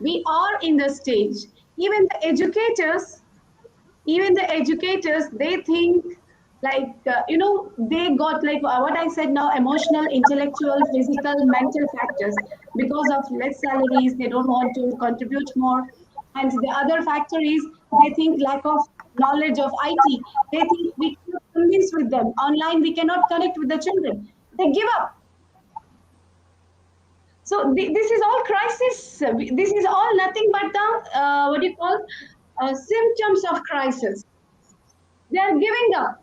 We are in the stage. Even the educators, they think like, they got like what I said now, emotional, intellectual, physical, mental factors. Because of less salaries, they don't want to contribute more. And the other factor is they think lack of knowledge of IT. They think we cannot convince with them. Online, we cannot connect with the children. They give up. So this is all crisis. This is all nothing but the, symptoms of crisis. They are giving up.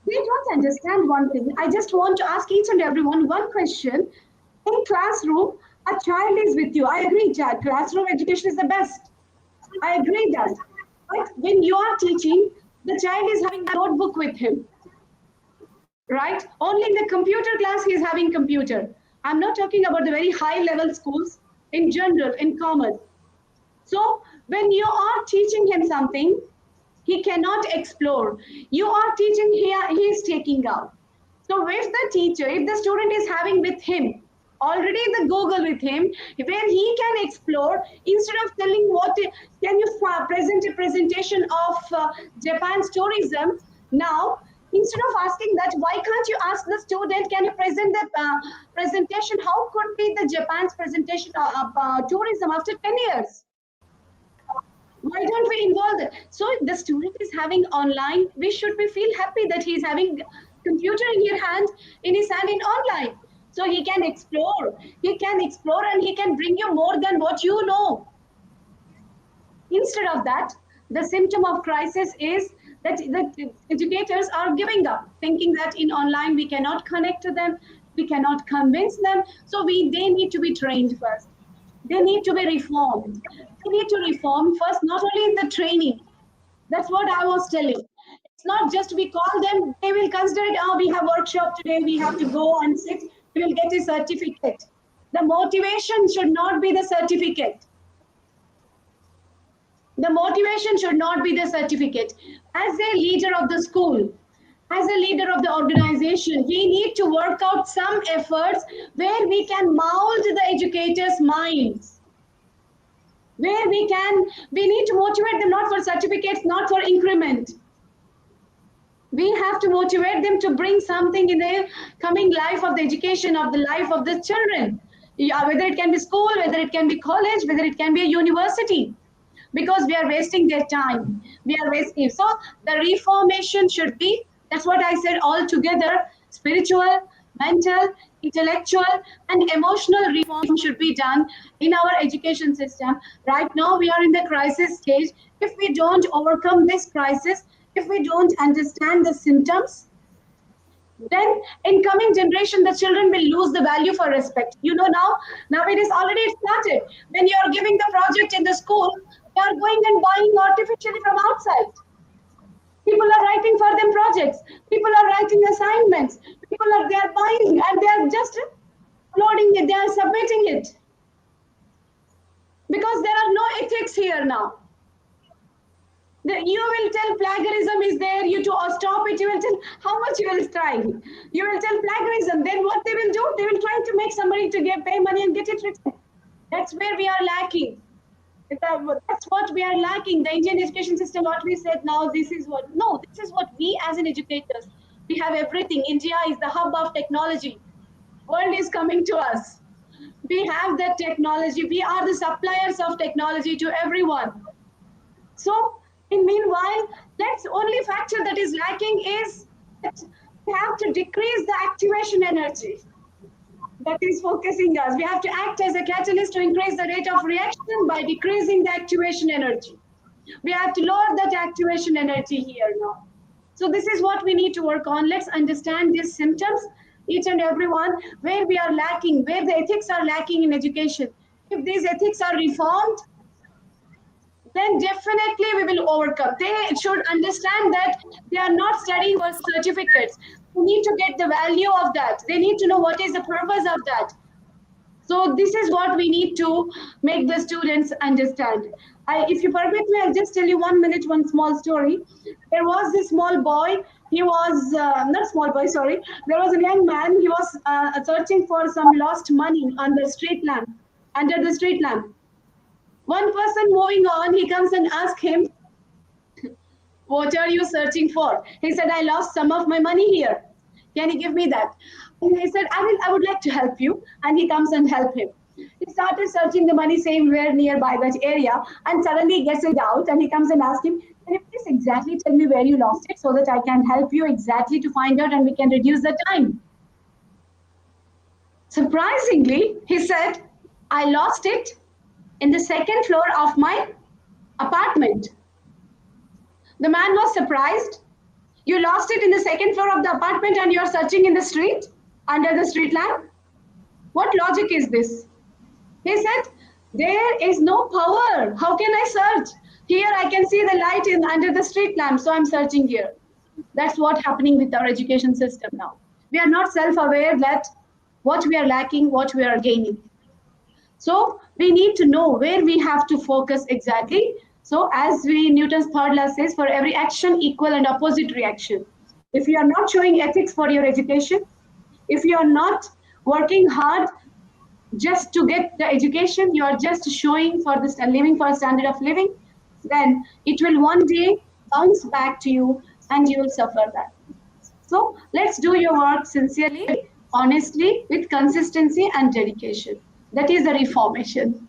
They don't understand one thing. I just want to ask each and everyone one question. In classroom, a child is with you. I agree, child. Classroom education is the best. I agree that. But when you are teaching, the child is having a notebook with him. Right? Only in the computer class, he is having computer. I'm not talking about the very high level schools, in general, in common. So when you are teaching him something, he cannot explore. You are teaching here, he is taking out. So if the teacher, if the student is having with him, already the Google with him, where he can explore, instead of telling what, can you present a presentation of Japan's tourism, now, instead of asking that, why can't you ask the student, can you present the presentation, how could be the Japan's presentation of tourism after 10 years? Why don't we involve it? So if the student is having online, we should be feel happy that he's having computer in his hand in online. So he can explore and he can bring you more than what you know. Instead of that, the symptom of crisis is that the educators are giving up, thinking that in online we cannot connect to them, we cannot convince them. So they need to be trained first. They need to be reformed. They need to reform first, not only in the training. That's what I was telling. It's not just we call them, they will consider it, we have workshop today, we have to go and sit, we will get a certificate. The motivation should not be the certificate. The motivation should not be the certificate. As a leader of the school, as a leader of the organization, we need to work out some efforts where we can mold the educators' minds. Where we need to motivate them not for certificates, not for increment. We have to motivate them to bring something in the coming life of the education, of the life of the children. Yeah, whether it can be school, whether it can be college, whether it can be a university. Because we are wasting their time. We are wasting. So the reformation should be, that's what I said, all together, spiritual, mental, intellectual, and emotional reform should be done in our education system. Right now, we are in the crisis stage. If we don't overcome this crisis, if we don't understand the symptoms, then in coming generation, the children will lose the value for respect. You know, now it is already started. When you are giving the project in the school, they are going and buying artificially from outside. People are writing for them projects. People are writing assignments. They are buying and they are just uploading it. They are submitting it. Because there are no ethics here now. You will tell plagiarism is there, you to stop it, you will tell how much you will strike. You will tell plagiarism, then what they will do? They will try to make somebody to pay money and get it written. That's where we are lacking. That's what we are lacking. The Indian education system, what we said now, this is what we as an educators, we have everything. India is the hub of technology. World is coming to us. We have that technology. We are the suppliers of technology to everyone. So, meanwhile, that's only factor that is lacking is that we have to decrease the activation energy. That is focusing us. We have to act as a catalyst to increase the rate of reaction by decreasing the activation energy. We have to lower that activation energy here now. So this is what we need to work on. Let's understand these symptoms, each and every one, where we are lacking, where the ethics are lacking in education. If these ethics are reformed, then definitely we will overcome. They should understand that they are not studying for certificates. They need to get the value of that. They need to know what is the purpose of that. So this is what we need to make the students understand. If you permit me, I'll just tell you 1 minute, one small story. There was this small boy. He was, not small boy, sorry. There was a young man. He was searching for some lost money on the street lamp, under the street lamp. One person moving on, he comes and asks him, what are you searching for? He said, I lost some of my money here. Can you give me that? And he said, I would like to help you. And he comes and help him. He started searching the money somewhere nearby that area, and suddenly he gets a doubt and he comes and asks him, can you please exactly tell me where you lost it so that I can help you exactly to find out and we can reduce the time? Surprisingly, he said, I lost it in the second floor of my apartment. The man was surprised. You lost it in the second floor of the apartment and you're searching in the street, under the street lamp? What logic is this? He said, there is no power. How can I search? Here I can see the light under the street lamp, so I'm searching here. That's what's happening with our education system now. We are not self-aware that what we are lacking, what we are gaining. So we need to know where we have to focus exactly. So as Newton's third law says, for every action, equal and opposite reaction. If you are not showing ethics for your education, if you are not working hard just to get the education, you are just showing for this living for a standard of living, then it will one day bounce back to you and you will suffer that. So let's do your work sincerely, honestly, with consistency and dedication. That is the reformation.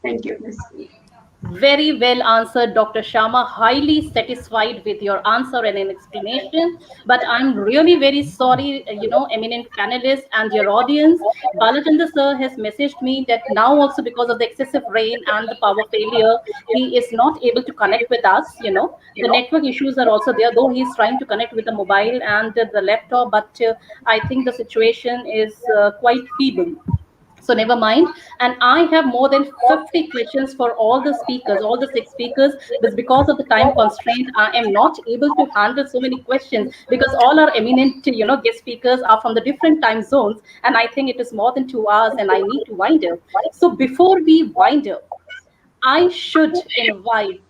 Thank you, Ms. Very well answered, Dr. Sharma. Highly satisfied with your answer and an explanation. But I'm really very sorry, eminent panelists and your audience. Balachandra sir has messaged me that now also because of the excessive rain and the power failure, he is not able to connect with us. The network issues are also there, though he's trying to connect with the mobile and the laptop. But I think the situation is quite feeble. So never mind. And I have more than 50 questions for all the speakers, all the 6 speakers. But because of the time constraint, I am not able to handle so many questions because all our eminent, guest speakers are from the different time zones. And I think it is more than 2 hours and I need to wind up. So before we wind up, I should invite,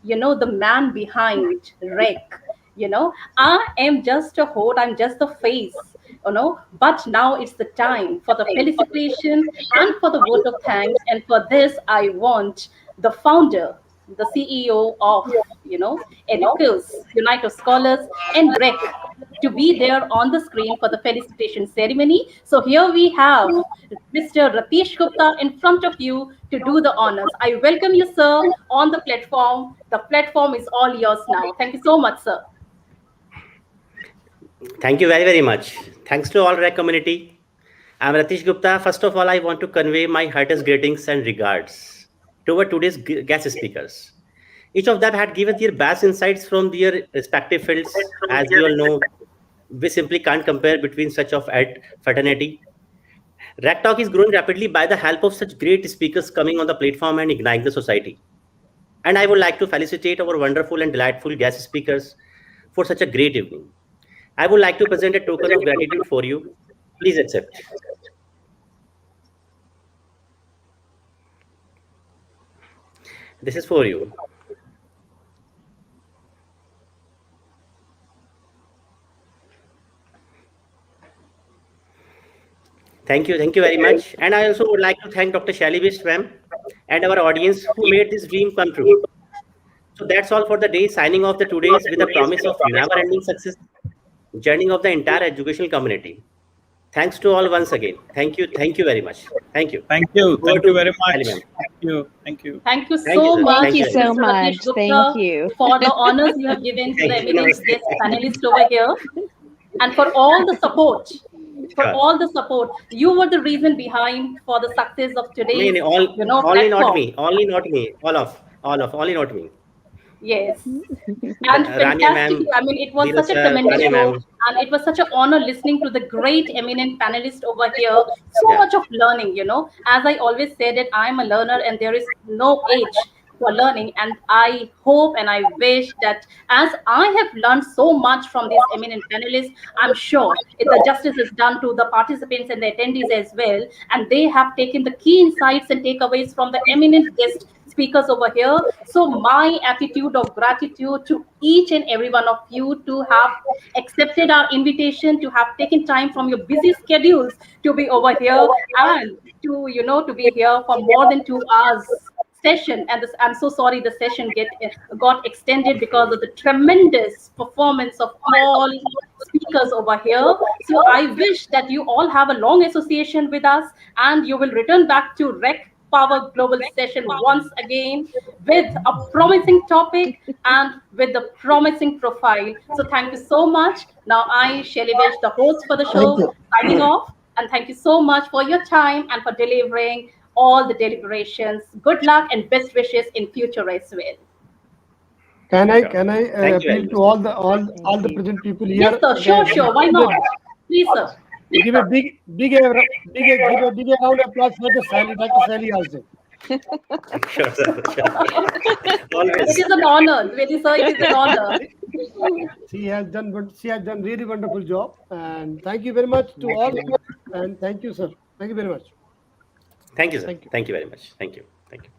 the man behind Rec. I am just a host, I'm just the face, but now it's the time for the felicitation and for the vote of thanks. And for this, I want the founder, the CEO of, Edicals, Unite of Scholars, and Rec to be there on the screen for the felicitation ceremony. So here we have Mr. Ratish Gupta in front of you to do the honors. I welcome you, sir, on the platform. The platform is all yours now. Thank you so much, sir. Thank you very, very much. Thanks to all REC community. I'm Ratish Gupta. First of all, I want to convey my heartiest greetings and regards toward today's guest speakers. Each of them had given their best insights from their respective fields. As you all know, we simply can't compare between such of fraternity. REC Talk is growing rapidly by the help of such great speakers coming on the platform and igniting the society. And I would like to felicitate our wonderful and delightful guest speakers for such a great evening. I would like to present a token of gratitude for you. Please accept. This is for you. Thank you very much. And I also would like to thank Dr. Shelly Bish ma'am and our audience who made this dream come true. So that's all for the day. Signing off the today's with a promise of never-ending success, journey of the entire educational community. Thanks to all once again. Thank you very much. Thank you. Thank you. Over Thank to you very much. Shelly, ma'am. Thank you. Thank you. Thank you Thank you, so sir. much, Thank you Thank so Mr. much. Ratish Gupta, Thank you. for the honors you have given to the Thank you. eminent Namaste. guest panelists over here, and for all the support. For Sure. all the support, you were the reason behind for the success of today's, Only not platform. me. Only not me. Only not me. Yes. And Rania fantastic. ma'am, I mean, it was Dheeraj such a sir, tremendous Rania show, ma'am. and it was such an honor listening to the great eminent panelists over here. So Yeah. much of learning, As I always say that I'm a learner, and there is no age for learning. And I hope and I wish that as I have learned so much from these eminent panelists, I'm sure the justice is done to the participants and the attendees as well. And they have taken the key insights and takeaways from the eminent guest speakers over here. So my attitude of gratitude to each and every one of you to have accepted our invitation, to have taken time from your busy schedules to be over here, and to be here for more than 2 hours session. And I'm so sorry the session got extended because of the tremendous performance of all speakers over here. So I wish that you all have a long association with us, and you will return back to REC Power Global session once again with a promising topic and with a promising profile. So thank you so much. Now I, Shelly Bish, the host for the show, signing off. And thank you so much for your time and for delivering all the deliberations. Good luck and best wishes in future as well. Can I Thank you very appeal to all the present people here? Yes, sir. Sure. Why not? Please, sir. Give a big round of applause for the Sally, Dr. Sally also. Sure, sir. Sure. Always. It is an honor. Really, sir, it is an honor. She has done really wonderful job, and thank you very much to all. And thank you, sir. Thank you very much. Thank you, sir. Thank you. Thank you very much. Thank you. Thank you.